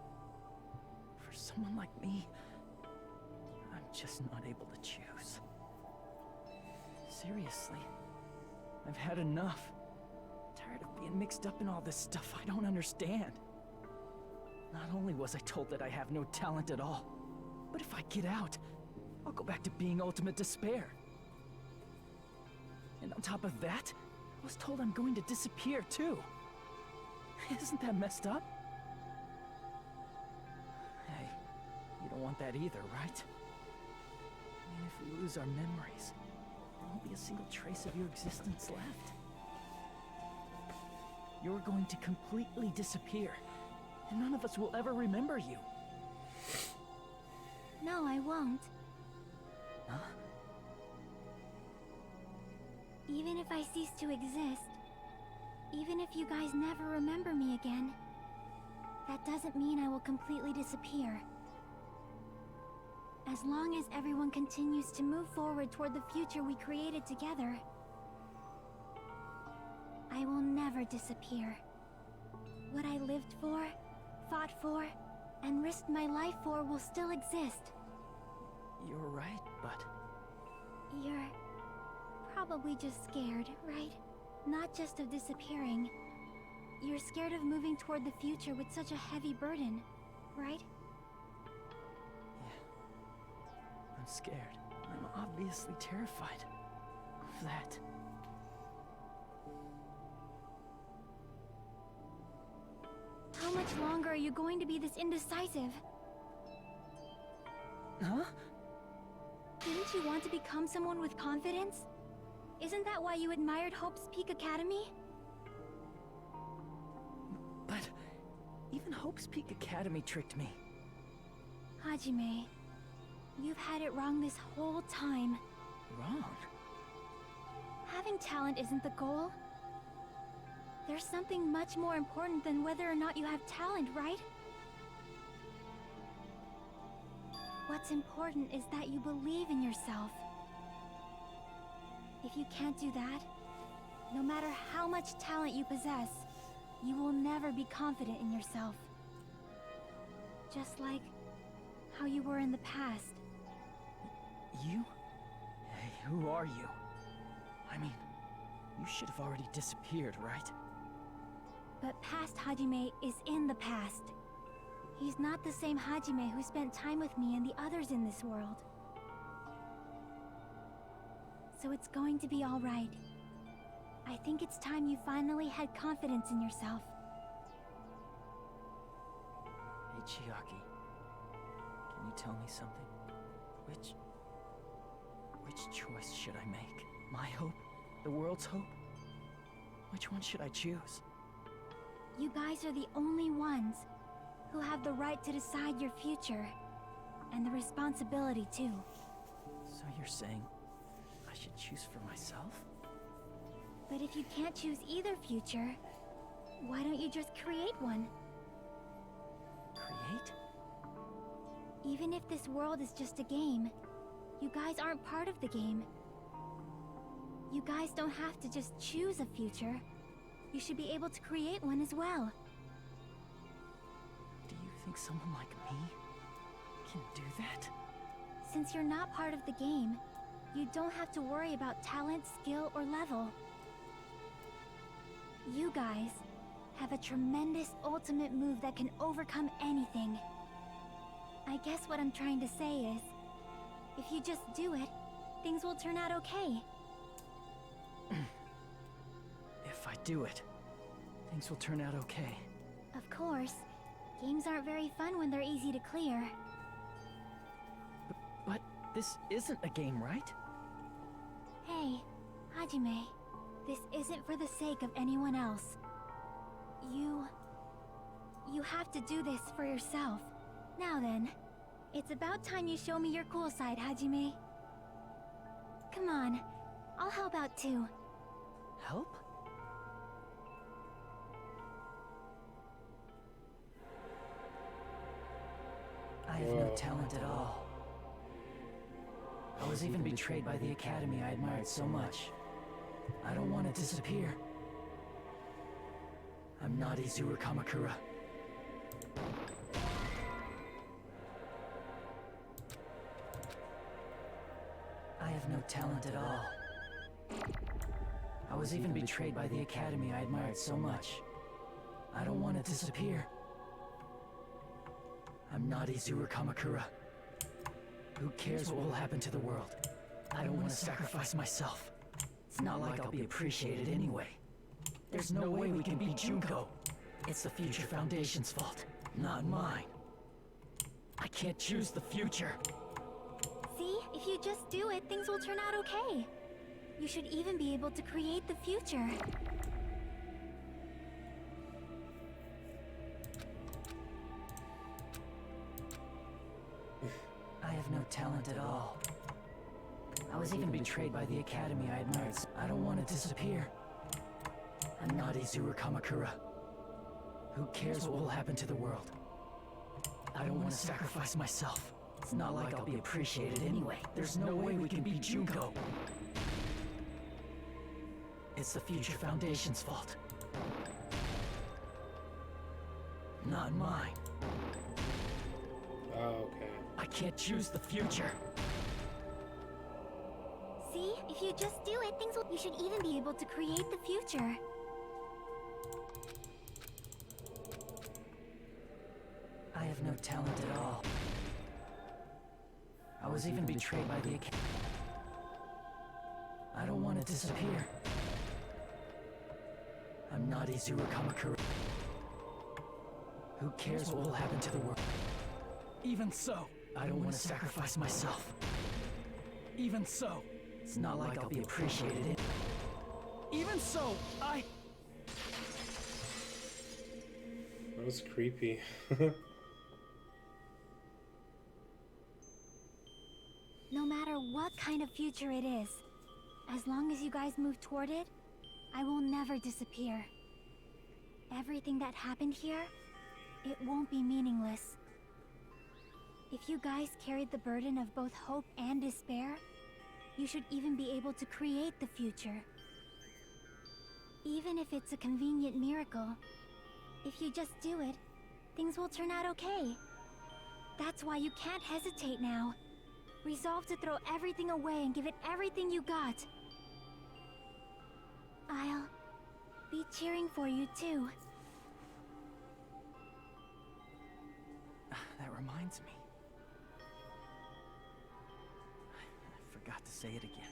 For someone like me, I'm just not able to choose. Seriously, I've had enough. Tired of being mixed up in all this stuff I don't understand. Not only was I told that I have no talent at all, but if I get out, I'll go back to being ultimate despair. And on top of that, I was told I'm going to disappear too. Isn't that messed up? Hey, you don't want that either, right? I mean, if we lose our memories, there won't be a single trace of your existence left. You're going to completely disappear, and none of us will ever remember you. No, I won't. Huh? Even if I cease to exist, even if you guys never remember me again, that doesn't mean I will completely disappear. As long as everyone continues to move forward toward the future we created together, I will never disappear. What I lived for, fought for, and risked my life for will still exist. You're right, but... You're probably just scared, right? Not just of disappearing. You're scared of moving toward the future with such a heavy burden, right? I'm scared. I'm obviously terrified of that. How much longer are you going to be this indecisive? Huh? Didn't you want to become someone with confidence? Isn't that why you admired Hope's Peak Academy? But even Hope's Peak Academy tricked me. Hajime, you've had it wrong this whole time. Wrong? Having talent isn't the goal. There's something much more important than whether or not you have talent, right? What's important is that you believe in yourself. If you can't do that, no matter how much talent you possess, you will never be confident in yourself. Just like how you were in the past. You? Hey, who are you? I mean, you should have already disappeared, right? But past Hajime is in the past. He's not the same Hajime who spent time with me and the others in this world. So it's going to be all right. I think it's time you finally had confidence in yourself. Hey, Chiaki. Can you tell me something? Which choice should I make? My hope? The world's hope? Which one should I choose? You guys are the only ones who have the right to decide your future. And the responsibility, too. So you're saying I should choose for myself? But if you can't choose either future, why don't you just create one? Create? Even if this world is just a game, you guys aren't part of the game. You guys don't have to just choose a future. You should be able to create one as well. Do you think someone like me can do that? Since you're not part of the game, you don't have to worry about talent, skill, or level. You guys have a tremendous ultimate move that can overcome anything. I guess what I'm trying to say is, if you just do it, things will turn out okay. If I do it, things will turn out okay. Of course, games aren't very fun when they're easy to clear. But this isn't a game, right? Hey, Hajime, this isn't for the sake of anyone else. You have to do this for yourself. Now then, it's about time you show me your cool side, Hajime. Come on, I'll help out too. Help? I have no talent at all. I was even betrayed by the academy I admired so much. I don't want to disappear. I'm not Izuru Kamakura. I have no talent at all. I was even betrayed by the academy I admired so much. I don't want to disappear. I'm not Izuru Kamakura. Who cares what will happen to the world? I don't want to sacrifice myself. It's not like I'll be appreciated anyway. There's no way we can beat Junko. It's the Future Foundation's fault, not mine. I can't choose the future. See, if you just do it, things will turn out okay. You should even be able to create the future. I have no talent at all. I was even betrayed by the academy I admired. I don't want to disappear. I'm not Izuru Kamakura. Who cares what will happen to the world? I don't want to sacrifice myself. It's not like I'll be appreciated anyway. There's no way we can beat Junko. It's the Future Foundation's fault. Not mine. Oh, okay. I can't choose the future. See, if you just do it, things will... You should even be able to create the future. I have no talent at all. I was even betrayed by the academy. I don't want to disappear. I'm not Izuru Kamakura. Who cares what will happen to the world? Even so, I don't want to sacrifice myself. Even so, it's not like I'll be appreciated. Even so, That was creepy. No matter what kind of future it is, as long as you guys move toward it, I will never disappear. Everything that happened here, it won't be meaningless. If you guys carried the burden of both hope and despair, you should even be able to create the future. Even if it's a convenient miracle, if you just do it, things will turn out okay. That's why you can't hesitate now. Resolve to throw everything away and give it everything you got. I'll be cheering for you too. That reminds me. I forgot to say it again.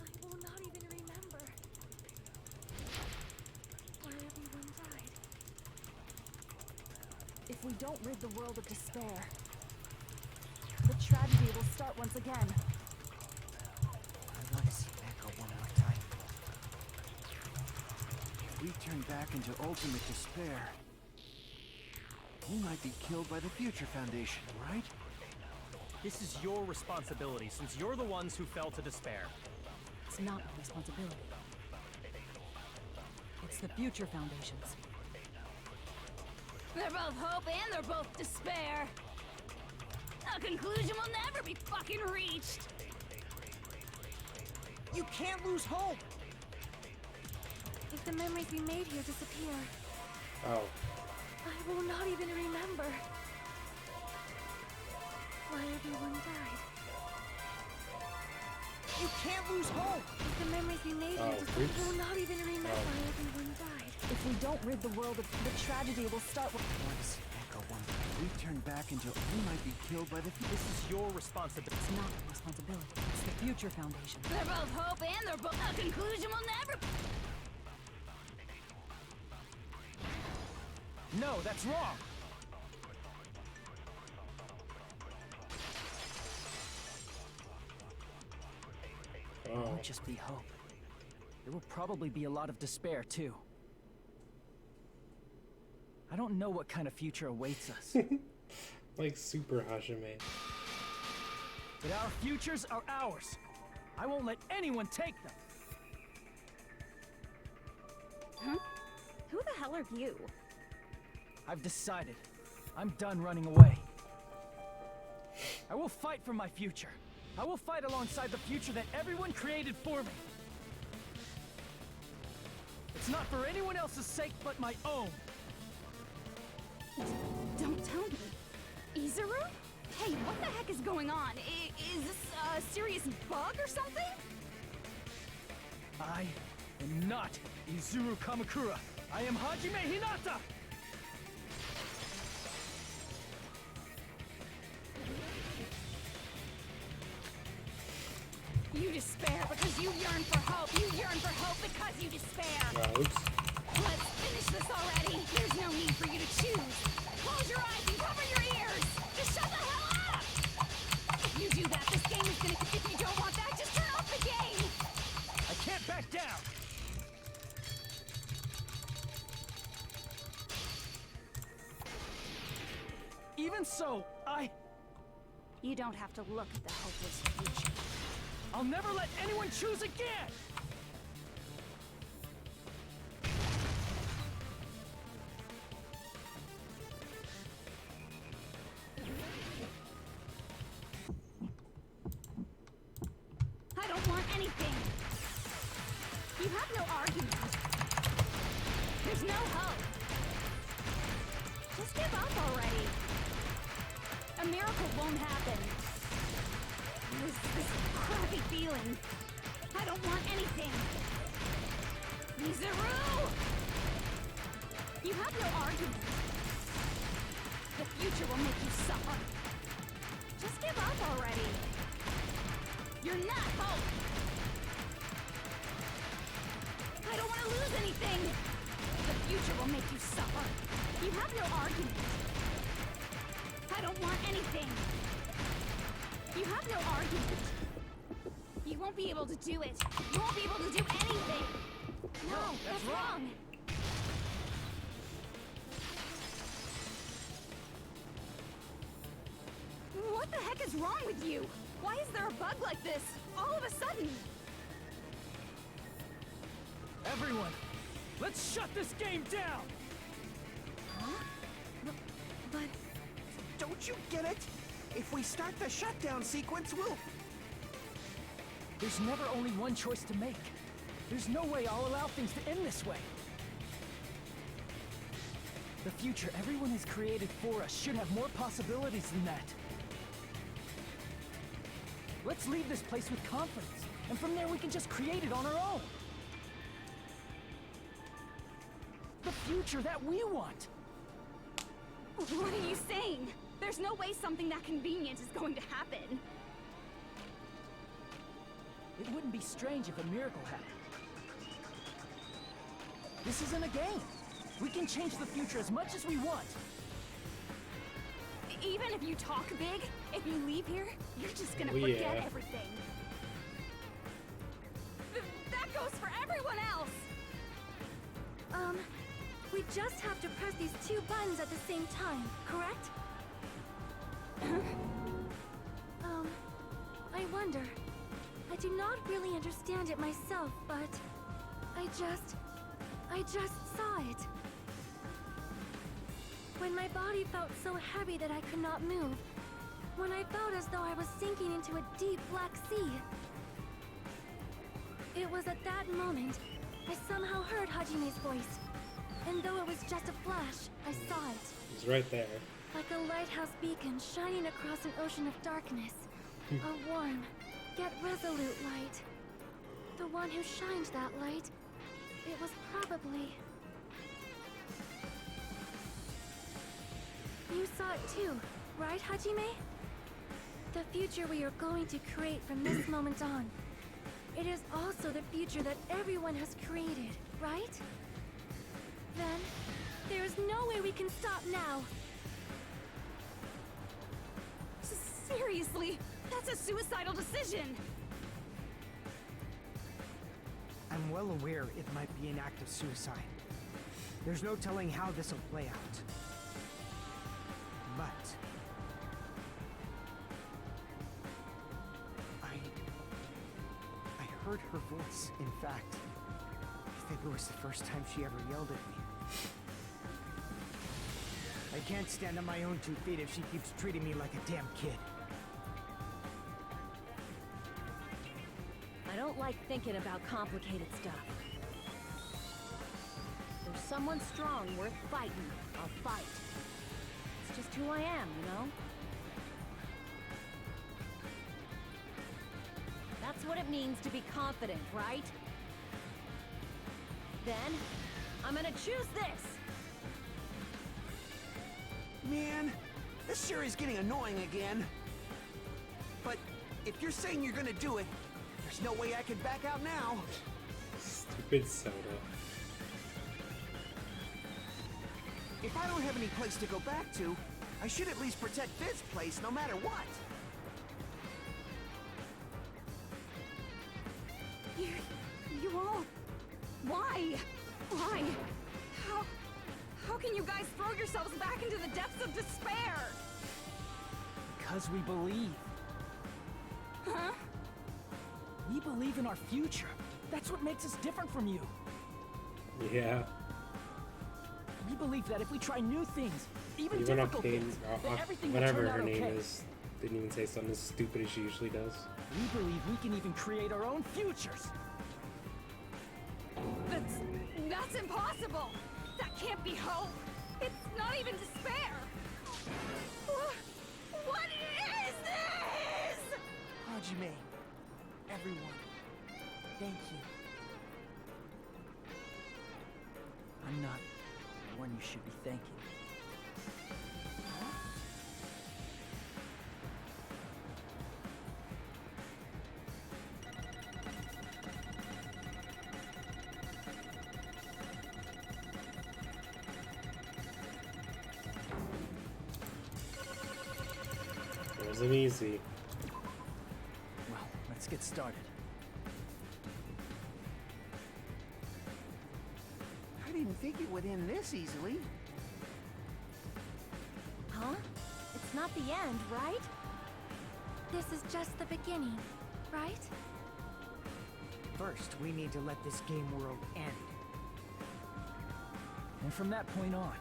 I will not even we don't rid the world of despair, the tragedy will start once again. I want to see Echo one more time. If we turn back into ultimate despair, we might be killed by the Future Foundation, right? This is your responsibility, since you're the ones who fell to despair. It's not my responsibility. It's the Future Foundation's. They're both hope and they're both despair. A conclusion will never be fucking reached. You can't lose hope! If the memories we made here disappear, Oh. I will not even remember why everyone died. You can't lose hope! If the memories we made here disappear, I will not even remember why everyone died. If we don't rid the world of the tragedy will start with. I want to see Echo one more time. If we turn back into, we might be killed by the This is your responsibility. It's not my responsibility. It's the Future Foundation. They're both hope and they're both. A conclusion will never. No, that's wrong! It won't just be hope. There will probably be a lot of despair, too. I don't know what kind of future awaits us. Like Super Hajime. But our futures are ours. I won't let anyone take them. Huh? Who the hell are you? I've decided. I'm done running away. I will fight for my future. I will fight alongside the future that everyone created for me. It's not for anyone else's sake but my own. Don't tell me. Izuru? Hey, what the heck is going on? Is this a serious bug or something? I am not Izuru Kamakura. I am Hajime Hinata! You despair because you yearn for hope. You yearn for hope because you despair. Oops. Let's finish this already. There's no need for you to choose. Close your eyes and cover your ears. Just shut the hell up! If you do that, this game is gonna... If you don't want that, just turn off the game! I can't back down! Even so, You don't have to look at the hopeless future. I'll never let anyone choose again! I don't want anything. You have no argument. There's no hope. Just give up already. A miracle won't happen. This crappy feeling. I don't want anything. Mizuru! You have no argument. The future will make you suffer. Just give up already. You're not hope. I don't want to lose anything. The future will make you suffer. You have no argument. I don't want anything. You have no argument. You won't be able to do it. You won't be able to do anything. No, that's wrong. What the heck is wrong with you? Why is there a bug like this, all of a sudden? Everyone, let's shut this game down! Huh? But... Don't you get it? If we start the shutdown sequence, we'll... There's never only one choice to make. There's no way I'll allow things to end this way. The future everyone has created for us should have more possibilities than that. Let's leave this place with confidence, and from there we can just create it on our own. The future that we want! What are you saying? There's no way something that convenient is going to happen. It wouldn't be strange if a miracle happened. This isn't a game. We can change the future as much as we want. Even if you talk big, if you leave here, you're just gonna Oh, forget yeah. everything. That goes for everyone else! We just have to press these two buttons at the same time, correct? I wonder. I do not really understand it myself, but I just saw it. When my body felt so heavy that I could not move. When I felt as though I was sinking into a deep black sea. It was at that moment I somehow heard Hajime's voice. And though it was just a flash, I saw it. He's right there. Like a lighthouse beacon shining across an ocean of darkness. A warm, yet resolute light. The one who shined that light, it was probably... You saw it too, right, Hajime? The future we are going to create from this moment on. It is also the future that everyone has created, right? Then, there is no way we can stop now. Seriously, that's a suicidal decision! I'm well aware it might be an act of suicide. There's no telling how this will play out. But... I heard her voice. In fact, I think it was the first time she ever yelled at me. I can't stand on my own 2 feet if she keeps treating me like a damn kid. I don't like thinking about complicated stuff. If there's someone strong worth fighting, I'll fight. It's just who I am, you know? That's what it means to be confident, right? Then, I'm gonna choose this! Man, this sure is getting annoying again. But if you're saying you're gonna do it, there's no way I can back out now. Stupid soda. If I don't have any place to go back to, I should at least protect this place no matter what. You all... Why? Why? How can you guys throw yourselves back into the depths of despair? Because we believe. Huh? We believe in our future. That's what makes us different from you. Yeah. We believe that if we try new things, even Even difficult things, then everything will whatever turn out her name okay. is, didn't even say something as stupid as she usually does. We believe we can even create our own futures. That's impossible! That can't be hope! It's not even despair! What is this?! Hajime, everyone, thank you. I'm not the one you should be thanking. It wasn't easy. Well, let's get started. I didn't think it would end this easily. Huh? It's not the end, right? This is just the beginning, right? First, we need to let this game world end. And from that point on,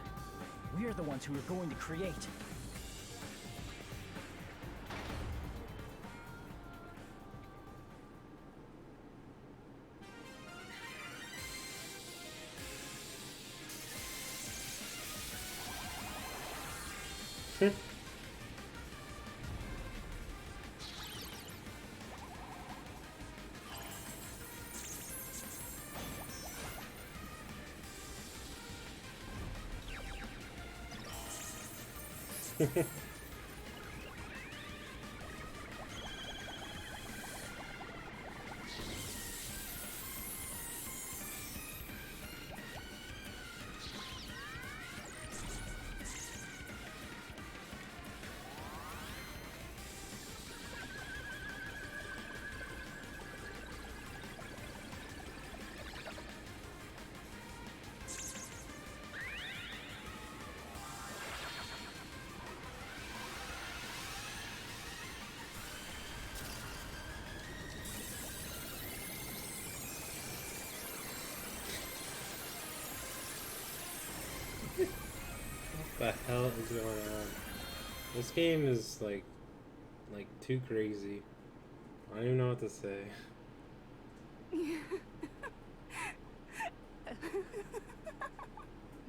we are the ones who are going to create. What the hell is going on? This game is like too crazy. I don't even know what to say.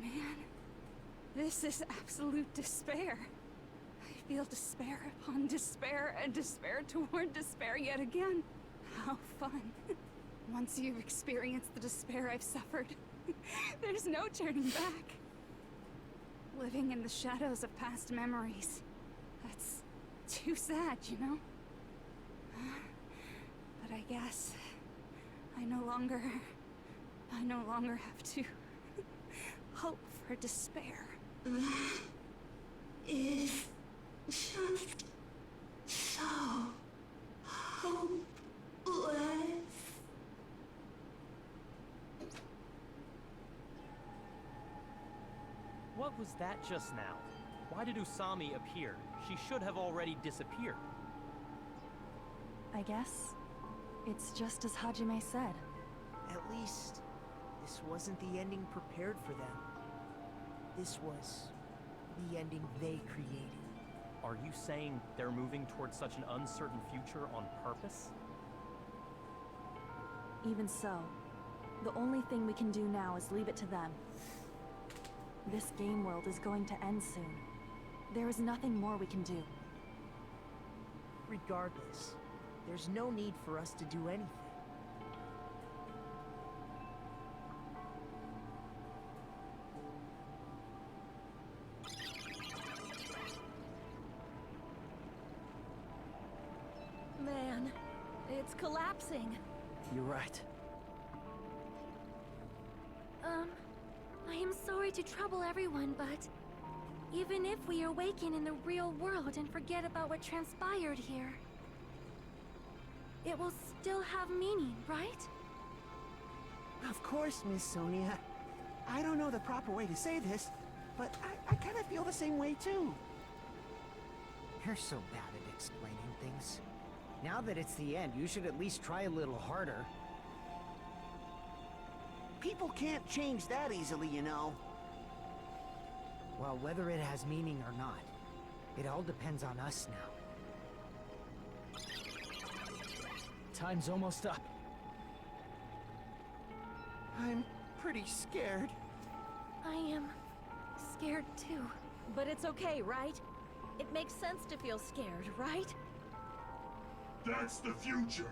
Man, this is absolute despair. I feel despair upon despair and despair toward despair yet again. How fun. Once you've experienced the despair I've suffered, there's no turning back. Living in the shadows of past memories. That's too sad, you know? But I guess I no longer have to hope for despair. That is just so hopeless. What was that just now? Why did Usami appear? She should have already disappeared. I guess it's just as Hajime said. At least, this wasn't the ending prepared for them. This was the ending they created. Are you saying they're moving towards such an uncertain future on purpose? Even so, the only thing we can do now is leave it to them. This game world is going to end soon. There is nothing more we can do. Regardless, there's no need for us to do anything. Man, it's collapsing. You're right. I am sorry to trouble everyone, but even if we awaken in the real world and forget about what transpired here, it will still have meaning, right? Of course, Miss Sonia. I don't know the proper way to say this, but I kind of feel the same way too. You're so bad at explaining things. Now that it's the end, you should at least try a little harder. People can't change that easily, you know. Well, whether it has meaning or not, it all depends on us now. Time's almost up. I'm pretty scared. I am scared too. But it's okay, right? It makes sense to feel scared, right? That's the future.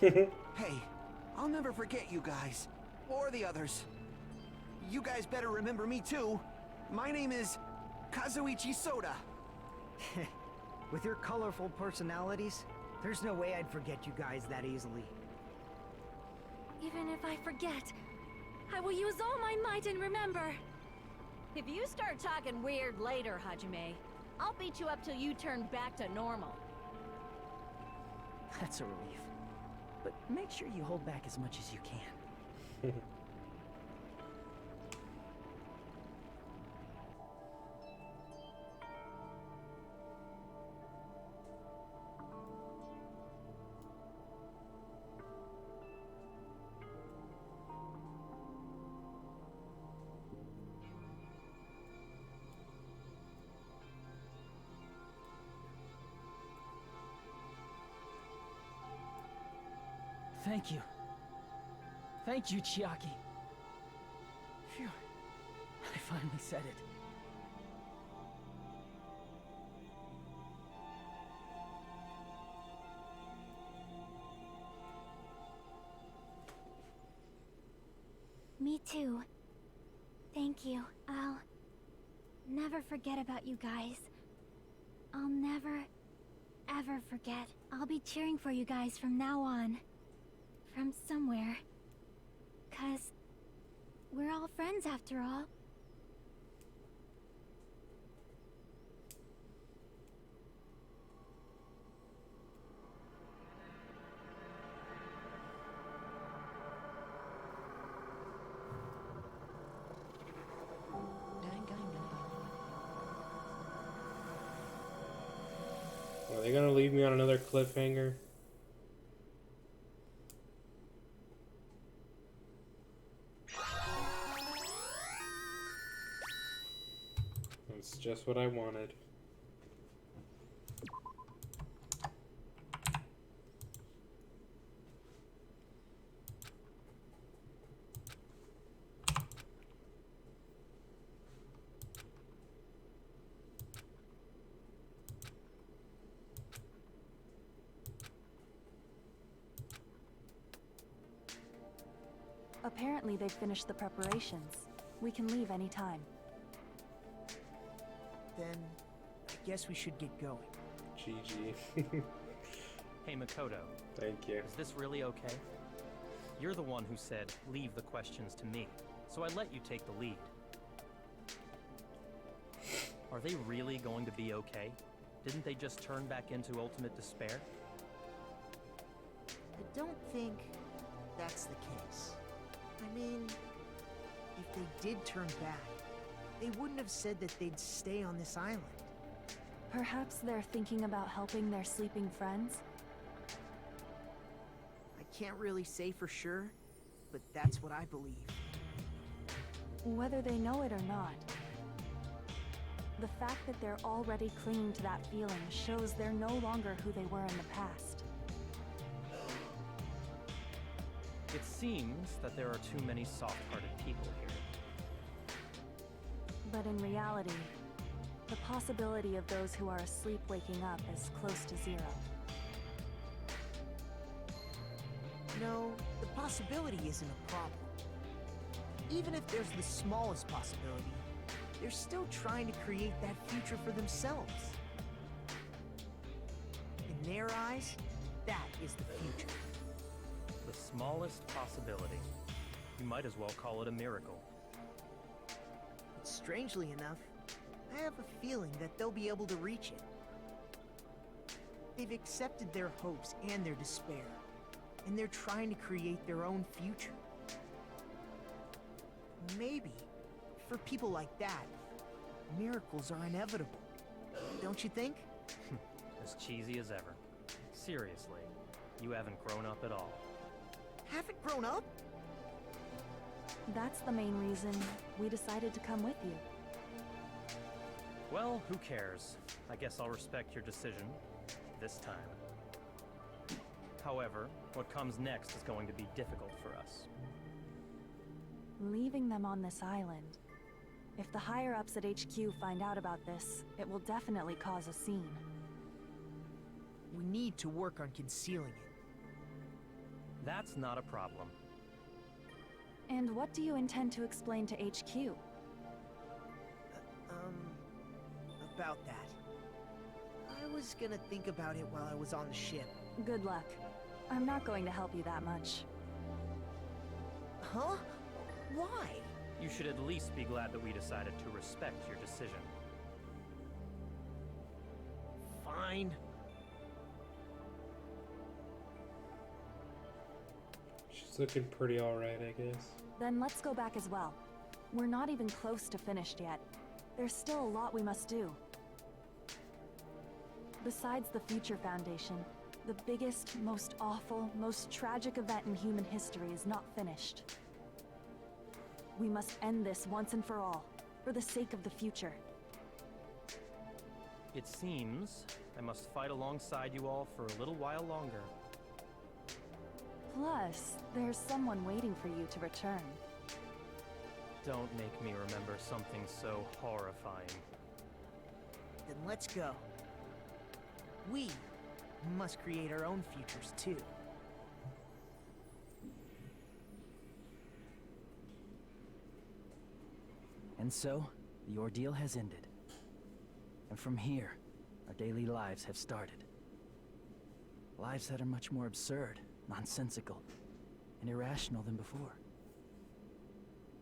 Hey, I'll never forget you guys. Or the others. You guys better remember me too. My name is Kazuichi Soda. With your colorful personalities, there's no way I'd forget you guys that easily. Even if I forget, I will use all my might and remember. If you start talking weird later, Hajime, I'll beat you up till you turn back to normal. That's a relief. But make sure you hold back as much as you can. Thank you. Thank you, Chiaki. Phew. I finally said it. Me too. Thank you. I'll never forget about you guys. I'll never, ever forget. I'll be cheering for you guys from now on. From somewhere. 'Cause we're all friends after all. Are they gonna leave me on another cliffhanger? It's just what I wanted. Apparently they've finished the preparations. We can leave any time. Then, I guess we should get going. GG. Hey, Makoto. Thank you. Is this really okay? You're the one who said, leave the questions to me, so I let you take the lead. Are they really going to be okay? Didn't they just turn back into ultimate despair? I don't think that's the case. I mean, if they did turn back, they wouldn't have said that they'd stay on this island. Perhaps they're thinking about helping their sleeping friends? I can't really say for sure, but that's what I believe. Whether they know it or not, the fact that they're already clinging to that feeling shows they're no longer who they were in the past. It seems that there are too many soft-hearted people here. But in reality, the possibility of those who are asleep waking up is close to zero. No, the possibility isn't a problem. Even if there's the smallest possibility, they're still trying to create that future for themselves. In their eyes, that is the future. The smallest possibility. You might as well call it a miracle. But strangely enough, I have a feeling that they'll be able to reach it. They've accepted their hopes and their despair, and they're trying to create their own future. Maybe, for people like that, miracles are inevitable. Don't you think? As cheesy as ever. Seriously, you haven't grown up at all. Haven't grown up? That's the main reason we decided to come with you. Well, who cares? I guess I'll respect your decision. This time. However, what comes next is going to be difficult for us. Leaving them on this island. If the higher-ups at HQ find out about this, it will definitely cause a scene. We need to work on concealing it. That's not a problem. And what do you intend to explain to HQ? About that. I was gonna think about it while I was on the ship. Good luck. I'm not going to help you that much. Huh? Why? You should at least be glad that we decided to respect your decision. Fine. She's looking pretty alright, I guess. Then let's go back as well. We're not even close to finished yet. There's still a lot we must do. Besides the Future Foundation, the biggest, most awful, most tragic event in human history is not finished. We must end this once and for all, for the sake of the future. It seems I must fight alongside you all for a little while longer. Plus, there's someone waiting for you to return. Don't make me remember something so horrifying. Then let's go. We must create our own futures too. And so, the ordeal has ended. And from here, our daily lives have started. Lives that are much more absurd, nonsensical, and irrational than before.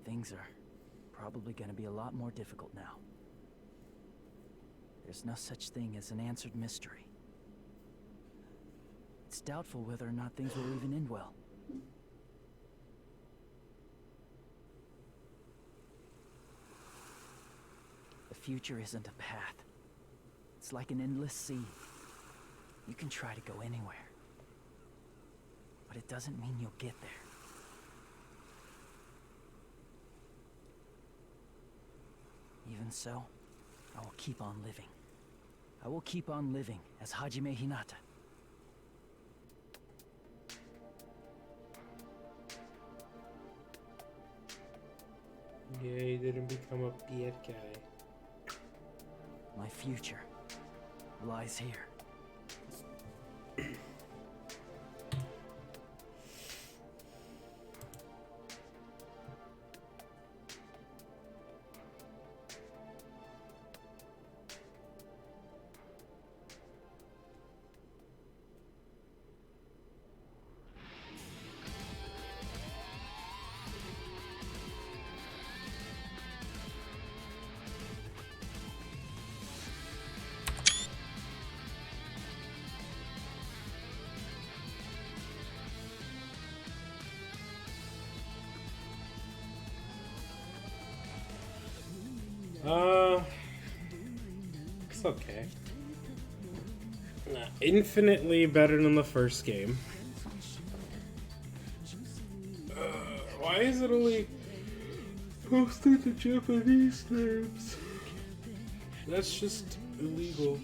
Things are probably gonna be a lot more difficult now. There's no such thing as an answered mystery. It's doubtful whether or not things will even end well. The future isn't a path. It's like an endless sea. You can try to go anywhere, but it doesn't mean you'll get there. Even so, I will keep on living. I will keep on living as Hajime Hinata. Yeah, he didn't become a bad guy. My future lies here. It's okay. Infinitely better than the first game. Why is it only posted to Japanese names? That's just illegal.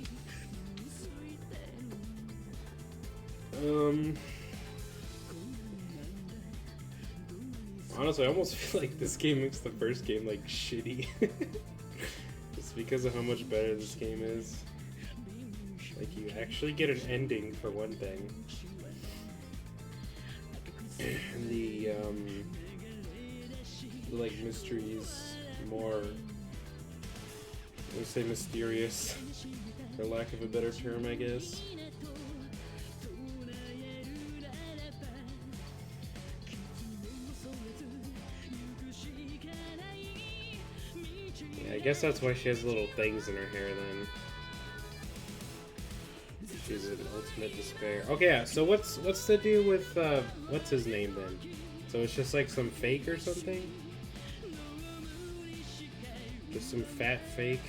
Honestly, I almost feel like this game makes the first game like shitty. Just because of how much better this game is. Like, you actually get an ending for one thing. And the like mysteries more, let's say, mysterious, for lack of a better term, I guess. Yeah, I guess that's why she has little things in her hair then. She's an ultimate despair. Okay, yeah, so what's the deal with what's his name then? So it's just like some fake or something? Just some fat fake.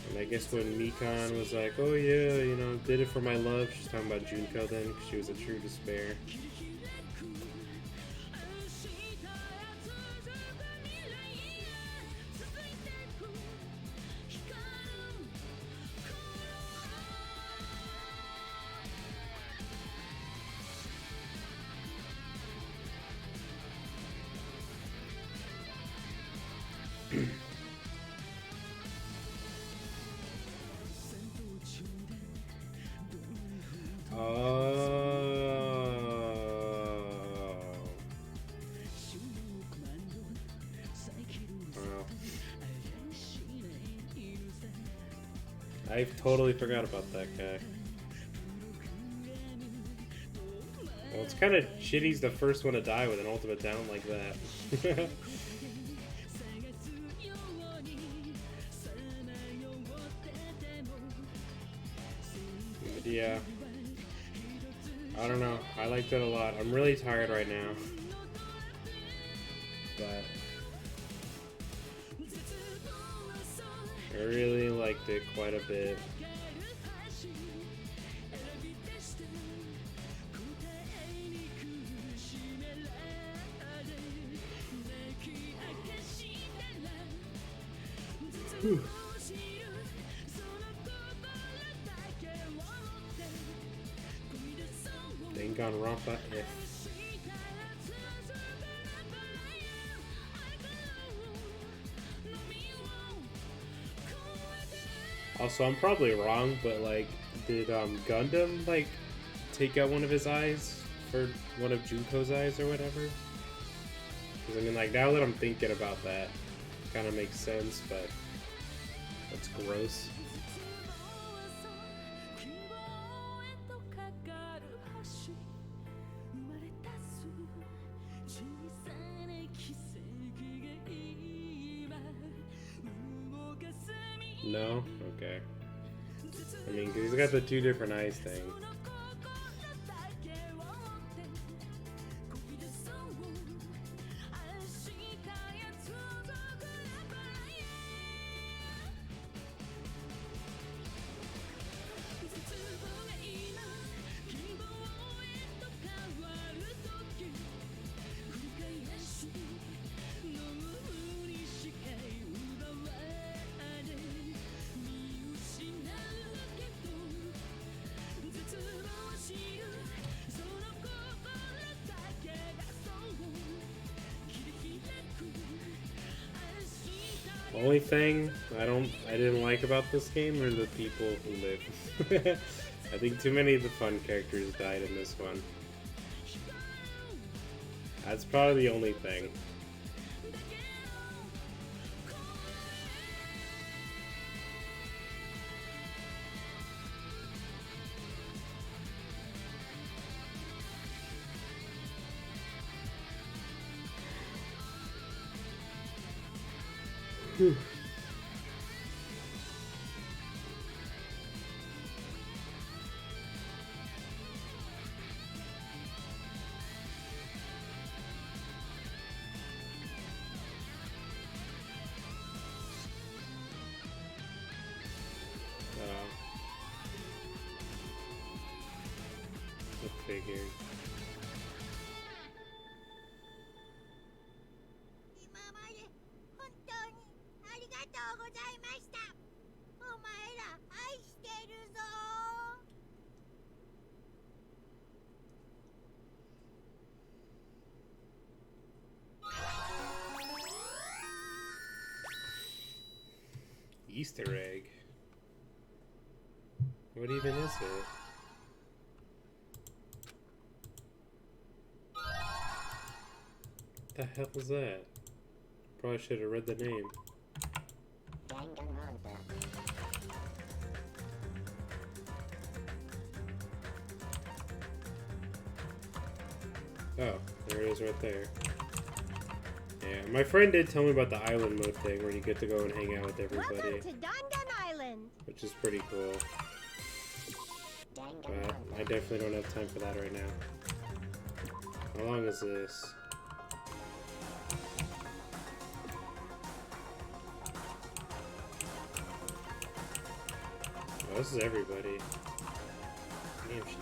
And I guess when Mikan was like, oh yeah, you know, did it for my love, she's talking about Junko then, because she was a true despair. I totally forgot about that guy. Well, it's kind of shitty he's the first one to die with an ultimate down like that. But yeah. I don't know. I liked it a lot. I'm really tired right now. But I really liked it quite a bit. Whew. Danganronpa if. Also, I'm probably wrong, but like, did Gundam like take out one of his eyes for one of Junko's eyes or whatever? Because I mean, like, now that I'm thinking about that, kind of makes sense, but that's gross. No? Okay. I mean, 'cause he's got the two different eyes thing. Only thing I didn't like about this game are the people who live. I think too many of the fun characters died in this one. That's probably the only thing. Whew. I figured. 今まで本当にありがとうございました。お前ら愛してるぞ。Easter egg. What even is it? What the hell is that? Probably should have read the name. Danganronpa. Oh, there it is right there. Yeah, my friend did tell me about the island mode thing where you get to go and hang out with everybody. Welcome to Dangan Island. Which is pretty cool. But I definitely don't have time for that right now. How long is this? Oh, this is everybody. Damn shit.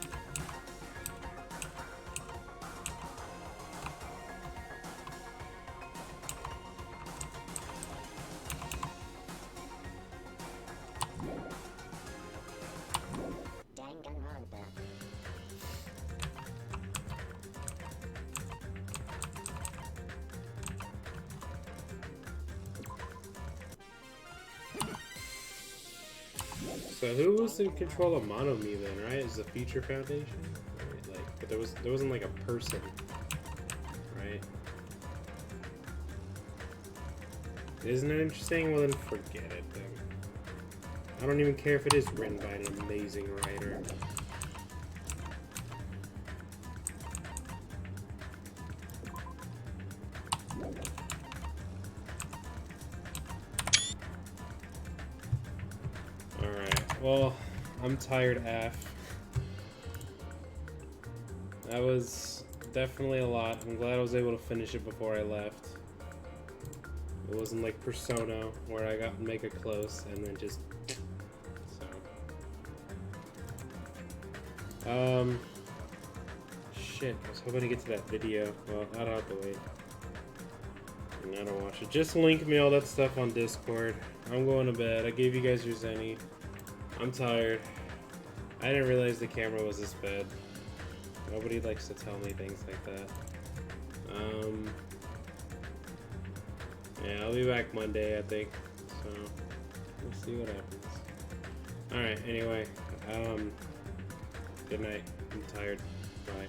Danganronpa. So who was in control of Monomi then, right? Is the Future Foundation? Right, like, but there wasn't like a person, right? Isn't it interesting? Well then forget it then. I don't even care if it is written by an amazing writer. Alright, well, I'm tired AF. That was definitely a lot. I'm glad I was able to finish it before I left. It wasn't like Persona, where I got Mega close and then just... so... Shit, I was hoping to get to that video. Well, I'd have to wait. And I don't watch it. Just link me all that stuff on Discord. I'm going to bed. I gave you guys your Zenny. I'm tired. I didn't realize the camera was this bad. Nobody likes to tell me things like that. Yeah, I'll be back Monday, I think. So, we'll see what happens. Alright, anyway. Good night. I'm tired. Bye.